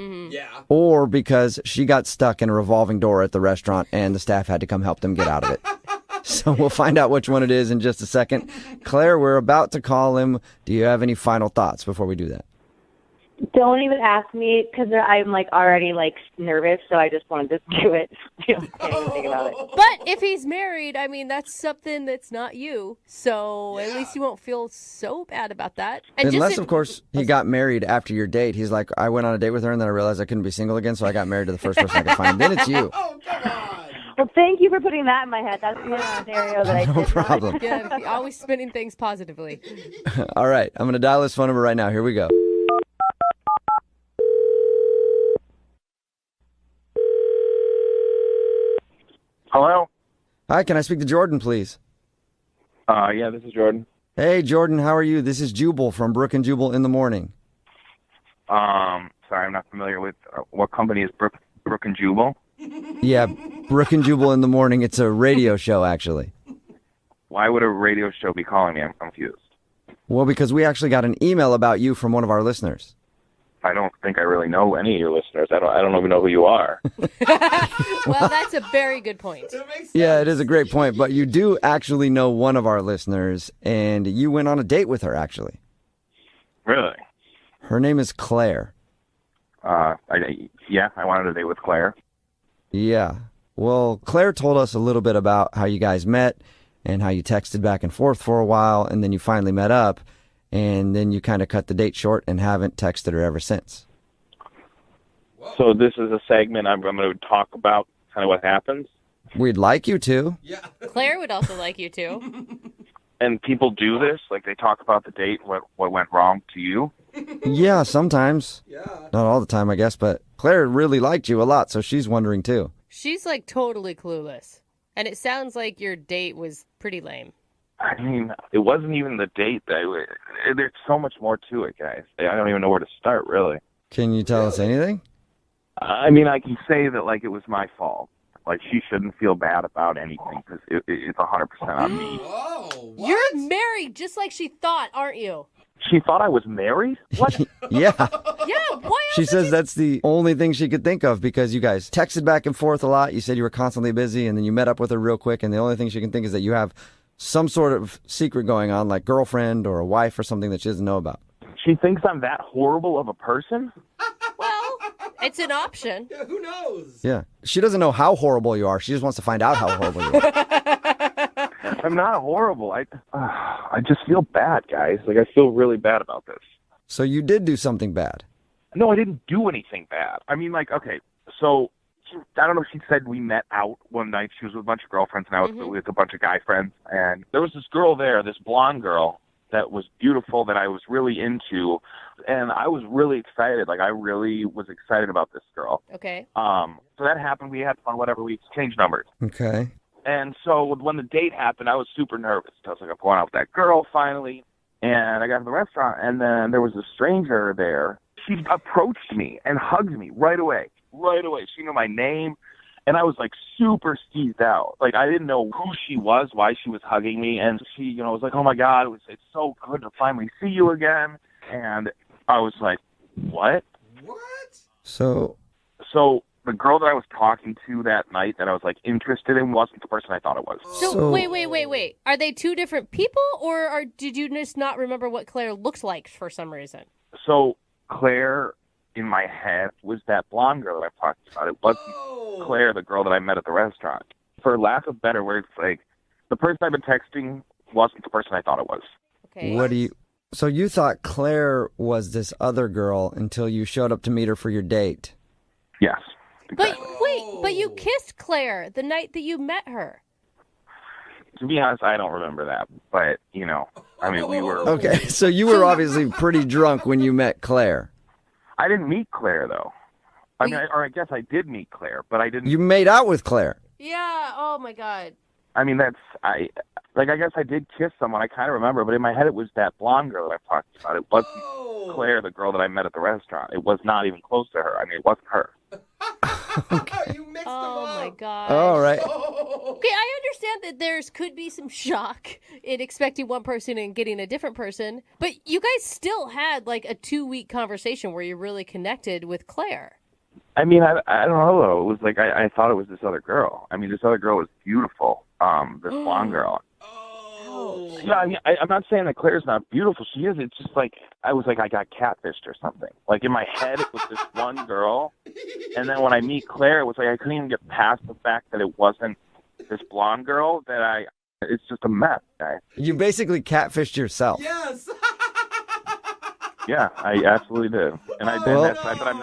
or because she got stuck in a revolving door at the restaurant and the staff had to come help them get out of it. So we'll find out which one it is in just a second. Claire, we're about to call him. Do you have any final thoughts before we do that? Don't even ask me because I'm like already like nervous, so I just wanted to do it. Can't even think about it. But if he's married, I mean, that's something that's not you. So at least you won't feel so bad about that. And Unless, of course, he got married after your date. He's like, I went on a date with her and then I realized I couldn't be single again, so I got married to the first person I could find. Then it's you. Well, thank you for putting that in my head. That's the scenario that I No did not. problem. Yeah, always spinning things positively. All right, I'm going to dial his phone number right now. Here we go. Hello? Hi, can I speak to Jordan, please? Yeah, this is Jordan. Hey, Jordan, how are you? This is Jubal from Brooke and Jubal in the Morning. Sorry, I'm not familiar with what company is Brooke and Jubal. Yeah, Brooke and Jubal in the Morning. It's a radio show, actually. Why would a radio show be calling me? I'm confused. Well, because we actually got an email about you from one of our listeners. I don't think I really know any of your listeners. I don't even know who you are. Well, that's a very good point. Yeah, it is a great point, but you do actually know one of our listeners, and you went on a date with her, actually. Really? Her name is Claire. I wanted a date with Claire. Yeah. Well, Claire told us a little bit about how you guys met and how you texted back and forth for a while, and then you finally met up, and then you kind of cut the date short and haven't texted her ever since. So this is a segment I'm going to talk about kind of what happens. We'd like you to. Claire would also like you to. And people do this? Like they talk about the date, what went wrong to you? Yeah, sometimes. Not all the time, I guess, but Claire really liked you a lot, so she's wondering too. She's like totally clueless. And it sounds like your date was pretty lame. I mean, it wasn't even the date. There's so much more to it, guys. I don't even know where to start, really. Can you tell us anything? I mean, I can say that, like, it was my fault. Like, she shouldn't feel bad about anything because it's 100% on me. You're married just like she thought, aren't you? She thought I was married? What? Yeah. Yeah, why She says that's the only thing she could think of because you guys texted back and forth a lot. You said you were constantly busy, and then you met up with her real quick, and the only thing she can think is that you have some sort of secret going on, like girlfriend or a wife or something that she doesn't know about. She thinks I'm that horrible of a person? Well, it's an option. Yeah, who knows? Yeah. She doesn't know how horrible you are. She just wants to find out how horrible you are. I'm not horrible. I just feel bad, guys. Like, I feel really bad about this. So you did do something bad. No, I didn't do anything bad. I mean, like, okay, so I don't know if she said we met out one night. She was with a bunch of girlfriends, and I was with a bunch of guy friends. And there was this girl there, this blonde girl, that was beautiful, that I was really into. And I was really excited. Like, I really was excited about this girl. Okay. So that happened. We had fun, whatever. We exchanged numbers. Okay. And so when the date happened, I was super nervous. I was like, I'm going out with that girl finally. And I got to the restaurant, and then there was a stranger there. She approached me and hugged me right away. Right away. She knew my name, and I was like super skeezed out. Like, I didn't know who she was, why she was hugging me, and she, was like, oh my God, it's so good to finally see you again. And I was like, what? So the girl that I was talking to that night that I was like interested in wasn't the person I thought it was. So wait. Are they two different people, or did you just not remember what Claire looked like for some reason? So Claire, in my head, was that blonde girl that I've talked about. It wasn't Claire, the girl that I met at the restaurant. For lack of better words, like, the person I've been texting wasn't the person I thought it was. Okay. So you thought Claire was this other girl until you showed up to meet her for your date? Yes. But you kissed Claire the night that you met her. To be honest, I don't remember that. But, I mean, we were... Okay, so you were obviously pretty drunk when you met Claire. I didn't meet Claire, though. I guess I did meet Claire, but I didn't... You made out with Claire. Yeah, oh my God. I mean, Like, I guess I did kiss someone. I kind of remember, but in my head, it was that blonde girl that I'm talking about. It wasn't Claire, the girl that I met at the restaurant. It was not even close to her. I mean, it wasn't her. Oh my god. All right. Okay, I understand that there's could be some shock in expecting one person and getting a different person, but you guys still had like a 2-week conversation where you really connected with Claire. I mean, I don't know, though. It was like, I thought it was this other girl. I mean, this other girl was beautiful, this blonde girl. Yeah, I mean, I'm not saying that Claire's not beautiful. She is. It's just like, I was like, I got catfished or something. Like, in my head, it was this one girl. And then when I meet Claire, it was like, I couldn't even get past the fact that it wasn't this blonde girl, it's just a mess, guys. You basically catfished yourself. Yes. Yeah, I absolutely did. And I did that time, but I'm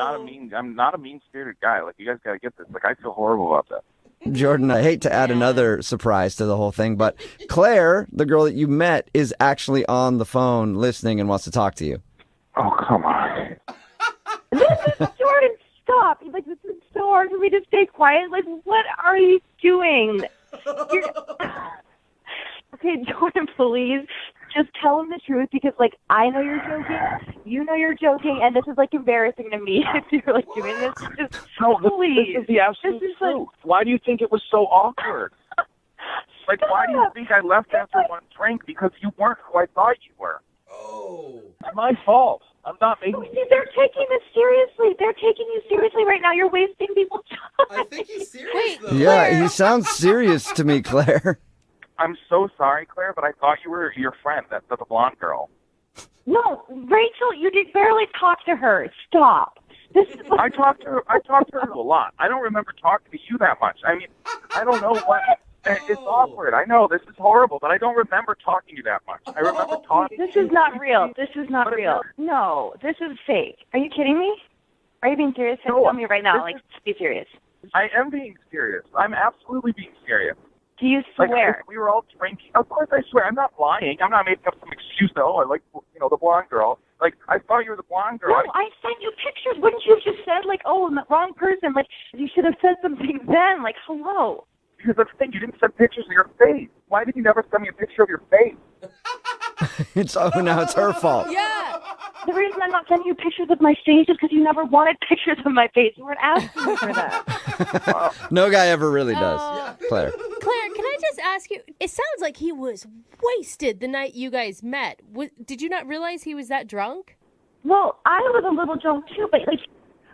not a mean-spirited guy. Like, you guys got to get this. Like, I feel horrible about that. Jordan, I hate to add another surprise to the whole thing, but Claire, the girl that you met, is actually on the phone listening and wants to talk to you. Oh, come on. Jordan, stop. Like, this is so hard for me to stay quiet. Like, what are you doing? Okay, Jordan, please. Just tell him the truth because, like, I know you're joking, you know you're joking, and this is, like, embarrassing to me if you're, like, doing this. Just, please. This is the absolute truth. Why do you think it was so awkward? Like, why do you think I left after one drink? Because you weren't who I thought you were. Oh. It's my fault. I'm not making... They're taking this seriously. They're taking you seriously right now. You're wasting people's time. I think he's serious, though. Yeah, he sounds serious to me, Claire. I'm so sorry, Claire, but I thought you were your friend, the blonde girl. No, Rachel, you did barely talk to her. Stop. I talked to her a lot. I don't remember talking to you that much. I mean, I don't know what... It's awkward. I know this is horrible, but I don't remember talking to you that much. I remember talking. This is not real. This is not real. No, this is fake. Are you kidding me? Are you being serious? No, Tell me right now. Like, be serious. I am being serious. I'm absolutely being serious. Do you swear? Like, we were all drinking. Of course I swear. I'm not lying. I'm not making up some excuse. Oh, I like, the blonde girl. Like, I thought you were the blonde girl. No, I sent you pictures. Wouldn't you have just said, like, oh, I'm the wrong person? Like, you should have said something then. Like, hello. Because that's the thing. You didn't send pictures of your face. Why did you never send me a picture of your face? Now it's her fault. Yeah. The reason I'm not sending you pictures of my face is because you never wanted pictures of my face. You weren't asking for that. No guy ever really does, Claire. Claire, can I just ask you, it sounds like he was wasted the night you guys met. Did you not realize he was that drunk? Well, I was a little drunk too, but, like,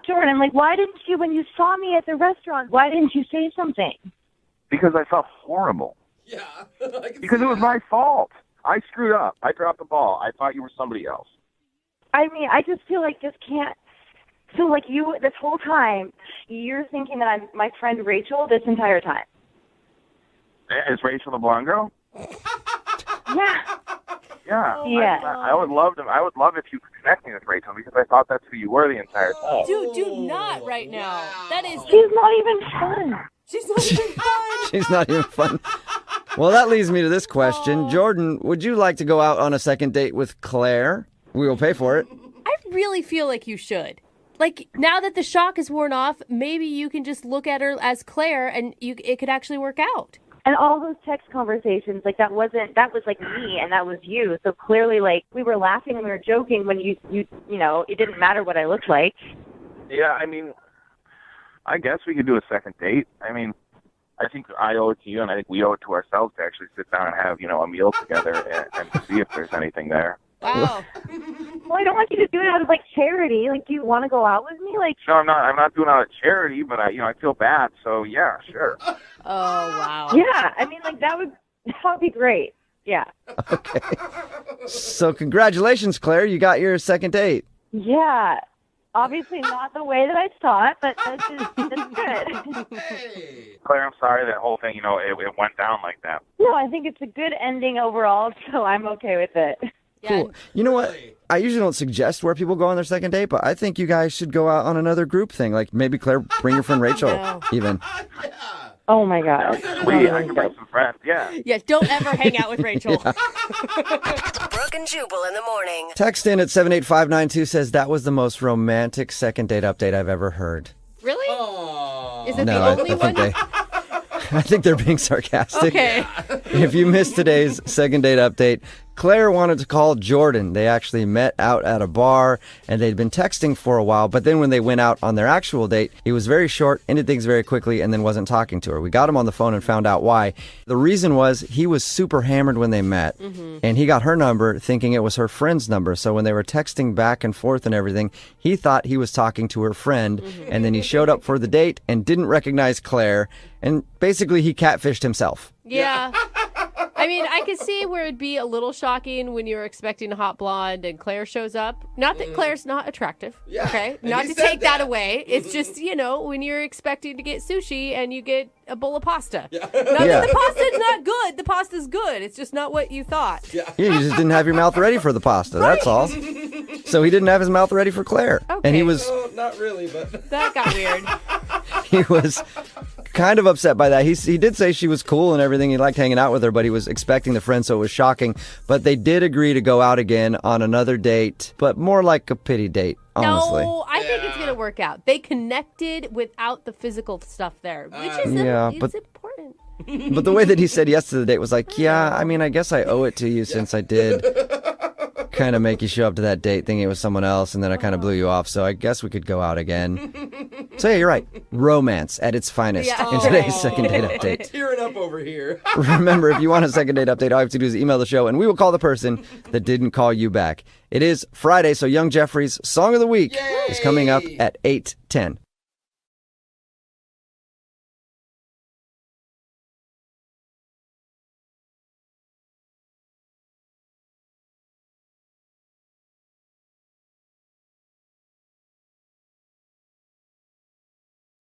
Jordan, like, why didn't you, when you saw me at the restaurant, why didn't you say something? Because I felt horrible. Yeah. Because it was my fault. I screwed up. I dropped the ball. I thought you were somebody else. I mean, I just feel like this can't... So, like, you, this whole time, you're thinking that I'm my friend Rachel this entire time. Is Rachel the blonde girl? Yeah. Yeah. Yeah. I would love if you could connect me with Rachel because I thought that's who you were the entire time. Dude, do not right now. That is... She's not even fun. She's not even fun. She's not even fun. Well, that leads me to this question. Jordan, would you like to go out on a second date with Claire? We will pay for it. I really feel like you should. Like, now that the shock is worn off, maybe you can just look at her as Claire and it could actually work out. And all those text conversations, like, that was like me and that was you. So clearly, like, we were laughing and we were joking when you know, it didn't matter what I looked like. Yeah, I mean, I guess we could do a second date. I mean, I think I owe it to you, and I think we owe it to ourselves to actually sit down and have, a meal together and see if there's anything there. Wow. Well, I don't want you to do it out of, like, charity. Like, do you want to go out with me? Like, no, I'm not doing it out of charity, but I feel bad, so yeah, sure. Oh, wow. Yeah, I mean, like, that would be great. Yeah. Okay. So congratulations, Claire. You got your second date. Yeah. Obviously not the way that I thought, but that's good. Claire, I'm sorry that whole thing, it went down like that. No, I think it's a good ending overall, so I'm okay with it. Cool. You know what? I usually don't suggest where people go on their second date, but I think you guys should go out on another group thing. Like maybe Claire, bring your friend Rachel, even. Oh my God. Sweet, I can bring some friends, yeah. Yeah, don't ever hang out with Rachel. Brooke and Jubal in the morning. Text in at 78592 says that was the most romantic second date update I've ever heard. Really? Is it No, the only one? I think they're being sarcastic. Okay. If you missed today's second date update, Claire wanted to call Jordan. They actually met out at a bar, and they'd been texting for a while, but then when they went out on their actual date, he was very short, ended things very quickly, and then wasn't talking to her. We got him on the phone and found out why. The reason was he was super hammered when they met, and he got her number thinking it was her friend's number, so when they were texting back and forth and everything, he thought he was talking to her friend, and then he showed up for the date and didn't recognize Claire, and basically he catfished himself. Yeah. I mean, I could see where it'd be a little shocking when you're expecting a hot blonde and Claire shows up. Not that Claire's not attractive, okay? Not to take that away. It's just, when you're expecting to get sushi and you get a bowl of pasta. Not that the pasta's not good. The pasta's good. It's just not what you thought. Yeah, you just didn't have your mouth ready for the pasta, that's all. So he didn't have his mouth ready for Claire. Okay. And he was... Oh, not really, but... That got weird. He was kind of upset by that. He did say she was cool and everything. He liked hanging out with her, but he was expecting the friend, so it was shocking. But they did agree to go out again on another date, but more like a pity date, honestly. No, I think it's going to work out. They connected without the physical stuff there, which is it's important. But the way that he said yes to the date was like, yeah, I mean, I guess I owe it to you since I did kind of make you show up to that date thinking it was someone else, and then I kind of blew you off, so I guess we could go out again. So yeah, you're right. Romance at its finest in today's second date update. Tearing up over here. Remember, if you want a second date update, all you have to do is email the show, and we will call the person that didn't call you back. It is Friday, so Young Jeffrey's Song of the Week is coming up at 8:10.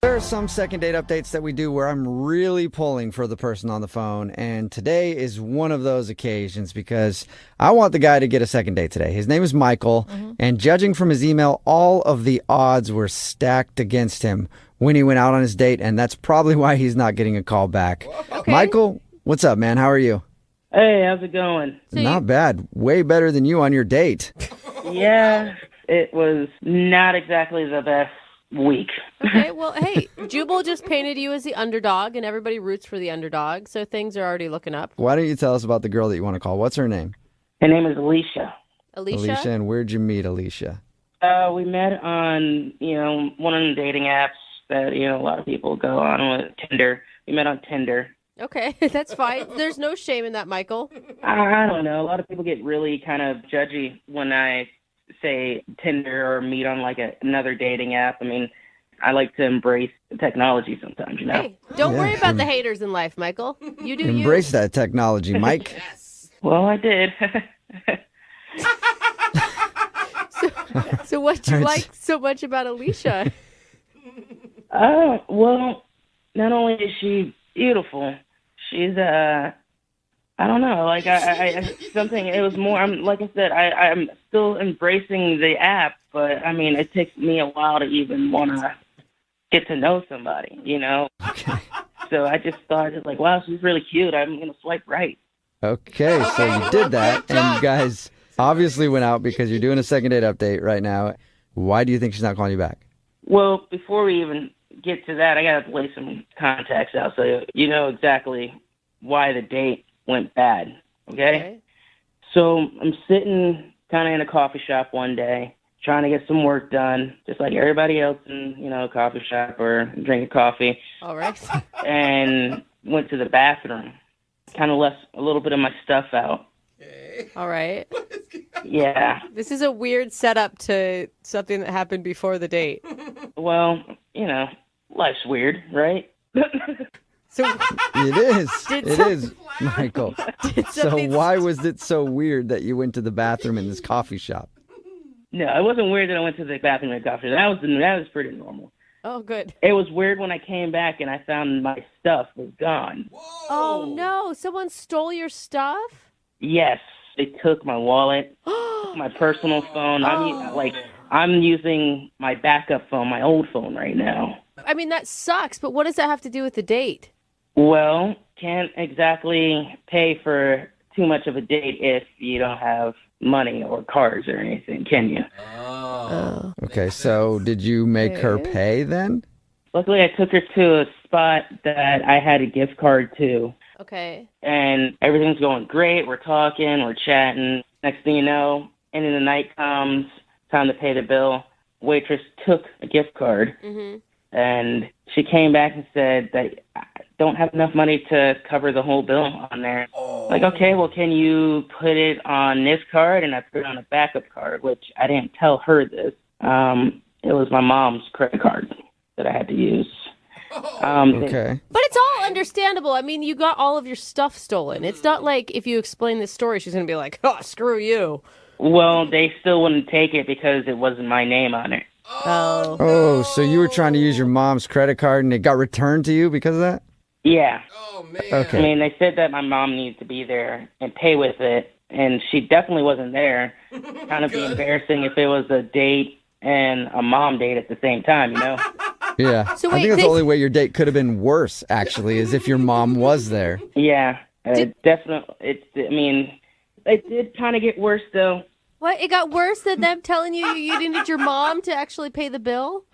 There are some second date updates that we do where I'm really pulling for the person on the phone, and today is one of those occasions because I want the guy to get a second date today. His name is Michael, and judging from his email, all of the odds were stacked against him when he went out on his date, and that's probably why he's not getting a call back. Okay. Michael, what's up, man? How are you? Hey, how's it going? Not bad. Way better than you on your date. Yeah, it was not exactly the best week. Okay, well, hey, Jubal just painted you as the underdog, and everybody roots for the underdog, so things are already looking up. Why don't you tell us about the girl that you want to call? What's her name? Her name is Alicia. Alicia, and where'd you meet Alicia? We met on, one of the dating apps that, a lot of people go on with, Tinder. We met on Tinder. Okay, that's fine. There's no shame in that, Michael. I don't know. A lot of people get really kind of judgy when I say Tinder or meet on like another dating app. I mean, I like to embrace technology sometimes, Hey, don't worry about the haters in life, Michael. You do Embrace that technology, Mike. Yes. Well, I did. So what do you like so much about Alicia? Well, not only is she beautiful, she's I don't know, like I something. It was more. Like I said, I'm still embracing the app, but I mean, it takes me a while to even want to get to know somebody, Okay. So I just thought, like, wow, she's really cute. I'm gonna swipe right. Okay, so you did that, and you guys obviously went out because you're doing a second date update right now. Why do you think she's not calling you back? Well, before we even get to that, I gotta lay some context out so you know exactly why the date went bad, okay? So I'm sitting kind of in a coffee shop one day, trying to get some work done, just like everybody else in, a coffee shop or drinking coffee. All right. And went to the bathroom, kind of left a little bit of my stuff out. All right. Yeah. This is a weird setup to something that happened before the date. Well, life's weird, right? So it is. It is, Michael. So why was it so weird that you went to the bathroom in this coffee shop? No, it wasn't weird that I went to the bathroom in the coffee shop. That was pretty normal. Oh, good. It was weird when I came back and I found my stuff was gone. Whoa. Oh, no. Someone stole your stuff? Yes. They took my wallet, my personal phone. I'm using my backup phone, my old phone right now. I mean, that sucks, but what does that have to do with the date? Well, can't exactly pay for too much of a date if you don't have money or cards or anything, can you? Oh. Okay, so did you make her pay then? Luckily, I took her to a spot that I had a gift card to. Okay. And everything's going great. We're talking, we're chatting. Next thing you know, end of the night comes, time to pay the bill. Waitress took a gift card, and she came back and said that I don't have enough money to cover the whole bill on there. Like, okay, well, can you put it on this card? And I put it on a backup card, which I didn't tell her this. It was my mom's credit card that I had to use. Okay. But it's all understandable. I mean, you got all of your stuff stolen. It's not like if you explain this story, she's going to be like, oh, screw you. Well, they still wouldn't take it because it wasn't my name on it. Oh, so you were trying to use your mom's credit card and it got returned to you because of that? Yeah. Oh, man. Okay. I mean, they said that my mom needed to be there and pay with it, and she definitely wasn't there. Kind of be embarrassing if it was a date and a mom date at the same time, you know? Yeah. So I wait, think that's they- the only way your date could have been worse, actually, is if your mom was there. Yeah. Definitely. It did kind of get worse, though. What? It got worse than them telling you you needed your mom to actually pay the bill?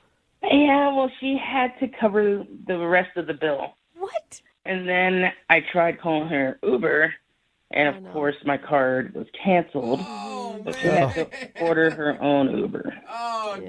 Yeah, well, she had to cover the rest of the bill. What? And then I tried calling her Uber, and of course my card was canceled. So she had to order her own Uber.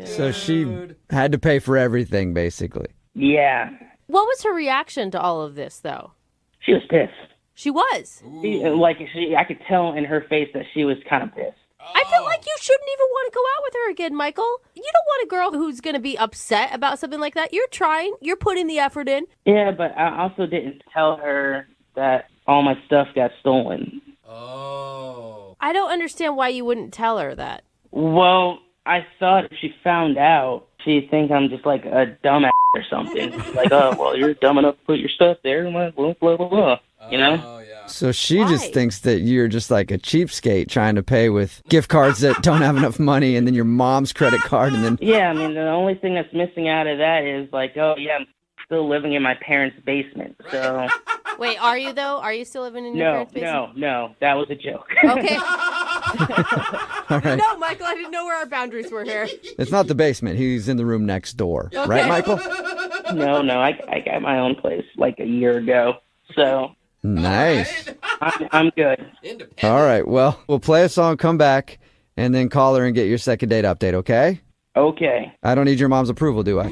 So she had to pay for everything, basically. Yeah. What was her reaction to all of this, though? She was pissed. She was? I could tell in her face that she was kind of pissed. I feel like you shouldn't even want to go out with her again, Michael. You don't want a girl who's going to be upset about something like that. You're trying. You're putting the effort in. Yeah, but I also didn't tell her that all my stuff got stolen. I don't understand why you wouldn't tell her that. Well, I thought if she found out, she'd think I'm just like a dumbass or something. Like, oh, well, you're dumb enough to put your stuff there. Blah, blah, blah, blah. You know? So she just thinks that you're just like a cheapskate trying to pay with gift cards that don't have enough money and then your mom's credit card and then... Yeah, I mean, the only thing that's missing out of that is like, oh, yeah, I'm still living in my parents' basement, so... Wait, are you, though? Are you still living in your parents' basement? No, that was a joke. Okay. All right. No, Michael, I didn't know where our boundaries were here. It's not the basement. He's in the room next door. Okay. Right, Michael? No, I got my own place like a year ago, so... Nice. I'm good. All right. Well, we'll play a song, come back, and then call her and get your second date update, okay? Okay. I don't need your mom's approval, do I?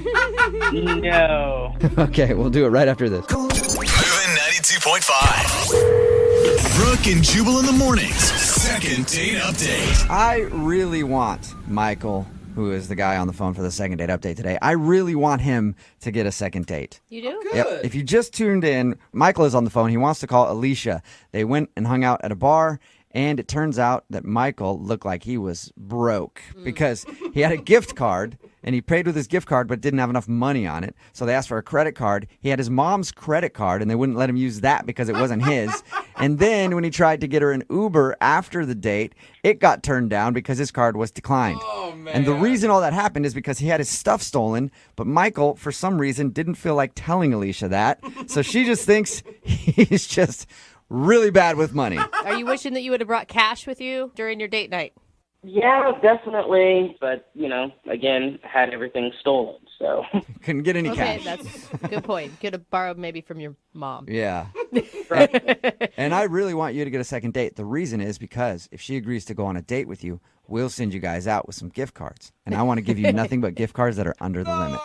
No. Okay, we'll do it right after this. Moving 92.5. Brooke and Jubal in the mornings. Second date update. I really want Michael, who is the guy on the phone for the second date update today, I really want him to get a second date. You do? Yep. If you just tuned in, Michael is on the phone. He wants to call Alicia. They went and hung out at a bar, and it turns out that Michael looked like he was broke because he had a gift card, and he paid with his gift card but didn't have enough money on it. So they asked for a credit card. He had his mom's credit card, and they wouldn't let him use that because it wasn't his. And then when he tried to get her an Uber after the date, it got turned down because his card was declined. And the reason all that happened is because he had his stuff stolen, but Michael, for some reason, didn't feel like telling Alicia that. So she just thinks he's just really bad with money. Are you wishing that you would have brought cash with you during your date night? Yeah, definitely. But, again, had everything stolen, so. Couldn't get any Okay, cash. that's a good point. Could have borrowed maybe from your mom. Yeah. And I really want you to get a second date. The reason is because if she agrees to go on a date with you, we'll send you guys out with some gift cards. And I want to give you nothing but gift cards that are under the limit.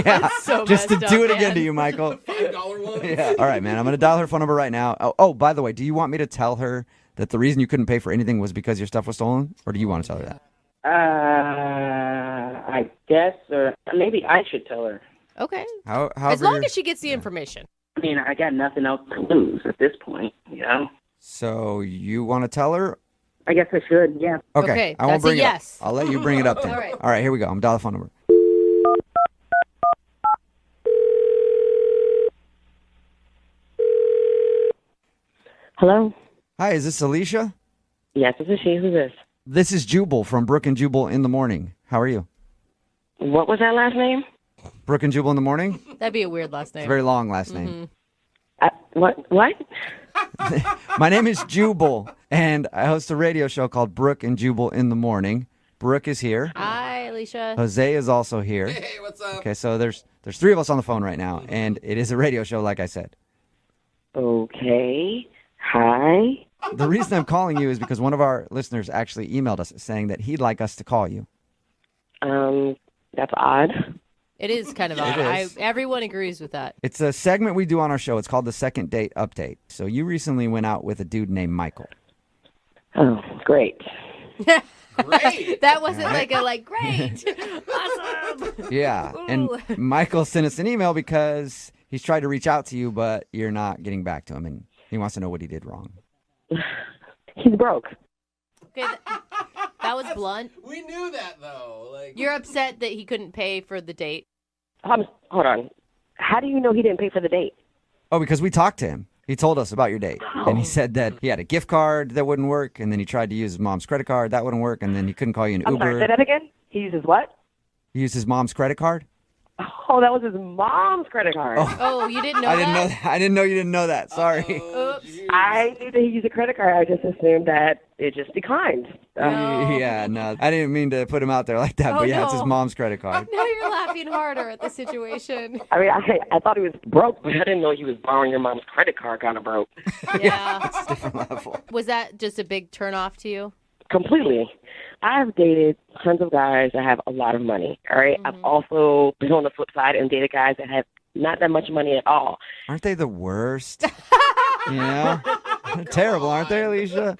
Yeah, so just to messed do up, it again man. to you, Michael. $5 ones. Yeah. All right, man. I'm going to dial her phone number right now. Oh, by the way, do you want me to tell her that the reason you couldn't pay for anything was because your stuff was stolen? Or do you want to tell her that? I guess, or maybe I should tell her. Okay. However As long you're- as she gets the information. I mean, I got nothing else to lose at this point, So you want to tell her? I guess I should, yeah. Okay. I won't that's a bring it yes. up. I'll let you bring it up then. All right. All right, here we go. I'm dialing the phone number. Hello? Hi, is this Alicia? Yes, this is she. Who's this? This is Jubal from Brooke and Jubal in the Morning. How are you? What was that last name? Brooke and Jubal in the Morning? That'd be a weird last It's a name. very long last name. What? My name is Jubal, and I host a radio show called Brooke and Jubal in the Morning. Brooke is here. Hi, Alicia. Jose is also here. Hey, what's up? Okay, so there's 3 of us on the phone right now, and it is a radio show, like I said. Okay. Hi. The reason I'm calling you is because one of our listeners actually emailed us saying that he'd like us to call you. That's odd. It is kind of It odd. is. Everyone agrees with that. It's a segment we do on our show. It's called the Second Date Update. So you recently went out with a dude named Michael. Oh, great. Great. That wasn't great. Awesome. Yeah, and Ooh. Michael sent us an email because he's tried to reach out to you, but you're not getting back to him, and he wants to know what he did wrong. He's broke. Okay, that was blunt. We knew that, though. You're upset that he couldn't pay for the date. Hold on. How do you know he didn't pay for the date? Oh, because we talked to him. He told us about your date, and he said that he had a gift card that wouldn't work, and then he tried to use his mom's credit card. That wouldn't work, and then he couldn't call you an I'm Uber. sorry, say that again? He uses what? He used his mom's credit card? Oh, that was his mom's credit card. Oh, you didn't know I that? didn't know that. I didn't know you didn't know that. Sorry. Oops. I knew that he used a credit card. I just assumed that it just declined. Yeah, no. I didn't mean to put him out there like that, but yeah, it's his mom's credit card. Now you're laughing harder at the situation. I mean, I thought he was broke, but I didn't know he was borrowing your mom's credit card kind of broke. Yeah. It's a different level. Was that just a big turnoff to you? Completely. I've dated tons of guys that have a lot of money, all right? Mm-hmm. I've also been on the flip side and dated guys that have not that much money at all. Aren't they the worst? You know? They're terrible, aren't they, Alicia?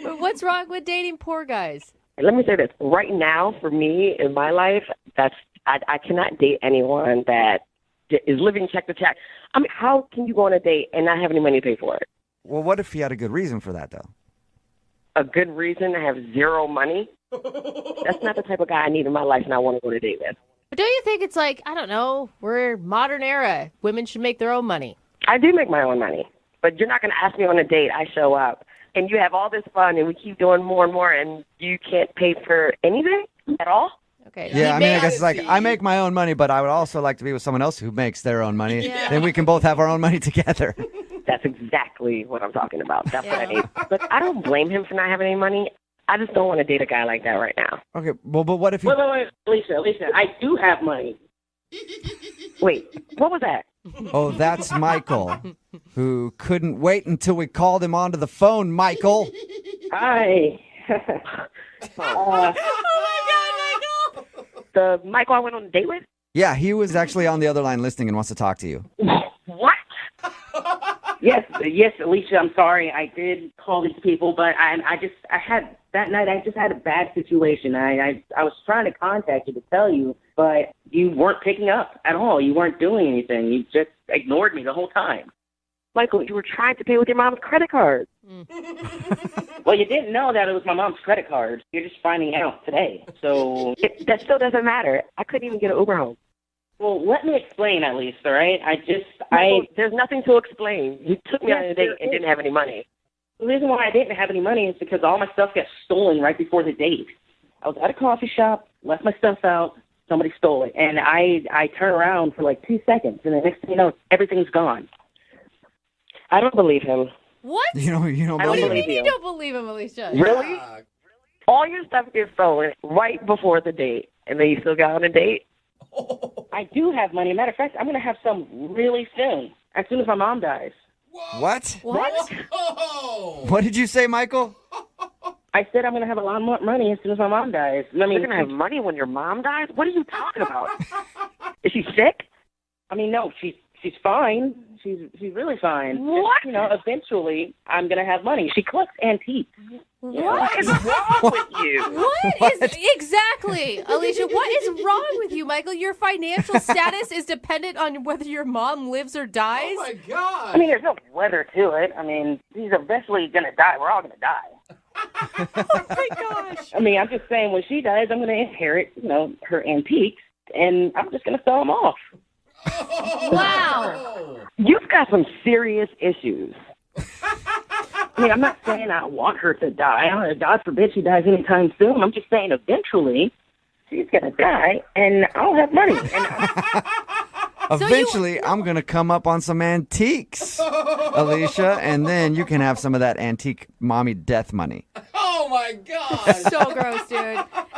But what's wrong with dating poor guys? Let me say this. Right now, for me, in my life, I cannot date anyone that is living check to check. I mean, how can you go on a date and not have any money to pay for it? Well, what if he had a good reason for that, though? A good reason to have zero money? That's not the type of guy I need in my life and I want to go on a date with. But don't you think it's like, I don't know, we're modern era. Women should make their own money. I do make my own money, but you're not going to ask me on a date. I show up, and you have all this fun, and we keep doing more and more, and you can't pay for anything at all? Okay. Yeah, I mean, I guess it's like, I make my own money, but I would also like to be with someone else who makes their own money. Yeah. Then we can both have our own money together. That's exactly what I'm talking about. That's what I need. But I don't blame him for not having any money. I just don't want to date a guy like that right now. Okay, well, but what if he... Wait, Alicia, I do have money. Wait, what was that? Oh, that's Michael, who couldn't wait until we called him onto the phone, Michael. Hi. Oh, my God, Michael! The Michael I went on a date with? Yeah, he was actually on the other line listening and wants to talk to you. What? Yes, Alicia, I'm sorry. I did call these people, but I had that night. I just had a bad situation. I was trying to contact you to tell you, but you weren't picking up at all. You weren't doing anything. You just ignored me the whole time. Michael, you were trying to pay with your mom's credit card. Well, you didn't know that it was my mom's credit card. You're just finding out today. So That still doesn't matter. I couldn't even get an Uber home. Well, let me explain at least, all right? There's nothing to explain. You took me on a date and didn't have any money. The reason why I didn't have any money is because all my stuff got stolen right before the date. I was at a coffee shop, left my stuff out, somebody stole it, and I turn around for like 2 seconds, and the next thing you know, everything's gone. I don't believe him. What? You don't I don't believe believe him? you. You don't believe him, Alicia. Really? All your stuff gets stolen right before the date, and then you still got on a date? I do have money. Matter of fact, I'm going to have some really soon as my mom dies. What? What? What did you say, Michael? I said I'm going to have a lot more money as soon as my mom dies. I mean, You're going to have money when your mom dies? What are you talking about? Is she sick? I mean, no, she's fine. She's really fine. What? Just, eventually I'm going to have money. She collects antiques. What is wrong with you? What is exactly, Alicia? What is wrong with you, Michael? Your financial status is dependent on whether your mom lives or dies. Oh my God! I mean, there's no weather to it. I mean, she's eventually gonna die. We're all gonna die. Oh my gosh! I mean, I'm just saying, when she dies, I'm gonna inherit, her antiques, and I'm just gonna sell them off. Wow! You've got some serious issues. I mean, I'm not saying I want her to die. God forbid she dies anytime soon. I'm just saying eventually she's going to die, and I'll have money. Eventually, I'm going to come up on some antiques, Alicia, and then you can have some of that antique mommy death money. Oh, Oh my God. So gross, dude.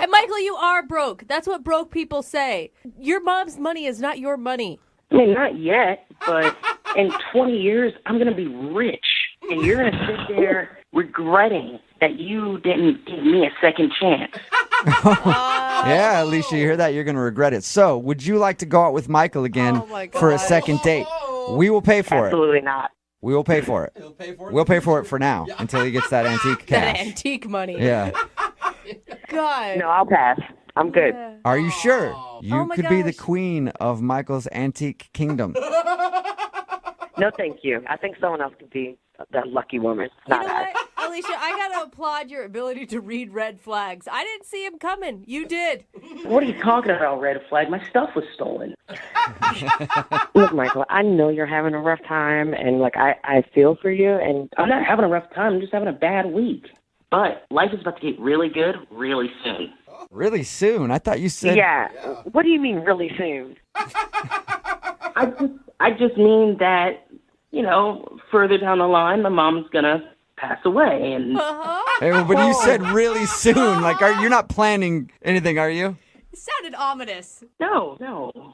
And Michael, you are broke. That's what broke people say. Your mom's money is not your money. I mean, not yet, but in 20 years, I'm going to be rich. And you're going to sit there regretting that you didn't give me a second chance. Yeah, Alicia, you hear that? You're going to regret it. So, would you like to go out with Michael again for a second date? We will pay for it. Absolutely not. We will pay for it. We'll pay for it for now until he gets that antique That cash. antique money. Yeah. God. No, I'll pass. I'm good. Are you sure? You Oh my could be the gosh. queen of Michael's antique kingdom. No, thank you. I think someone else could be that lucky woman. Not You know us. what, Alicia, I gotta applaud your ability to read red flags. I didn't see him coming. You did. What are you talking about, red flag? My stuff was stolen. Look, Michael, I know you're having a rough time, and like I feel for you, and I'm not having a rough time. I'm just having a bad week. But life is about to get really good really soon. Really soon? I thought you said... yeah. What do you mean really soon? I just mean that, you know, further down the line, my mom's gonna pass away, and Hey, but you said really soon. Like, you're not planning anything, are you? It sounded ominous. no,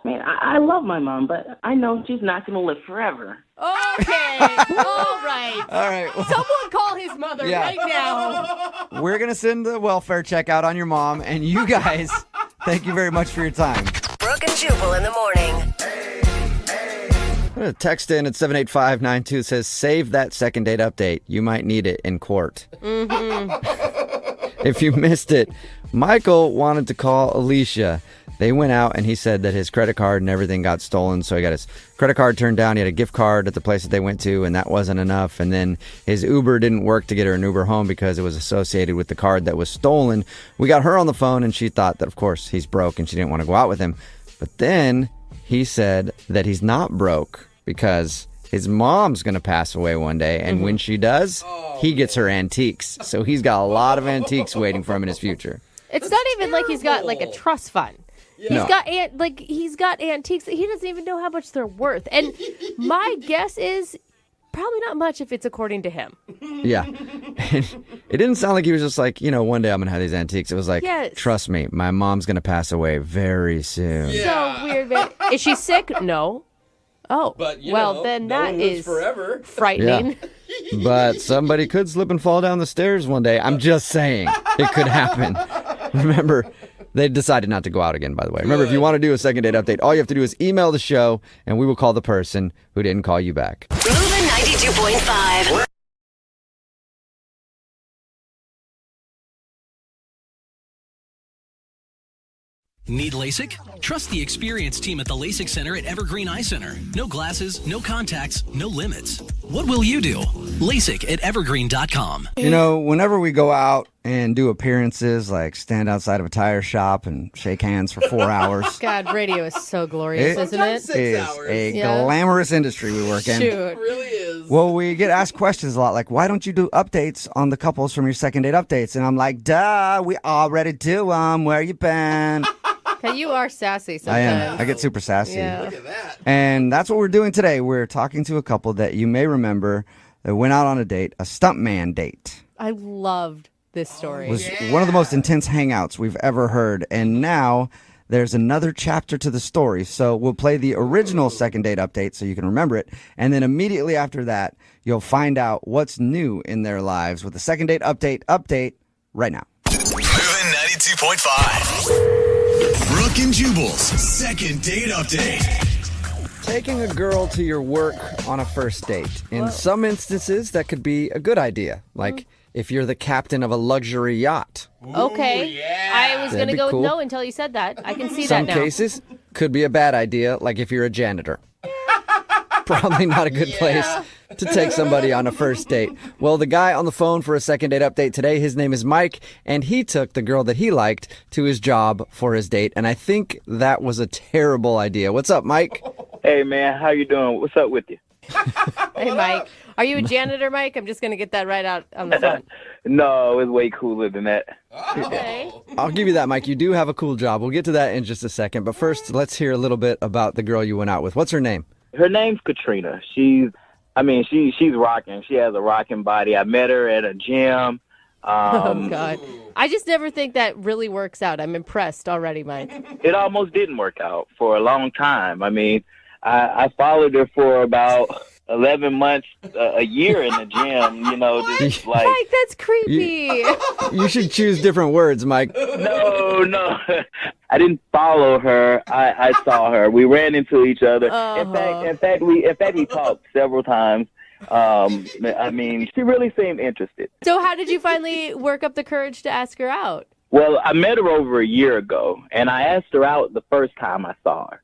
man, I love my mom, but I know she's not gonna live forever. Okay. All right. All right. Well, Someone call his mother Yeah. right now. we're going to send the welfare check out on your mom. And you guys, thank you very much for your time. Brooke and Jubal in the morning. I'm going to text in at 78592. It says, save that second date update. You might need it in court. If you missed it, Michael wanted to call Alicia. They went out and he said that his credit card and everything got stolen. So he got his credit card turned down. He had a gift card at the place that they went to, and that wasn't enough. And then his Uber didn't work to get her an Uber home because it was associated with the card that was stolen. We got her on the phone and she thought that, of course, he's broke and she didn't want to go out with him. But then he said that he's not broke because his mom's going to pass away one day. And when she does, he gets her antiques. So he's got a lot of antiques waiting for him in his future. It's not even like he's got like a trust fund. No. He's got antiques that he doesn't even know how much they're worth. And my guess is probably not much if it's according to him. Yeah. It didn't sound like he was just like, you know, one day I'm going to have these antiques. It was like, Yes. trust me, my mom's going to pass away very soon. So weird, man. Is she sick? No. Oh, But, you well, know, then no that one lives is forever. frightening. But somebody could slip and fall down the stairs one day. I'm just saying it could happen. Remember, they decided not to go out again, by the way. Remember, if you want to do a second date update, all you have to do is email the show and we will call the person who didn't call you back. Moving 92.5. Need LASIK? Trust the experienced team at the LASIK Center at Evergreen Eye Center. No glasses, no contacts, no limits. What will you do? LASIK at evergreen.com. You know, whenever we go out and do appearances, like stand outside of a tire shop and shake hands for 4 hours, God, radio is so glorious, isn't it? is a glamorous industry we work in. Shoot. It really is. Well, we get asked questions a lot, like, why don't you do updates on the couples from your second date updates? And I'm like, duh, we already do them. Where you been? Okay, you are sassy I sometimes. am. I get super sassy. Yeah. Look at that. And that's what we're doing today. We're talking to a couple that you may remember that went out on a date, a stuntman date. I loved this story. It was one of the most intense hangouts we've ever heard. And now there's another chapter to the story. So we'll play the original second date update so you can remember it. And then immediately after that, you'll find out what's new in their lives with the second date update right now. Moving 92.5. Brooke and Jubal's second date update. Taking a girl to your work on a first date. In some instances, that could be a good idea. Like if you're the captain of a luxury yacht. Okay. I was going That'd to be go cool. with no until you said that. I can see Some that now. cases could be a bad idea, like if you're a janitor. Probably not a good place to take somebody on a first date. Well, the guy on the phone for a second date update today, his name is Mike, and he took the girl that he liked to his job for his date, and I think that was a terrible idea. What's up, Mike? Hey, man, how you doing? What's up with you? Hey, Mike. Are you a janitor, Mike? I'm just going to get that right out on the phone. No, it's way cooler than that. Okay. I'll give you that, Mike. You do have a cool job. We'll get to that in just a second, but first, let's hear a little bit about the girl you went out with. What's her name? Her name's Katrina. She's rocking. She has a rocking body. I met her at a gym. Oh, God. I just never think that really works out. I'm impressed already, Mike. It almost didn't work out for a long time. I mean, I followed her for about 11 months, a year in the gym, just like... Mike, that's creepy. You should choose different words, Mike. No. I didn't follow her. I saw her. We ran into each other. In fact, we talked several times. I mean, she really seemed interested. So how did you finally work up the courage to ask her out? Well, I met her over a year ago, and I asked her out the first time I saw her.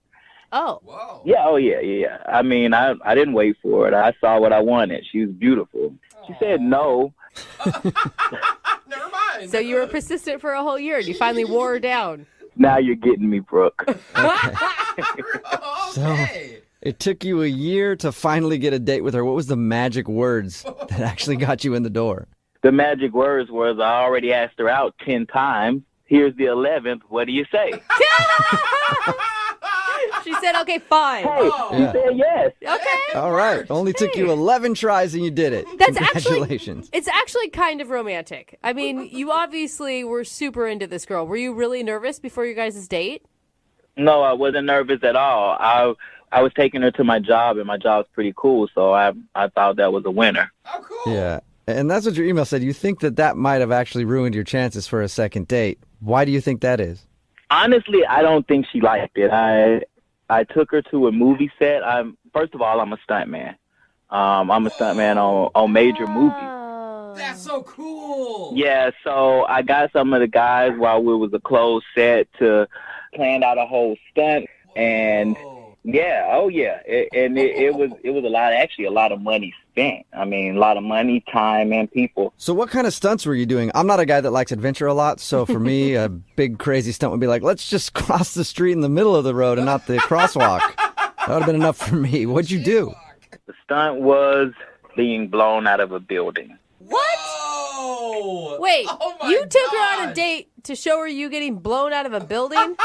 Oh. Whoa. Yeah, yeah. I mean, I didn't wait for it. I saw what I wanted. She was beautiful. She said no. Never mind. So you were persistent for a whole year, and you finally wore her down. Now you're getting me, Brooke. So it took you a year to finally get a date with her. What was the magic words that actually got you in the door? The magic words was, I already asked her out 10 times. Here's the 11th. What do you say? She said, okay, fine. Hey, she said yes. Okay. All right. Only took you 11 tries and you did it. That's Congratulations. it's actually kind of romantic. I mean, you obviously were super into this girl. Were you really nervous before your guys' date? No, I wasn't nervous at all. I was taking her to my job, and my job's pretty cool, so I thought that was a winner. Oh, cool. Yeah. And that's what your email said. You think that might have actually ruined your chances for a second date. Why do you think that is? Honestly, I don't think she liked it. I took her to a movie set. First of all, I'm a stuntman. I'm a stuntman on major movies. That's so cool. Yeah, so I got some of the guys while it was a closed set to plan out a whole stunt, and it was a lot. Actually, a lot of money spent. I mean, a lot of money, time, and people. So what kind of stunts were you doing? I'm not a guy that likes adventure a lot, so for me, a big crazy stunt would be like, let's just cross the street in the middle of the road and not the crosswalk. That would have been enough for me. What'd you do? The stunt was being blown out of a building. What? Wait, you took her on a date to show her you getting blown out of a building?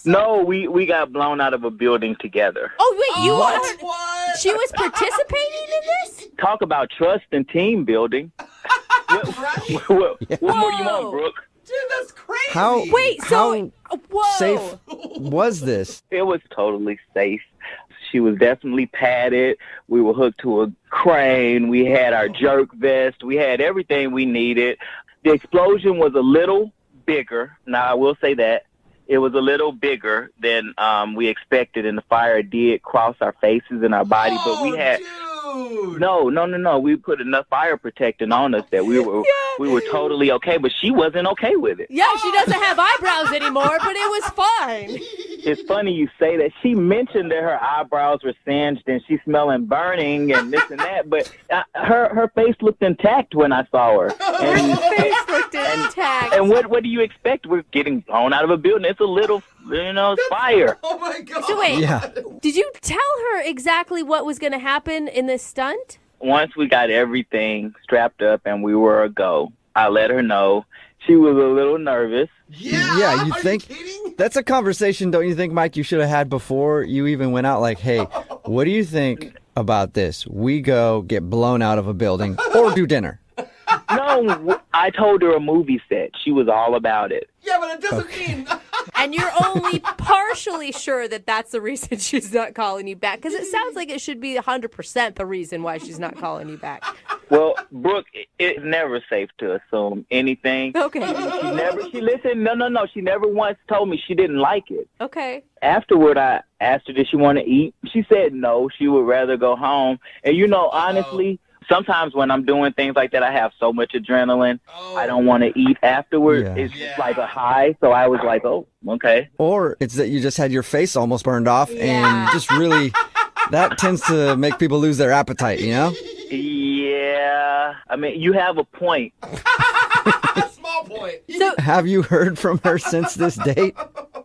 No, we got blown out of a building together. Oh, wait, what? She was participating in this? Talk about trust and team building. What more do you want, Brooke? Dude, that's crazy. How whoa. safe was this? It was totally safe. She was definitely padded. We were hooked to a crane. We had our jerk vest. We had everything we needed. The explosion was a little bigger. Now, I will say that. It was a little bigger than we expected, and the fire did cross our faces and our body. But we had... Dude. No. We put enough fire protecting on us that we were totally okay, but she wasn't okay with it. Yeah, she doesn't have eyebrows anymore, but it was fine. It's funny you say that. She mentioned that her eyebrows were singed and she's smelling burning and this and that, but her face looked intact when I saw her. And, her face looked intact. And what do you expect? We're getting blown out of a building. It's a little, fire. Oh, my God. So wait, did you tell her exactly what was going to happen in this stunt? Once we got everything strapped up and we were a go, I let her know. She was a little nervous. Yeah, you think that's a conversation, don't you think, Mike, you should have had before you even went out? Like, hey, what do you think about this? We go get blown out of a building or do dinner. No, I told her a movie set. She was all about it. Yeah, but it doesn't mean... And you're only partially sure that that's the reason she's not calling you back. Because it sounds like it should be 100% the reason why she's not calling you back. Well, Brooke, it's never safe to assume anything. Okay. She never once told me she didn't like it. Okay. Afterward, I asked her, did she want to eat? She said no. She would rather go home. And, honestly... Sometimes when I'm doing things like that, I have so much adrenaline, I don't want to eat afterward. Yeah. It's just like a high, so I was like, oh, okay. Or it's that you just had your face almost burned off and just really, that tends to make people lose their appetite, Yeah. I mean, you have a point. Small point. So, have you heard from her since this date?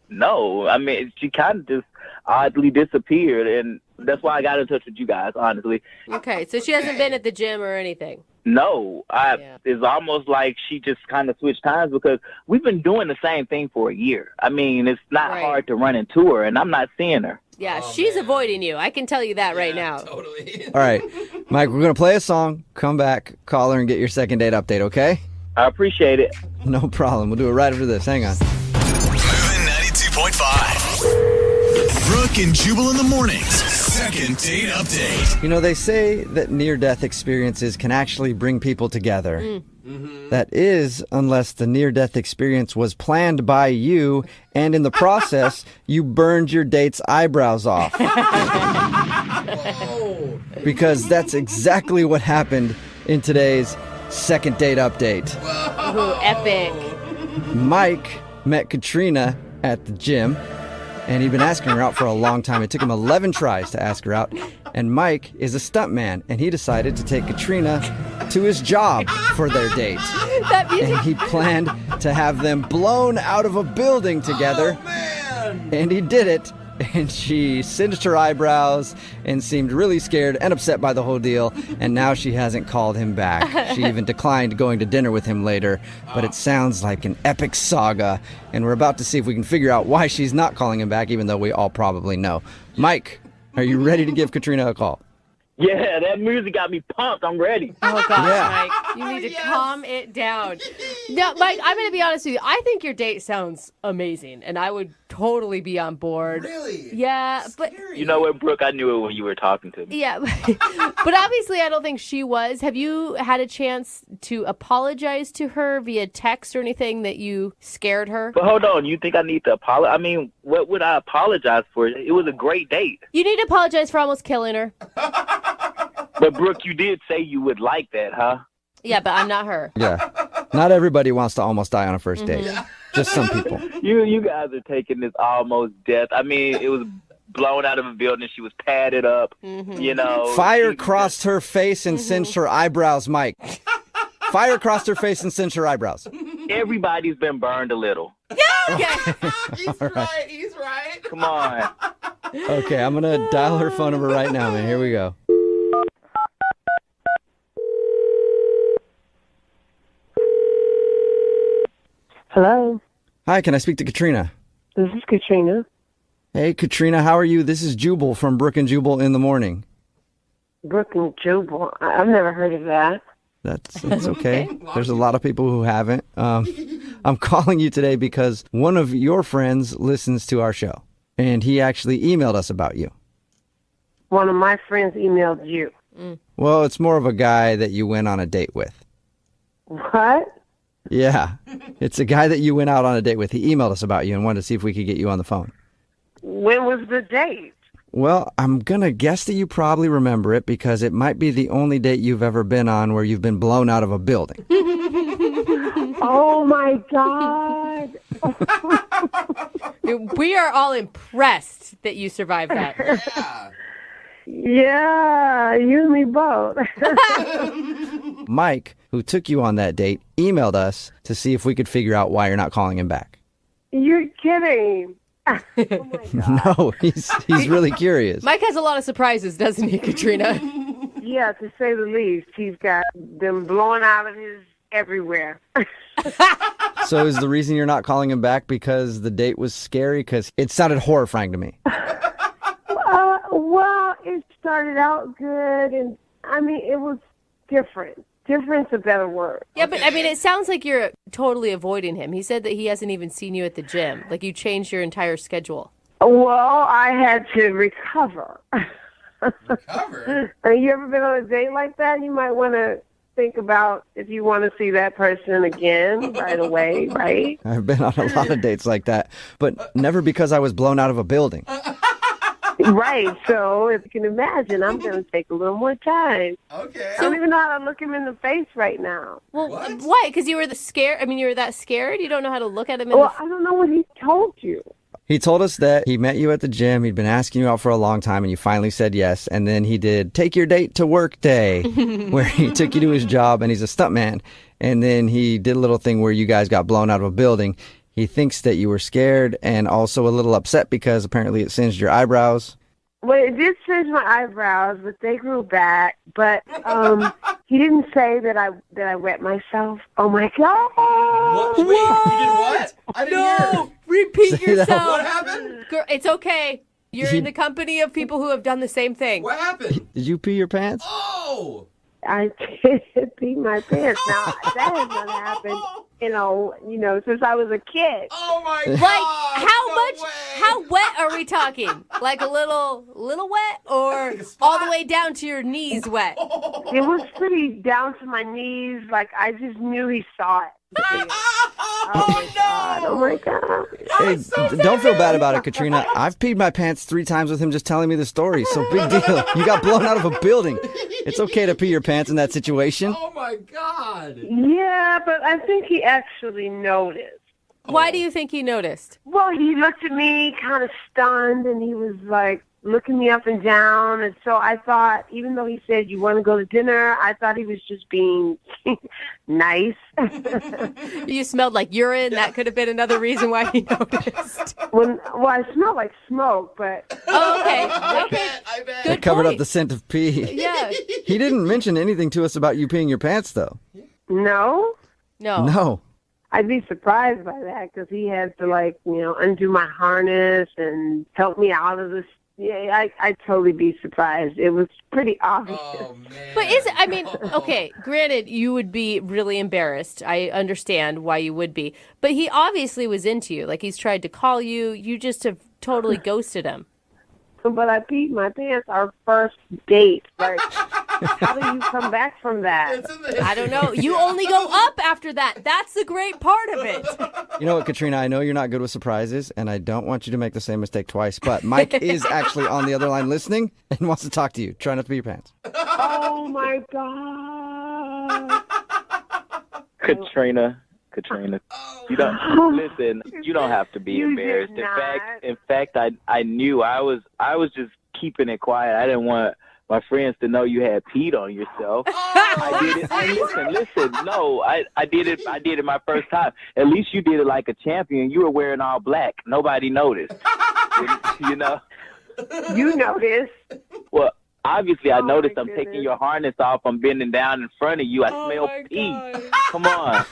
No. I mean, she kind of just oddly disappeared, and that's why I got in touch with you guys, honestly. Okay, so she hasn't been at the gym or anything? No. It's almost like she just kind of switched times because we've been doing the same thing for a year. I mean, it's not hard to run into her, and I'm not seeing her. Yeah, she's avoiding you. I can tell you that right now. Totally. All right, Mike, we're going to play a song, come back, call her, and get your second date update, okay? I appreciate it. No problem. We'll do it right after this. Hang on. Moving 92.5. Brooke and Jubal in the mornings. Second date update. You know, they say that near-death experiences can actually bring people together. That is, unless the near-death experience was planned by you, and in the process, you burned your date's eyebrows off. Because that's exactly what happened in today's second date update. Ooh, epic. Mike met Katrina at the gym, and he'd been asking her out for a long time. It took him 11 tries to ask her out. And Mike is a stuntman, and he decided to take Katrina to his job for their date. And he planned to have them blown out of a building together. And he did it. And she singed her eyebrows and seemed really scared and upset by the whole deal. And now she hasn't called him back. She even declined going to dinner with him later. But it sounds like an epic saga. And we're about to see if we can figure out why she's not calling him back, even though we all probably know. Mike, are you ready to give Katrina a call? Yeah, that music got me pumped. I'm ready. Oh, gosh, Yeah. Mike. You need to calm it down. Now, Mike, I'm going to be honest with you. I think your date sounds amazing, and I would totally be on board. Really? Yeah, but... You know what, Brooke? I knew it when you were talking to me. Yeah, but obviously I don't think she was. Have you had a chance to apologize to her via text or anything that you scared her? But hold on, you think I need to apologize? I mean, what would I apologize for? It was a great date. You need to apologize for almost killing her. But Brooke, you did say you would like that, huh? Yeah, but I'm not her. Yeah. Not everybody wants to almost die on a first date. Just some people. You guys are taking this almost death. I mean, it was blown out of a building. She was padded up, you know. Fire crossed her face and singed her eyebrows, Mike. Fire crossed her face and singed her eyebrows. Everybody's been burned a little. Yeah. He's right. He's right. Come on. Okay, I'm going to dial her phone number right now, man. Here we go. Hello, Hi, can I speak to Katrina? this is Katrina. Hey, Katrina, how are you? This is Jubal from Brooke and Jubal in the morning. Brooke and Jubal. I've never heard of that. That's okay. There's a lot of people who haven't. I'm calling you today because one of your friends listens to our show, and he actually emailed us about you. One of my friends emailed you. Well, it's more of a guy that you went on a date with. What? Yeah, it's a guy that you went out on a date with. He emailed us about you and wanted to see if we could get you on the phone. When was the date? Well, I'm going to guess that you probably remember it because it might be the only date you've ever been on where you've been blown out of a building. Oh, my God. We are all impressed that you survived that. Yeah, you and me both. Mike, who took you on that date, emailed us to see if we could figure out why you're not calling him back. You're kidding. No, he's really curious. Mike has a lot of surprises, doesn't he, Katrina? Yeah, to say the least. He's got them blowing out of his everywhere. So is the reason you're not calling him back because the date was scary? Because it sounded horrifying to me. Well, it started out good, and I mean, it was different. Different's a better word. Yeah, but I mean, it sounds like you're totally avoiding him. He said that he hasn't even seen you at the gym. Like you changed your entire schedule. Well, I had to recover. Recover? Have you ever been on a date like that? You might want to think about if you want to see that person again right away, right? I've been on a lot of dates like that, but never because I was blown out of a building. Right, so if you can imagine, I'm going to take a little more time. Okay. I don't even know how to look him in the face right now. Well, why? Because you were scared? I mean, you were that scared? You don't know how to look at him in Well, I don't know what he told you. He told us that he met you at the gym. He'd been asking you out for a long time, and you finally said yes. And then he did take your date to work day, where he took you to his job, and he's a stuntman. And then he did a little thing where you guys got blown out of a building. He thinks that you were scared and also a little upset because apparently it singed your eyebrows. Well, it did singe my eyebrows, but they grew back. But he didn't say that I wet myself. Oh my God! What? Wait, you did what? I didn't hear. Repeat Say that. yourself. What happened? Girl, it's okay. You're in the company of people who have done the same thing. What happened? Did you pee your pants? Oh! I peed my pants. Now that has not happened, since I was a kid. Oh my God! Like how wet are we talking? Like a little wet, or all the way down to your knees wet? It was pretty down to my knees. Like I just knew he saw it. Oh my God. Hey, don't feel bad about it, Katrina. I've peed my pants 3 times with him just telling me the story. So big deal. You got blown out of a building. It's okay to pee your pants in that situation. Oh my God. Yeah, but I think he actually noticed. Why do you think he noticed? Well, he looked at me kind of stunned, and he was like looking me up and down. And so I thought, even though he said, "You want to go to dinner?" I thought he was just being nice. You smelled like urine. That could have been another reason why he noticed. Well, I smelled like smoke, but... Oh, okay. I bet. It covered up the scent of pee. Yeah. He didn't mention anything to us about you peeing your pants, though. No? No. I'd be surprised by that because he had to, undo my harness and help me out of this. Yeah, I'd totally be surprised. It was pretty obvious. Oh, man. But okay, granted, you would be really embarrassed. I understand why you would be. But he obviously was into you. Like, he's tried to call you. You just have totally ghosted him. But I peed my pants our first date. Like, how do you come back from that? I don't know. You only go up after that. That's the great part of it. You know what, Katrina? I know you're not good with surprises, and I don't want you to make the same mistake twice, but Mike is actually on the other line listening and wants to talk to you. Try not to pee your pants. Oh, my God. Katrina, you don't listen. You don't have to be You embarrassed. did In fact, I knew I was just keeping it quiet. I didn't want my friends to know you had peed on yourself. I did it. And listen. No, I did it. I did it my first time. At least you did it like a champion. You were wearing all black. Nobody noticed. You know. You noticed. Well, obviously, I noticed. my I'm goodness. taking your harness off. I'm bending down in front of you. I smell pee. Come on.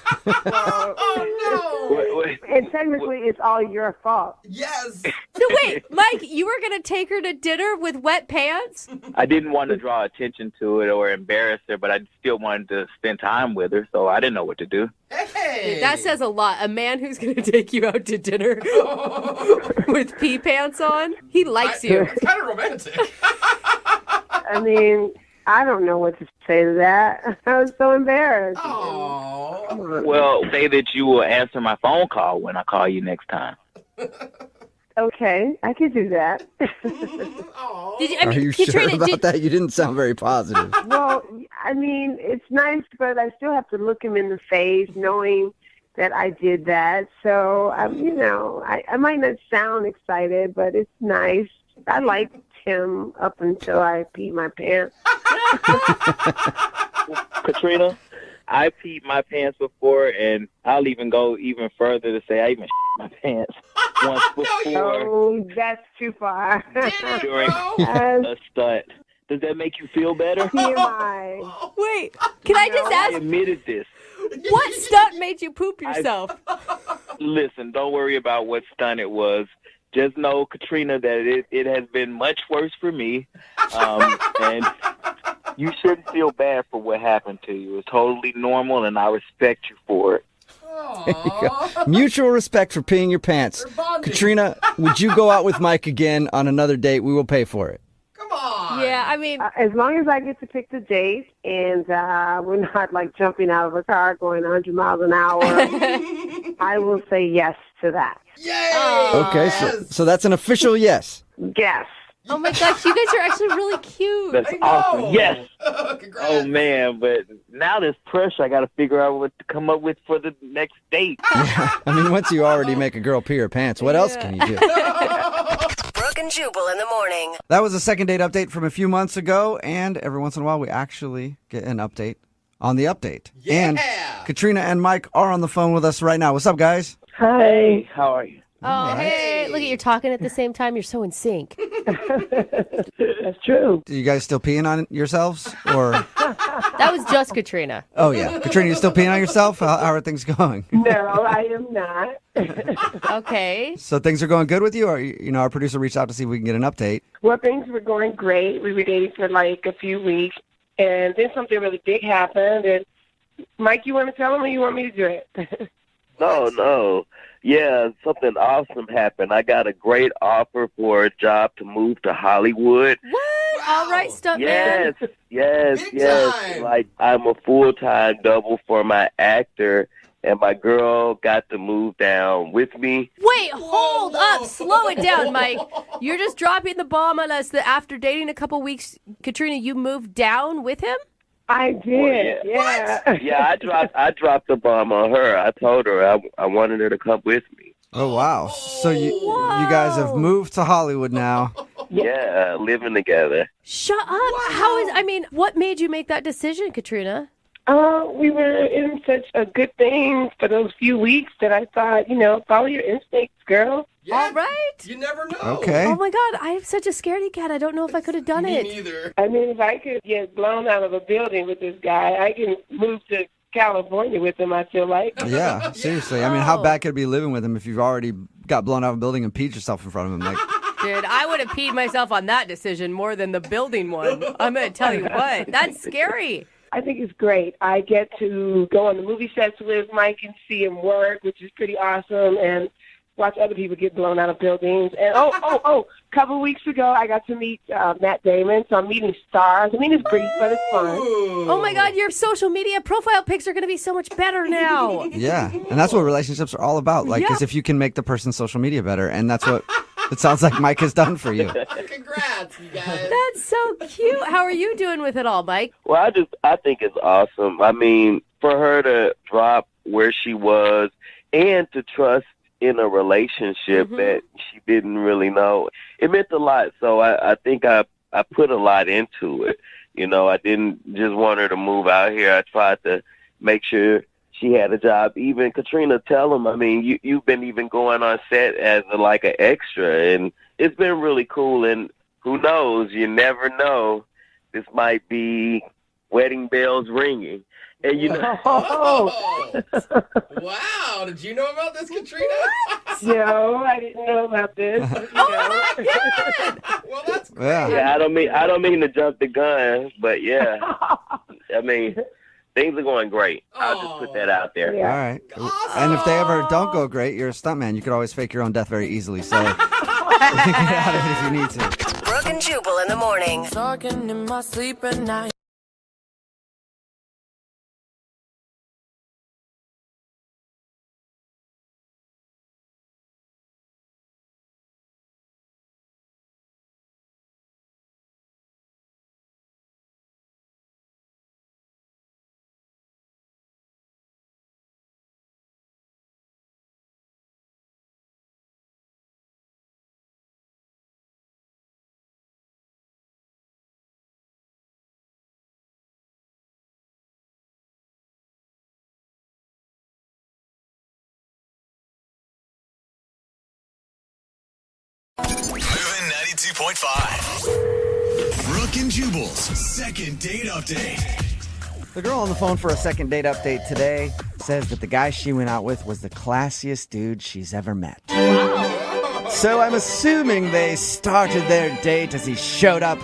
And technically, it's all your fault. Yes. So wait, Mike, you were going to take her to dinner with wet pants? I didn't want to draw attention to it or embarrass her, but I still wanted to spend time with her, so I didn't know what to do. Hey. That says a lot. A man who's going to take you out to dinner with pee pants on, he likes you. It's kind of romantic. I mean, I don't know what to say to that. I was so embarrassed. Well, say that you will answer my phone call when I call you next time. Okay, I could do that. Are you sure about that? You didn't sound very positive. Well, I mean, it's nice, but I still have to look him in the face knowing that I did that. So, I might not sound excited, but it's nice. I liked him up until I peed my pants. Katrina, I peed my pants before, and I'll even go even further to say I even shit my pants once before Oh, that's too far. during a stunt. Does that make you feel better? TMI. Wait, can I just I ask, admitted this. what stunt made you poop yourself? Listen, don't worry about what stunt it was. Just know, Katrina, that it has been much worse for me. And you shouldn't feel bad for what happened to you. It's totally normal, and I respect you for it. There you go. Mutual respect for peeing your pants. Katrina, would you go out with Mike again on another date? We will pay for it. Yeah, I mean, as long as I get to pick the date and we're not like jumping out of a car going 100 miles an hour, I will say yes to that. Okay, so that's an official yes. Yes. Oh my gosh, you guys are actually really cute. That's awesome. Yes. Oh, man, but now there's pressure. I got to figure out what to come up with for the next date. I mean, once you already make a girl pee her pants, what else can you do? Brooke and Jubal in the morning. That was a second date update from a few months ago, and every once in a while we actually get an update on the update. Yeah! And Katrina and Mike are on the phone with us right now. What's up, guys? Hey, how are you? Oh, hey, look at you talking at the same time. You're so in sync. That's true. Are you guys still peeing on yourselves? Or That was just Katrina. Oh, yeah. Katrina, you still peeing on yourself? How are things going? No, I am not. Okay. So things are going good with you? Or, our producer reached out to see if we can get an update. Well, things were going great. We were dating for like a few weeks. And then something really big happened. And Mike, you want to tell him or you want me to do it? No. Yeah, something awesome happened. I got a great offer for a job to move to Hollywood. What? All right, stuntman. Yes. Like, I'm a full-time double for my actor, and my girl got to move down with me. Wait, hold up. Slow it down, Mike. You're just dropping the bomb on us that after dating a couple weeks, Katrina, you moved down with him? I did, yeah. Yeah, I dropped the bomb on her. I told her I wanted her to come with me. Oh, wow. So you guys have moved to Hollywood now. Yeah, living together. Shut up. What made you make that decision, Katrina? We were in such a good thing for those few weeks that I thought, follow your instincts, girl. Yeah, all right. You never know. Okay. Oh, my God. I am such a scaredy cat. I don't know if I could have done it. Me neither. I mean, if I could get blown out of a building with this guy, I can move to California with him, I feel like. Yeah, seriously. I mean, how bad could it be living with him if you've already got blown out of a building and peed yourself in front of him? Like, dude, I would have peed myself on that decision more than the building one. I'm going to tell you what. That's scary. I think it's great. I get to go on the movie sets with Mike and see him work, which is pretty awesome, and watch other people get blown out of buildings. And a couple of weeks ago, I got to meet Matt Damon, so I'm meeting stars. I mean, it's brief, but it's fun. Oh, my God, your social media profile pics are going to be so much better now. yeah, and that's what relationships are all about. Like, is if you can make the person's social media better, and that's what it sounds like Mike has done for you. Congrats, you guys. That's so cute. How are you doing with it all, Mike? Well, I think it's awesome. I mean, for her to drop where she was and to trust in a relationship that she didn't really know, it meant a lot. So I think I put a lot into it. I didn't just want her to move out here. I tried to make sure she had a job. Even Katrina, tell him, I mean, you've been even going on set as an extra, and it's been really cool. And who knows? You never know. This might be wedding bells ringing. And Wow, did you know about this, Katrina? No, I didn't know about this. My God. Well, that's great. Yeah, I don't mean to jump the gun, but yeah. I mean, things are going great. I'll just put that out there. Yeah. All right. Awesome. And if they ever don't go great, you're a stuntman. You could always fake your own death very easily. So you can get out of it if you need to. Brooke and Jubal in the morning. Talking in my sleep at night. Moving 92.5. Brooke and Jubal's second date update. The girl on the phone for a second date update today says that the guy she went out with was the classiest dude she's ever met. Wow. So I'm assuming they started their date as he showed up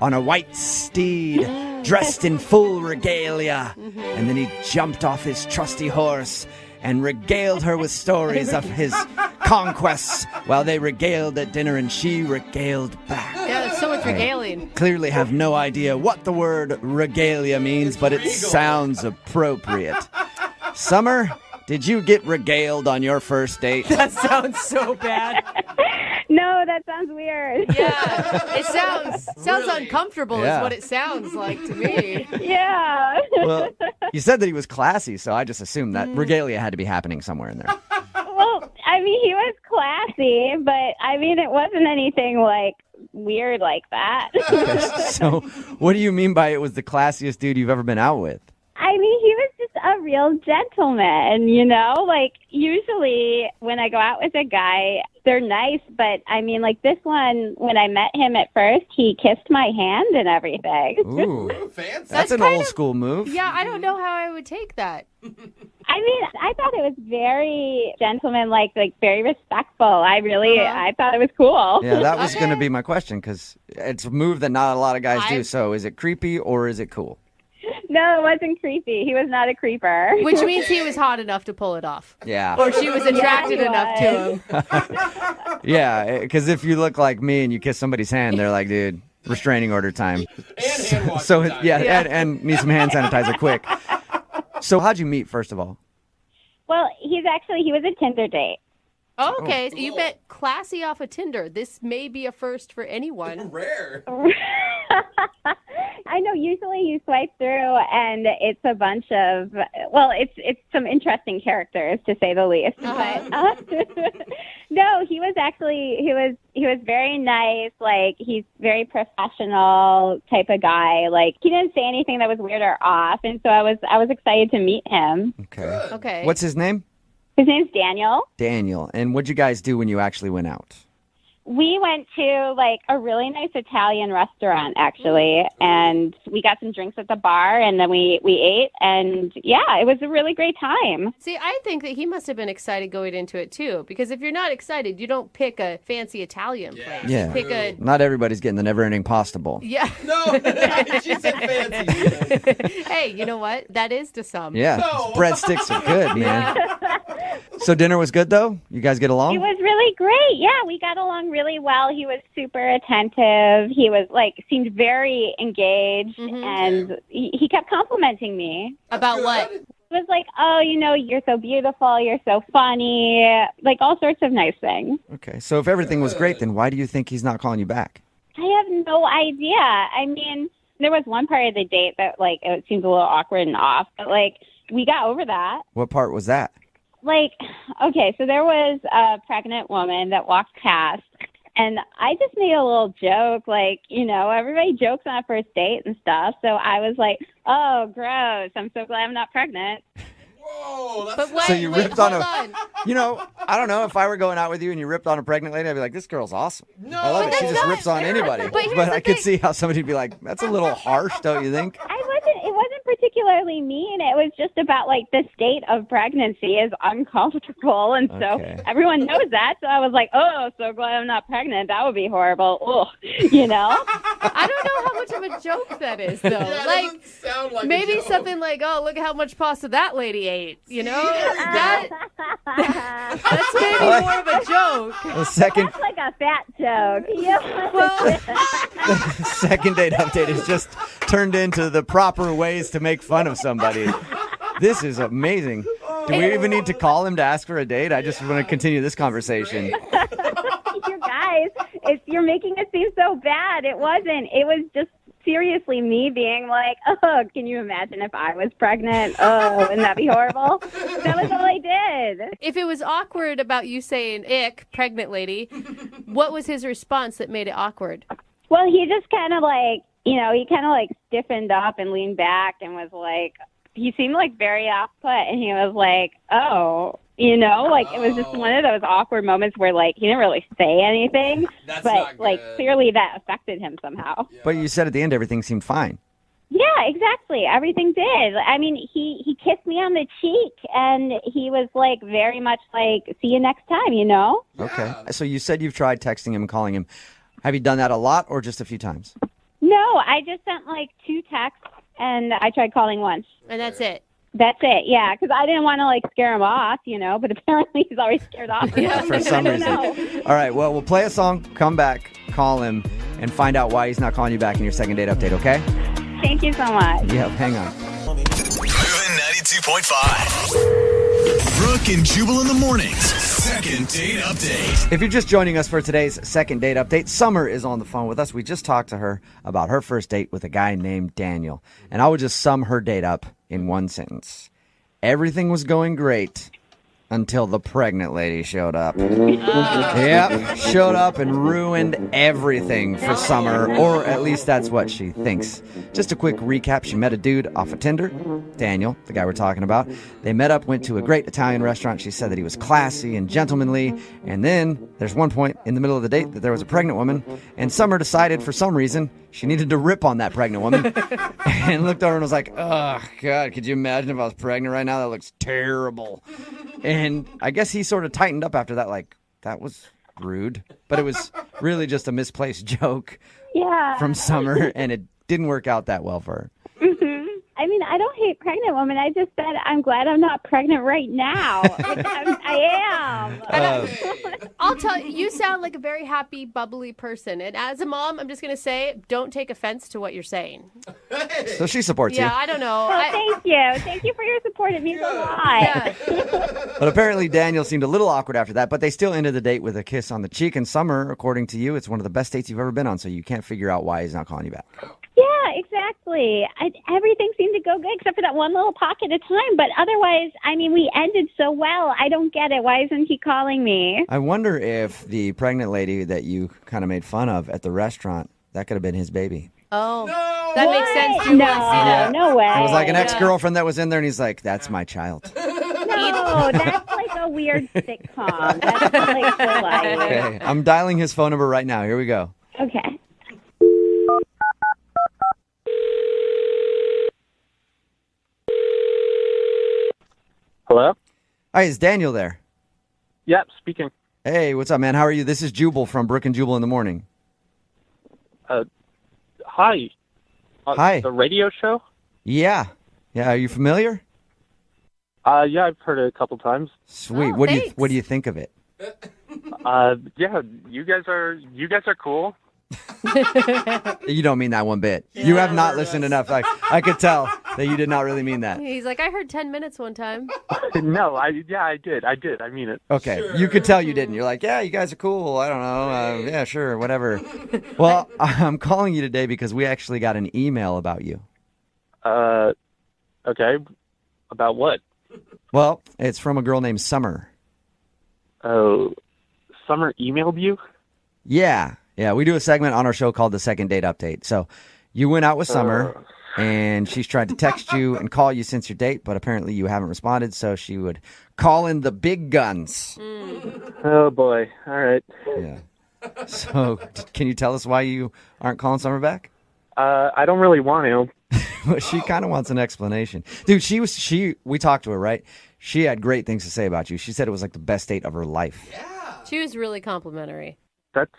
on a white steed, dressed in full regalia, and then he jumped off his trusty horse and regaled her with stories of his conquests while they regaled at dinner and she regaled back. Yeah, there's so much regaling. Clearly have no idea what the word regalia means, but it sounds appropriate. Summer, did you get regaled on your first date? That sounds so bad. No, that sounds weird. Yeah, it sounds really uncomfortable is what it sounds like to me. Yeah. Well, you said that he was classy, so I just assumed that regalia had to be happening somewhere in there. Well, I mean, he was classy, but I mean, it wasn't anything weird like that. Okay, so what do you mean by it was the classiest dude you've ever been out with? I mean, he was just a real gentleman, usually when I go out with a guy, they're nice, but I mean, this one, when I met him at first, he kissed my hand and everything. Ooh, fancy. That's an old school move. Yeah, I don't know how I would take that. I I mean, I thought it was very gentlemanlike, like very respectful. I thought it was cool. Yeah, that was going to be my question because it's a move that not a lot of guys do. So is it creepy or is it cool? No, it wasn't creepy. He was not a creeper. Which means he was hot enough to pull it off. Yeah. Or she was attracted enough to him. Yeah, because if you look like me and you kiss somebody's hand, they're like, dude, restraining order time. And hand wash So, time. yeah. And need some hand sanitizer quick. So how'd you meet, first of all? Well, he was a Tinder date. Oh, okay. So you met classy off of Tinder. This may be a first for anyone. Rare. I know. Usually you swipe through and it's a bunch of, it's some interesting characters to say the least. But no, he was very nice. Like, he's very professional type of guy. Like, he didn't say anything that was weird or off, and so I was excited to meet him. Okay. What's his name? His name's Daniel. Daniel. And what'd you guys do when you actually went out? We went to like a really nice Italian restaurant, actually, and we got some drinks at the bar, and then we ate, and yeah, it was a really great time. See, I think that he must have been excited going into it too, because if you're not excited, you don't pick a fancy Italian place. Yeah. You pick a Not everybody's getting the never-ending pasta bowl. yeah. No, she said fancy. Hey, you know what? That is to some. Yeah. Breadsticks are good, man. So dinner was good, though? You guys get along? It was really great. Yeah, we got along really well. He was super attentive. He was seemed very engaged, and he kept complimenting me. About what? It was like, oh, you're so beautiful, you're so funny, like all sorts of nice things. Okay. So if everything was great, then why do you think he's not calling you back? I have no idea. I mean, there was one part of the date that it seemed a little awkward and off, but we got over that. What part was that? Okay, so there was a pregnant woman that walked past, and I just made a little joke, everybody jokes on a first date and stuff, so I was like, oh, gross, I'm so glad I'm not pregnant. Whoa, But wait, So you wait, ripped on hold a, I don't know, if I were going out with you and you ripped on a pregnant lady, I'd be like, this girl's awesome. No, I love it. She just rips on anybody. But here's But the I could thing. see how somebody'd be like, that's a little harsh, don't you think? It wasn't particularly mean. It was just about the state of pregnancy is uncomfortable, and so Okay. everyone knows that. So I was like, "Oh, so glad I'm not pregnant. That would be horrible." Oh, I don't know how much of a joke that is, though. Yeah, it doesn't sound like a maybe joke. something like, "Oh, look at how much pasta that lady ate." That's maybe more of a joke. The second That's like a fat joke. Yeah. Well, second date update is just turned into the proper ways to make fun of somebody. This is amazing. Do we even need to call him to ask for a date? I just want to continue this conversation. You guys, you're making it seem so bad. It wasn't. It was just seriously me being like, oh, can you imagine if I was pregnant? Oh, wouldn't that be horrible? That was all I did. if it was awkward about you saying "ick," pregnant lady, what was his response that made it awkward? Well, he just kind of he kind of stiffened up and leaned back and was like, he seemed very off put, and he was like, oh, it was just one of those awkward moments where he didn't really say anything, That's but not good. clearly that affected him somehow. But you said at the end everything seemed fine. Yeah, exactly. Everything did. I mean, he kissed me on the cheek, and he was very much see you next time, Okay. So you said you've tried texting him and calling him. Have you done that a lot or just a few times? No, I just sent 2 texts, and I tried calling once. And that's it. That's it, yeah, because I didn't want to scare him off, but apparently he's already scared off. For some I don't reason. know. All right, well, we'll play a song, come back, call him, and find out why he's not calling you back in your second date update, okay? Thank you so much. Yeah, hang on. Moving 92.5. Brooke and Jubal in the mornings. Second date update. If you're just joining us for today's second date update, Summer is on the phone with us. We just talked to her about her first date with a guy named Daniel. And I would just sum her date up in one sentence. Everything was going great until the pregnant lady showed up. Yep, showed up and ruined everything for Summer, or at least that's what she thinks. Just a quick recap. She met a dude off of Tinder, Daniel, the guy we're talking about. They met up, went to a great Italian restaurant. She said that he was classy and gentlemanly. And then there's one point in the middle of the date that there was a pregnant woman. And Summer decided for some reason she needed to rip on that pregnant woman. And looked over and was like, oh, God, could you imagine if I was pregnant right now? That looks terrible. And I guess he sort of tightened up after that, like, that was rude. But it was really just a misplaced joke from Summer, and it didn't work out that well for her. I mean, I don't hate pregnant women. I just said I'm glad I'm not pregnant right now. Like, I am. I'll tell you, you sound like a very happy, bubbly person. And as a mom, I'm just going to say, don't take offense to what you're saying. So she supports you. Yeah, I don't know. Oh, thank you. Thank you for your support. It means a lot. But apparently Daniel seemed a little awkward after that, but they still ended the date with a kiss on the cheek. And Summer, according to you, it's one of the best dates you've ever been on, so you can't figure out why he's not calling you back. Yeah, exactly. Everything seemed to go good except for that one little pocket of time. But otherwise, I mean, we ended so well. I don't get it. Why isn't he calling me? I wonder if the pregnant lady that you kind of made fun of at the restaurant, that could have been his baby. Oh, that makes sense. Too. No, no way. It was like an ex-girlfriend that was in there, and he's like, that's my child. No, that's like a weird sitcom. That's like for life. Okay, I'm dialing his phone number right now. Here we go. Okay. Hello? Hi, is Daniel there? Yep, speaking. Hey, what's up, man? How are you? This is Jubal from Brooke and Jubal in the Morning. Hi. Hi. The radio show? Yeah. Yeah, are you familiar? Yeah, I've heard it a couple times. Sweet. What do you think of it? Yeah, you guys are cool. You don't mean that one bit. You have not listened enough. I could tell that you did not really mean that. He's like, I heard 10 minutes one time. No, I did. I mean it. Okay, you could tell you didn't. You're like, yeah, you guys are cool. I don't know. Yeah, sure, whatever. Well, I'm calling you today because we actually got an email about you. Okay. About what? Well, it's from a girl named Summer. Oh, Summer emailed you? Yeah, we do a segment on our show called The Second Date Update. So you went out with Summer, and she's tried to text you and call you since your date, but apparently you haven't responded, so she would call in the big guns. Oh, boy. All right. Yeah. So can you tell us why you aren't calling Summer back? I don't really want to. Well, she kind of wants an explanation. Dude, we talked to her, right? She had great things to say about you. She said it was like the best date of her life. She was really complimentary. That's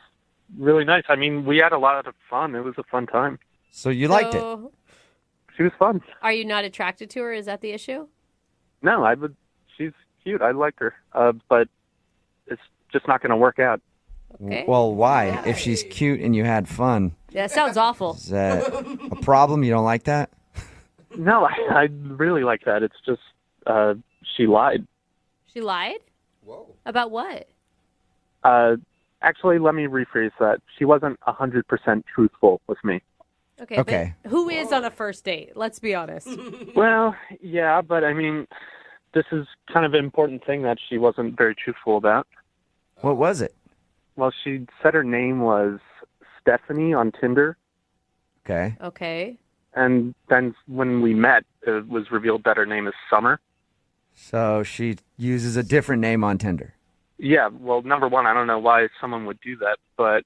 really nice. I mean, we had a lot of fun. It was a fun time. So you liked it? She was fun. Are you not attracted to her? Is that the issue? No, she's cute. I like her. But it's just not going to work out. Okay. Well, why? If she's cute and you had fun. Yeah, it sounds awful. Is that a problem? You don't like that? No, I really like that. It's just she lied. She lied? Whoa. About what? Actually, let me rephrase that. She wasn't 100% truthful with me. Okay. But who is on a first date? Let's be honest. Well, yeah, but I mean, this is kind of an important thing that she wasn't very truthful about. What was it? Well, she said her name was Stephanie on Tinder. Okay. Okay. And then when we met, it was revealed that her name is Summer. So she uses a different name on Tinder. Yeah, well, number one, I don't know why someone would do that, but...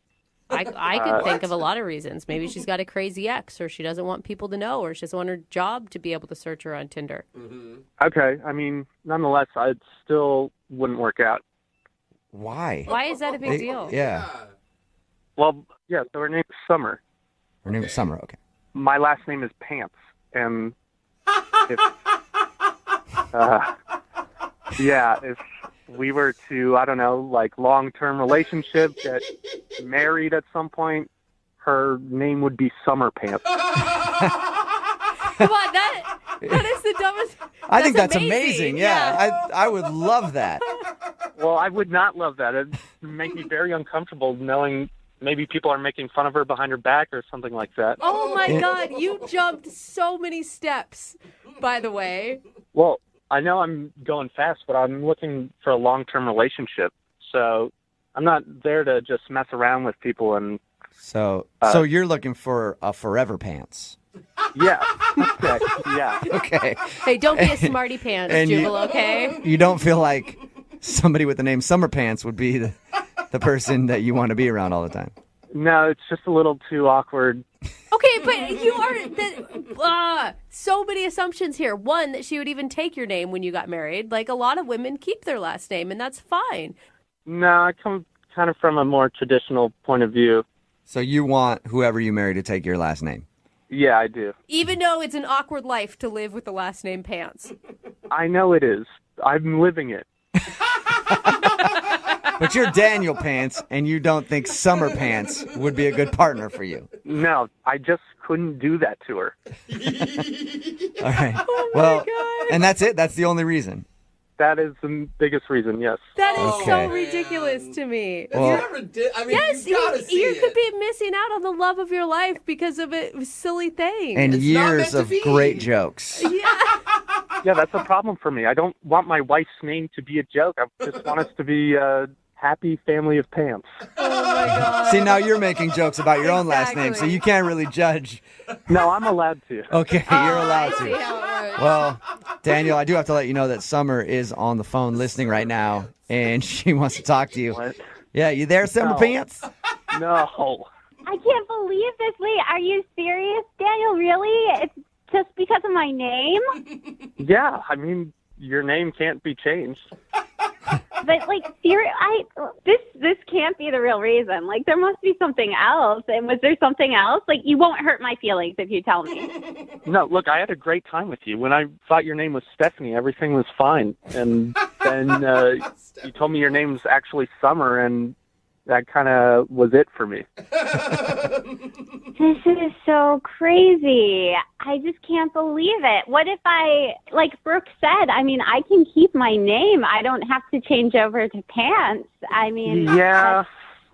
I could think of a lot of reasons. Maybe she's got a crazy ex, or she doesn't want people to know, or she doesn't want her job to be able to search her on Tinder. Mm-hmm. Okay, I mean, nonetheless, it still wouldn't work out. Why? Why is that a big deal? Yeah. Well, yeah, so her name is Summer. Her name is Summer, okay. My last name is Pants, and if we were to, I don't know, like long-term relationship, get married at some point, her name would be Summer Pants. Come on, that is the dumbest. I think that's amazing. Yeah. I would love that. Well, I would not love that. It'd make me very uncomfortable knowing maybe people are making fun of her behind her back or something like that. Oh, my God. You jumped so many steps, by the way. Well, I know I'm going fast, but I'm looking for a long-term relationship. So I'm not there to just mess around with people. And So you're looking for a forever pants. Yeah. Okay. Yeah. Okay. Hey, don't be a smarty pants, And Jubal, okay? You don't feel like somebody with the name Summer Pants would be the person that you want to be around all the time. No, it's just a little too awkward. Okay, but you are so many assumptions here. One, that she would even take your name when you got married. Like, a lot of women keep their last name, and that's fine. No, I come kind of from a more traditional point of view. So you want whoever you marry to take your last name? Yeah, I do. Even though it's an awkward life to live with the last name Pants. I know it is. I'm living it. But you're Daniel Pants, and you don't think Summer Pants would be a good partner for you. No, I just couldn't do that to her. All right. Well, and that's it? That's the only reason? That is the biggest reason, yes. That is Okay. so ridiculous to me. Well- Yes, you could be missing out on the love of your life because of a silly thing. And years of great jokes. Yeah, that's a problem for me. I don't want my wife's name to be a joke. I just want us to be a happy family of pants. See, now you're making jokes about your own last name, so you can't really judge. No, I'm allowed to. Okay, you're allowed to. to. Well, Daniel, I do have to let you know that Summer is on the phone listening right now, and she wants to talk to you. What? Yeah, you there, Summer No. Pants? No. I can't believe this. Wait, are you serious, Daniel? Really? It's just because of my name? Yeah, I mean, your name can't be changed. But like, this can't be the real reason. Like, there must be something else. And was there something else? Like, you won't hurt my feelings if you tell me. No, look, I had a great time with you. When I thought your name was Stephanie, everything was fine. And then you told me your name's actually Summer, and that kind of was it for me. This is so crazy. I just can't believe it. What if like Brooke said, I mean, I can keep my name. I don't have to change over to Pants. I mean, Yeah,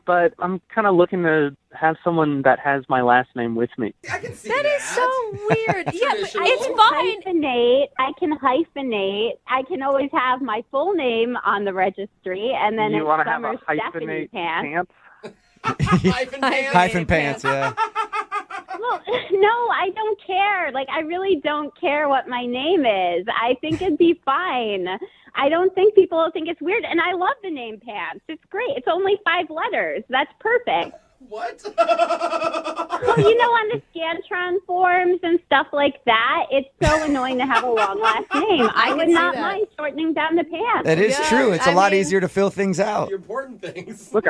but I'm kind of looking to have someone that has my last name with me. That is so weird. Yeah, but I it's can fine. hyphenate. I can always have my full name on the registry, and then You it's want to have Summer a Stephanie hyphenate Pants. Hyphen Pants, yeah. Well, no, I don't care. Like, I really don't care what my name is. I think it'd be fine. I don't think people will think it's weird. And I love the name Pants. It's great. It's only 5 letters. That's perfect. What? Well, you know, on the Scantron forms and stuff like that, it's so annoying to have a long last name. I would see not that. mind shortening down the Pants. That is true. It's a lot easier to fill things out. The important things. Look,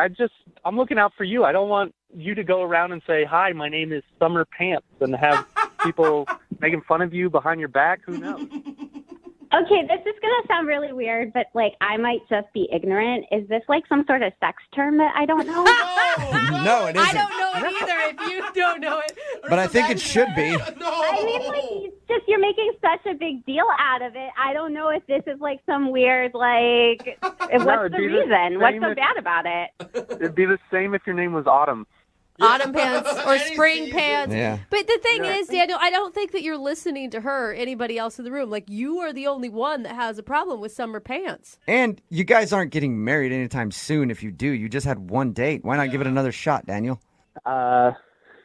I'm looking out for you. I don't want you to go around and say, hi, my name is Summer Pants, and have people making fun of you behind your back. Who knows? Okay, this is going to sound really weird, but, like, I might just be ignorant. Is this, like, some sort of sex term that I don't know? No, it isn't. I don't know it either if you don't know it. But I think it should be. I mean, like, you're making such a big deal out of it. I don't know if this is, like, some weird, like, what's it'd the be the reason? What's same so if- bad about it? It'd be the same if your name was Autumn. Autumn pants or spring pants. Yeah. But the thing is, Daniel, I don't think that you're listening to her or anybody else in the room. Like, you are the only one that has a problem with summer pants. And you guys aren't getting married anytime soon. If you do, you just had one date. Why not give it another shot, Daniel? I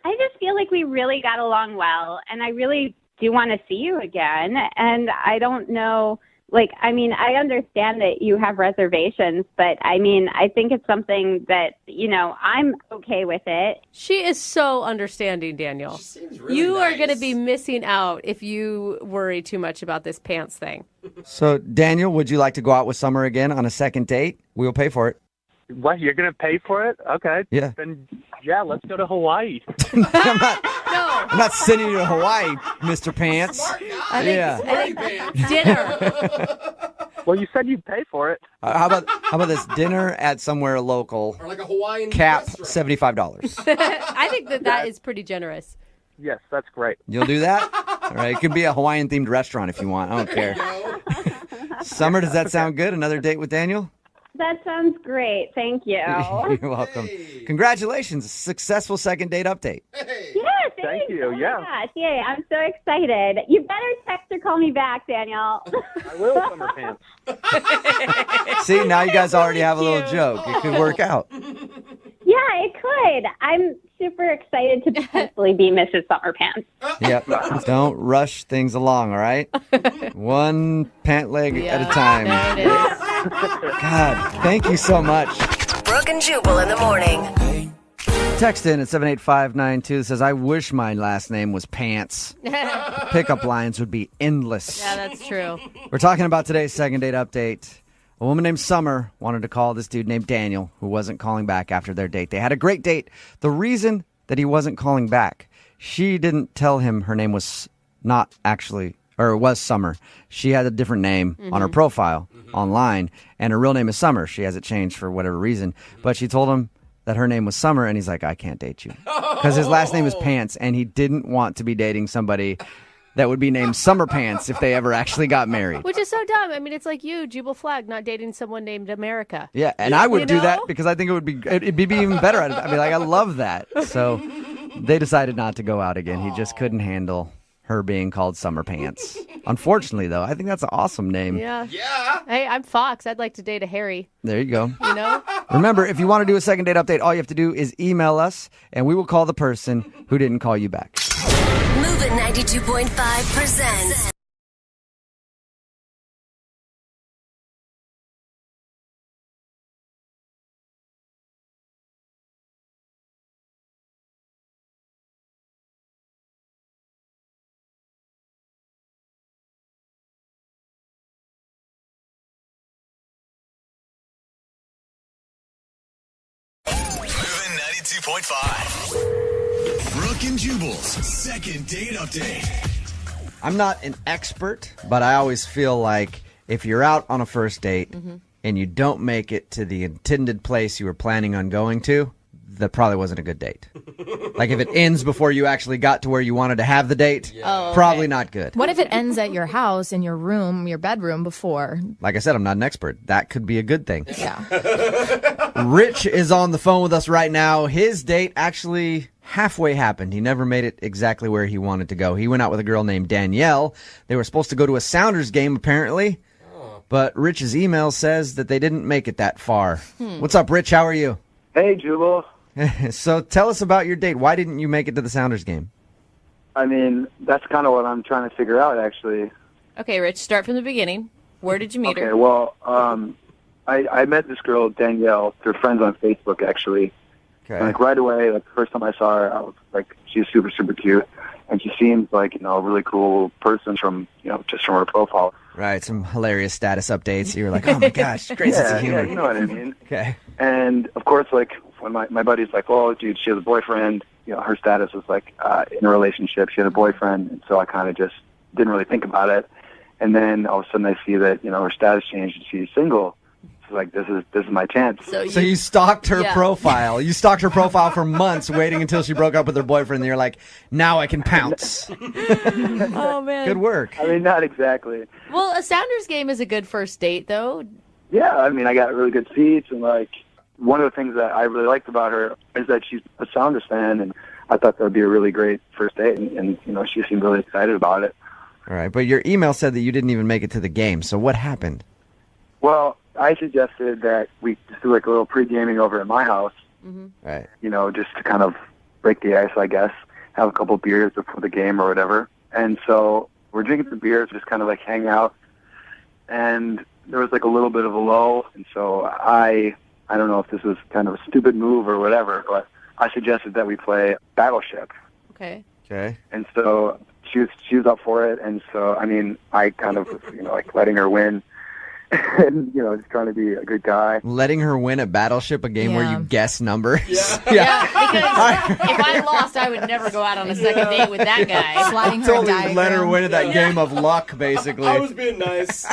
just feel like we really got along well, and I really do want to see you again. And I don't know, like, I mean, I understand that you have reservations, but I mean, I think it's something that, you know, I'm okay with it. She is so understanding, Daniel. Really you are nice. going to be missing out if you worry too much about this pants thing. So, Daniel, would you like to go out with Summer again on a second date? We'll pay for it. What, you're going to pay for it? Okay. Yeah. Then, yeah, let's go to Hawaii. I'm not sending you to Hawaii, Mr. Pants. I think dinner. Well, you said you'd pay for it. How about this dinner at somewhere local? Or like a Hawaiian Cap restaurant. $75. I think that is pretty generous. Yes, that's great. You'll do that? All right. It could be a Hawaiian themed restaurant if you want. I don't care. Summer, does that sound good? Another date with Daniel? That sounds great. Thank you. You're welcome. Congratulations. Successful second date update. Yeah, Thank you. Oh my Yeah. gosh. Yay, I'm so excited. You better text or call me back, Daniel. I will, Summer Pants. See, now you guys already have a little joke. It could work out. Yeah, it could. I'm super excited to potentially be Mrs. Summer Pants. Yep. Don't rush things along, all right? One pant leg at a time. There it is. God, thank you so much. Brooke and Jubal in the morning. Text in at 78592 says, I wish my last name was Pants. Pickup lines would be endless. Yeah, that's true. We're talking about today's second date update. A woman named Summer wanted to call this dude named Daniel, who wasn't calling back after their date. They had a great date. The reason that he wasn't calling back, she didn't tell him her name was not actually, or it was Summer. She had a different name on her profile online, and her real name is Summer. She has it changed for whatever reason. But she told him that her name was Summer, and he's like, I can't date you. Because his last name is Pants, and he didn't want to be dating somebody that would be named Summer Pants if they ever actually got married. Which is so dumb. I mean, it's like you, Jubal Flag, not dating someone named America. Yeah, and I would You do know? that because I think it'd be even better. I'd be like, I love that. So they decided not to go out again. He just couldn't handle her being called Summer Pants. Unfortunately, though, I think that's an awesome name. Yeah. Hey, I'm Fox. I'd like to date a Harry. There you go. You know? Remember, if you want to do a second date update, all you have to do is email us, and we will call the person who didn't call you back. Moving 92.5 presents. Moving 92.5. Brooke and Jubal's second date update. I'm not an expert, but I always feel like if you're out on a first date and you don't make it to the intended place you were planning on going to, that probably wasn't a good date. Like if it ends before you actually got to where you wanted to have the date, probably not good. What if it ends at your house, in your room, your bedroom before? Like I said, I'm not an expert. That could be a good thing. Yeah. Rich is on the phone with us right now. His date actually halfway happened. He never made it exactly where he wanted to go. He went out with a girl named Danielle. They were supposed to go to a Sounders game, apparently. But Rich's email says that they didn't make it that far. What's up, Rich? How are you? Hey, Jubal. So tell us about your date. Why didn't you make it to the Sounders game? I mean, that's kind of what I'm trying to figure out, actually. Okay, Rich, start from the beginning. Where did you meet her? Okay, well, I met this girl, Danielle, through friends on Facebook, actually. Okay. And, like, right away, like, the first time I saw her, I was like, she's super, super cute. And she seems like, you know, a really cool person from, you know, just from her profile. Right, some hilarious status updates. You were like, oh my gosh, great sense of humor. Yeah, you know what I mean. Okay. And, of course, like, when my buddy's like, oh, dude, she has a boyfriend, you know, her status was like in a relationship. She had a boyfriend, and so I kind of just didn't really think about it. And then all of a sudden I see that, you know, her status changed and she's single. So like, this is my chance. So you stalked her profile. You stalked her profile for months, waiting until she broke up with her boyfriend. And you're like, now I can pounce. Oh, man. Good work. I mean, not exactly. Well, a Sounders game is a good first date, though. Yeah, I mean, I got really good seats, and like one of the things that I really liked about her is that she's a Sounders fan, and I thought that would be a really great first date, and you know, she seemed really excited about it. All right, but your email said that you didn't even make it to the game. So what happened? Well, I suggested that we just do like a little pre-gaming over at my house. Right. You know, just to kind of break the ice, I guess. Have a couple beers before the game or whatever. And so we're drinking some beers, just kind of like hang out. And there was like a little bit of a lull. And so I don't know if this was kind of a stupid move or whatever, but I suggested that we play Battleship. Okay. Okay. And so she was up for it. And so, I mean, I kind of was, you know, like letting her win. And, you know, just trying to be a good guy. Letting her win at Battleship, a game where you guess numbers. Yeah, because if I lost, I would never go out on a second date with that guy. Sliding her Totally diagram. let her win at that game of luck, basically. I was being nice.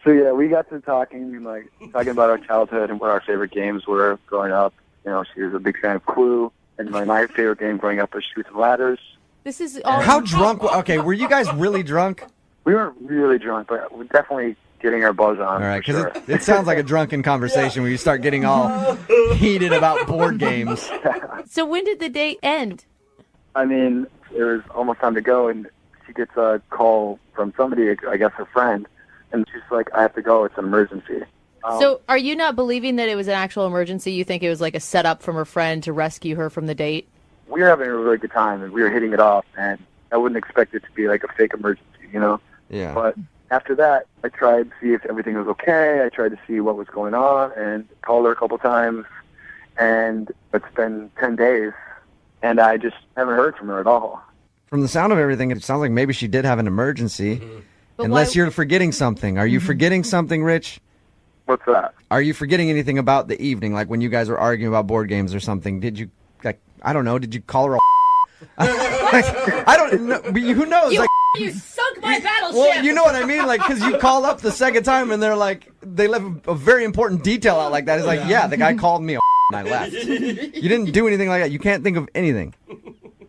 So yeah, we got to talking about our childhood and what our favorite games were growing up. You know, she was a big fan of Clue, and my favorite game growing up was Chutes and Ladders. This is all. How drunk? Okay, were you guys really drunk? We weren't really drunk, but we're definitely getting our buzz on. All right, because sure. it sounds like a drunken conversation where you start getting all heated about board games. So when did the date end? I mean, it was almost time to go, and she gets a call from somebody, I guess her friend, and she's like, I have to go, it's an emergency. So are you not believing that it was an actual emergency? You think it was like a setup from her friend to rescue her from the date? We were having a really good time, and we were hitting it off, and I wouldn't expect it to be like a fake emergency, you know? Yeah. But after that, I tried to see if everything was okay. I tried to see what was going on and called her a couple times, and it's been 10 days, and I just haven't heard from her at all. From the sound of everything, it sounds like maybe she did have an emergency. But Unless why- you're forgetting something. Are you forgetting something, Rich? What's that? Are you forgetting anything about the evening, like when you guys were arguing about board games or something? Did you, like, I don't know, did you call her a I don't know. Who knows? You sunk my battleship! Well, you know what I mean? Like, because you call up the second time and they're like, they left a very important detail out like that. It's like, yeah, the guy called me a and I left. You didn't do anything like that. You can't think of anything.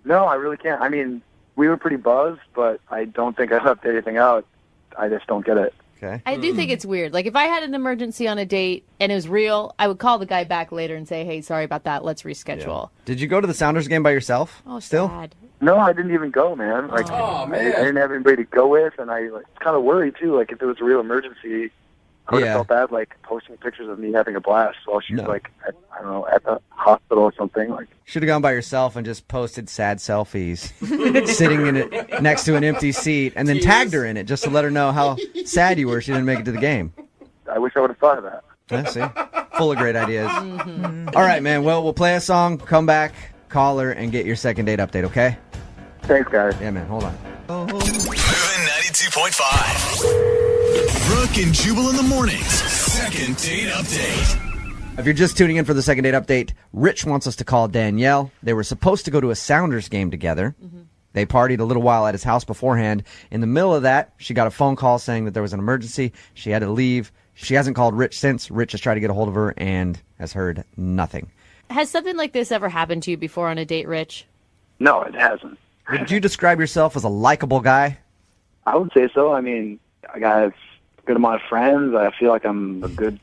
No, I really can't. I mean, we were pretty buzzed, but I don't think I left anything out. I just don't get it. Okay. I do think it's weird. Like, if I had an emergency on a date and it was real, I would call the guy back later and say, hey, sorry about that. Let's reschedule. Did you go to the Sounders game by yourself? Oh, still? sad. No, I didn't even go, man. Like, Oh, man. I didn't have anybody to go with, and I was kind of worried too. Like, if it was a real emergency, I would have Yeah. felt bad, like posting pictures of me having a blast while she was No. like, I don't know, at the hospital or something. Like, Should have gone by yourself and just posted sad selfies, sitting in it next to an empty seat, and then tagged her in it just to let her know how sad you were she didn't make it to the game. I wish I would have thought of that. Yeah, see? Full of great ideas. All right, man. Well, we'll play a song, come back, call her, and get your second date update, okay? Thanks, guys. Yeah, man. Hold on. Moving 92.5. Brooke and Jubal in the mornings. Second date update. If you're just tuning in for the second date update, Rich wants us to call Danielle. They were supposed to go to a Sounders game together. They partied a little while at his house beforehand. In the middle of that, she got a phone call saying that there was an emergency. She had to leave. She hasn't called Rich since. Rich has tried to get a hold of her and has heard nothing. Has something like this ever happened to you before on a date, Rich? No, it hasn't. Would you describe yourself as a likable guy? I would say so. I mean, I got a good amount of friends. I feel like I'm a good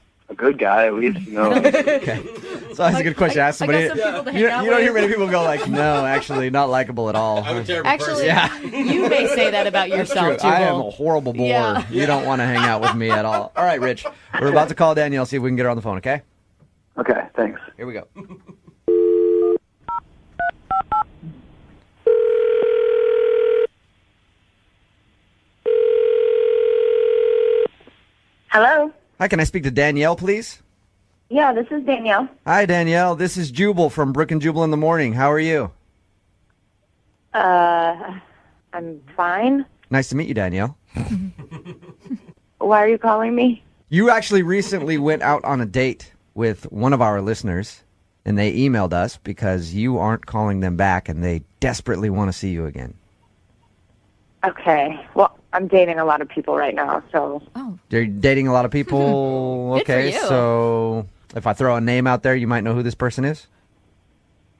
guy, at least, you know. Okay. It's always a good question to ask somebody. some people to hang You out don't hear with. many people go like, no, actually, not likable at all. I'm a terrible Actually, person. you may say that about That's yourself, true. I am a Jubal. horrible bore. Yeah. You don't want to hang out with me at all. All right, Rich. We're about to call Danielle, see if we can get her on the phone, okay? Okay, thanks. Here we go. Hello? Hi, can I speak to Danielle, please? Yeah, this is Danielle. Hi, Danielle. This is Jubal from Brooke and Jubal in the Morning. How are you? I'm fine. Nice to meet you, Danielle. Why are you calling me? You actually recently went out on a date with one of our listeners, and they emailed us because you aren't calling them back, and they desperately want to see you again. Okay. Well, I'm dating a lot of people right now, so. You're dating a lot of people. Good for Okay, you. so if I throw a name out there, you might know who this person is.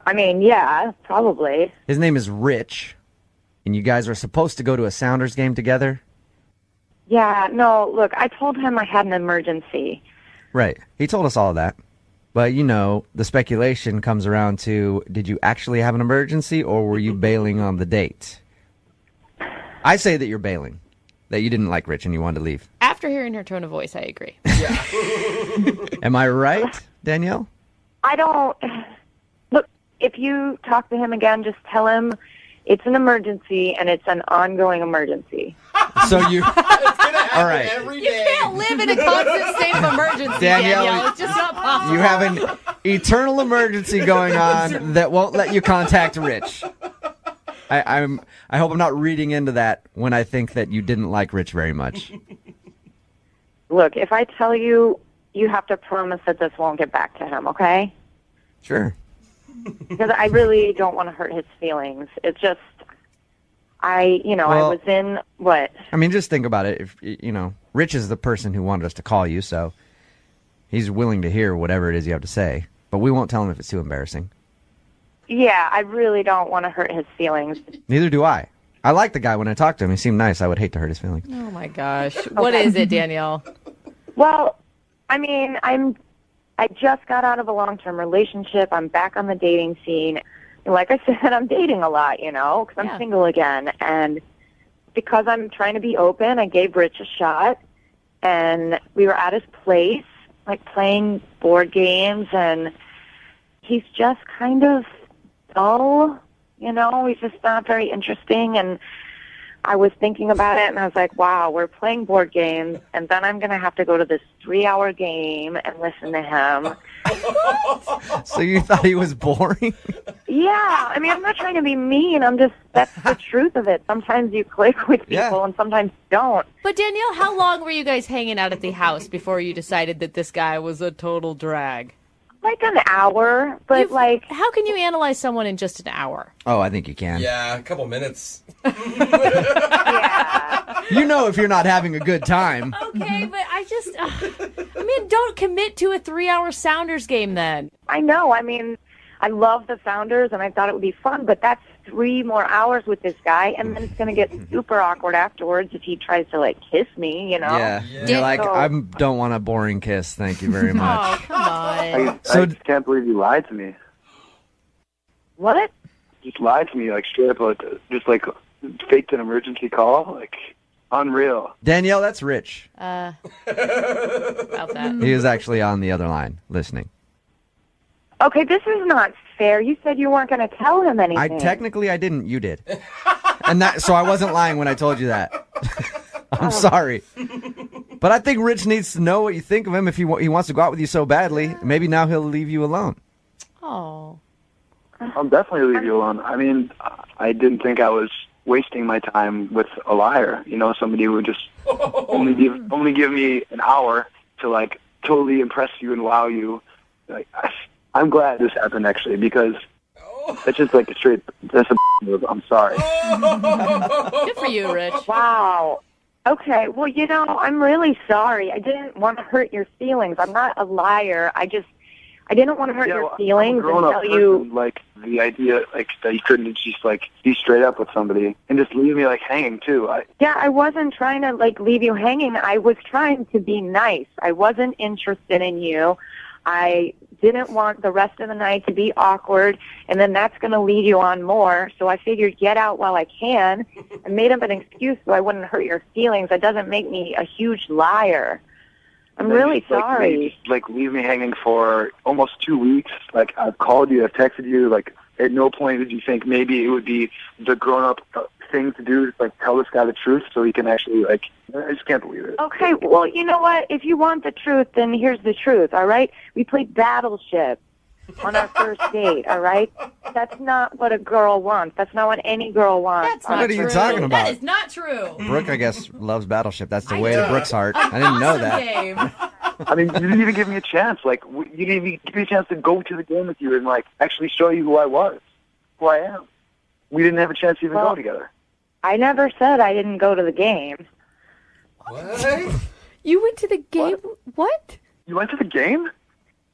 I mean, yeah, probably. His name is Rich, and you guys are supposed to go to a Sounders game together. Yeah, no, look, I told him I had an emergency. Right. He told us all of that. But, you know, the speculation comes around to, did you actually have an emergency, or were you bailing on the date? I say that you're bailing, that you didn't like Rich and you wanted to leave. After hearing her tone of voice, I agree. Am I right, Danielle? I don't. Look, if you talk to him again, just tell him it's an emergency and it's an ongoing emergency. So you... All right. Every You day. can't live in a constant state of emergency, Danielle, Danielle. It's just not possible. You have an eternal emergency going on that won't let you contact Rich. I hope I'm not reading into that when I think that you didn't like Rich very much. Look, if I tell you, you have to promise that this won't get back to him, okay? Sure. Because I really don't want to hurt his feelings. It's just, I Well- was in, what? I mean, just think about it. If you know, Rich is the person who wanted us to call you, so he's willing to hear whatever it is you have to say. But we won't tell him if it's too embarrassing. Yeah, I really don't want to hurt his feelings. Neither do I. I like the guy when I talked to him. He seemed nice. I would hate to hurt his feelings. Oh, my gosh. What is it, Danielle? Well, I mean, I just got out of a long-term relationship. I'm back on the dating scene. And like I said, I'm dating a lot, because I'm single again. And because I'm trying to be open, I gave Rich a shot. And we were at his place. like playing board games, and he's just kind of dull, you know, he's just not very interesting. And I was thinking about it, and I was like, wow, we're playing board games, and then I'm going to have to go to this 3-hour game and listen to him. So you thought he was boring? Yeah, I mean, I'm not trying to be mean. That's the truth of it. Sometimes you click with people, and sometimes you don't. But Danielle, how long were you guys hanging out at the house before you decided that this guy was a total drag? Like an hour, but how can you analyze someone in just an hour? Oh, I think you can. Yeah, a couple minutes. You know if you're not having a good time. Okay, but I mean, don't commit to a 3-hour Sounders game then. I know. I mean, I love the Sounders, and I thought it would be fun, but that's 3 more hours with this guy, and then it's going to get super awkward afterwards if he tries to, like, kiss me, you know? Yeah. You're like, I don't want a boring kiss. Thank you very much. Oh, come on. I just can't believe you lied to me. What? Just lied to me, like, straight up, like, just, like, faked an emergency call. Like, unreal. Danielle, that's Rich. About that. He was actually on the other line listening. Okay, this is not fair. You said you weren't going to tell him anything. I didn't. You did. So I wasn't lying when I told you that. I'm sorry. But I think Rich needs to know what you think of him if he wants to go out with you so badly. Maybe now he'll leave you alone. Oh. I'll definitely leave you alone. I mean, I didn't think I was wasting my time with a liar. You know, somebody who would just only give me an hour to, like, totally impress you and wow you. Like, I'm glad this happened, actually, because that's just like that's a move. I'm sorry. Good for you, Rich. Wow. Okay, well, you know, I'm really sorry. I didn't want to hurt your feelings. I'm not a liar. I didn't want to hurt your feelings and tell you. Like, the idea, like, that you couldn't just, like, be straight up with somebody and just leave me, like, hanging, too. Yeah, I wasn't trying to, like, leave you hanging. I was trying to be nice. I wasn't interested in you. I didn't want the rest of the night to be awkward, and then that's going to lead you on more. So I figured get out while I can. I made up an excuse so I wouldn't hurt your feelings. That doesn't make me a huge liar. I'm really sorry. Like, leave me hanging for almost 2 weeks. Like, I've called you, I've texted you. Like, at no point did you think maybe it would be the grown-up thing to do, like, tell this guy the truth so he can actually, like, I just can't believe it. Okay, well, you know what? If you want the truth, then here's the truth, all right? We played Battleship on our first date, all right? That's not what a girl wants. That's not what any girl wants. That's not What are you talking about? That is not true. Brooke, I guess, loves Battleship. That's the way to Brooke's heart. I didn't know that. Game. I mean, you didn't even give me a chance. Like, you didn't even give me a chance to go to the game with you and, like, actually show you who I was, who I am. We didn't have a chance to even go together. I never said I didn't go to the game. What? You went to the game? What? You went to the game?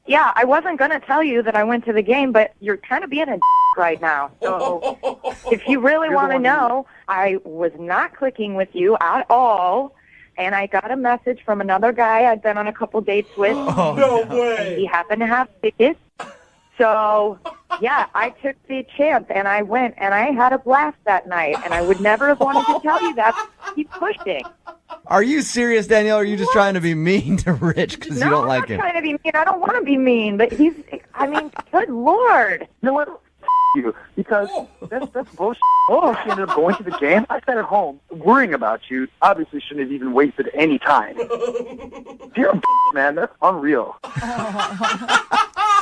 Yeah, I wasn't going to tell you that I went to the game, but you're kind of being a right now. So if you really want to know, I was not clicking with you at all, and I got a message from another guy I'd been on a couple dates with. Oh, no way. He happened to have tickets. So, yeah, I took the chance, and I went, and I had a blast that night, and I would never have wanted to tell you that. Keep pushing. Are you serious, Danielle, or are you just trying to be mean to Rich because you don't like I'm him? not trying to be mean. I don't want to be mean, but I mean, good Lord. You know what? You, because that's bullshit. Oh, she ended up going to the game. I sat at home worrying about you. Obviously, shouldn't have even wasted any time. You're a man. That's unreal.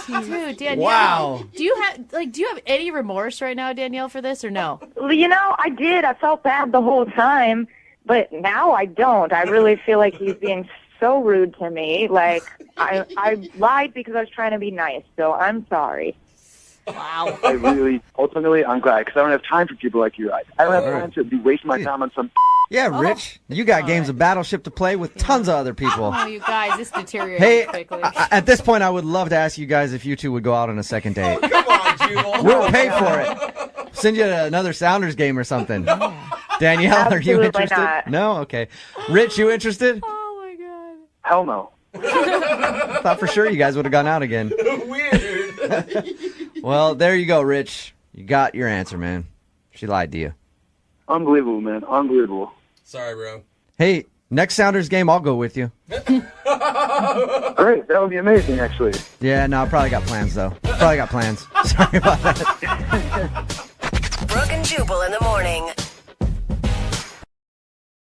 Dude, Danielle. Wow. Do you have any remorse right now, Danielle, for this or no? Well, you know, I did. I felt bad the whole time, but now I don't. I really feel like he's being so rude to me. Like, I lied because I was trying to be nice, so I'm sorry. Wow. Ultimately, I'm glad, because I don't have time for people like you. I don't have time to be wasting my time on some. Yeah, Rich, you got games of Battleship to play with tons of other people. Oh, you guys, this deteriorates Hey, quickly. at this point, I would love to ask you guys if you two would go out on a second date. Come on, Jubal. We'll pay for it. Send you another Sounders game or something. Danielle, are you Absolutely interested? not. No? Okay. Rich, you interested? Oh, my God. Hell no. I thought for sure you guys would have gone out again. Weird. Well, there you go, Rich. You got your answer, man. She lied to you. Unbelievable, man. Unbelievable. Sorry, bro. Hey, Next Sounders game, I'll go with you. Great, that would be amazing, actually. Yeah, no, I probably got plans, though. Probably got plans. Sorry about that. Brooke and Jubal in the morning.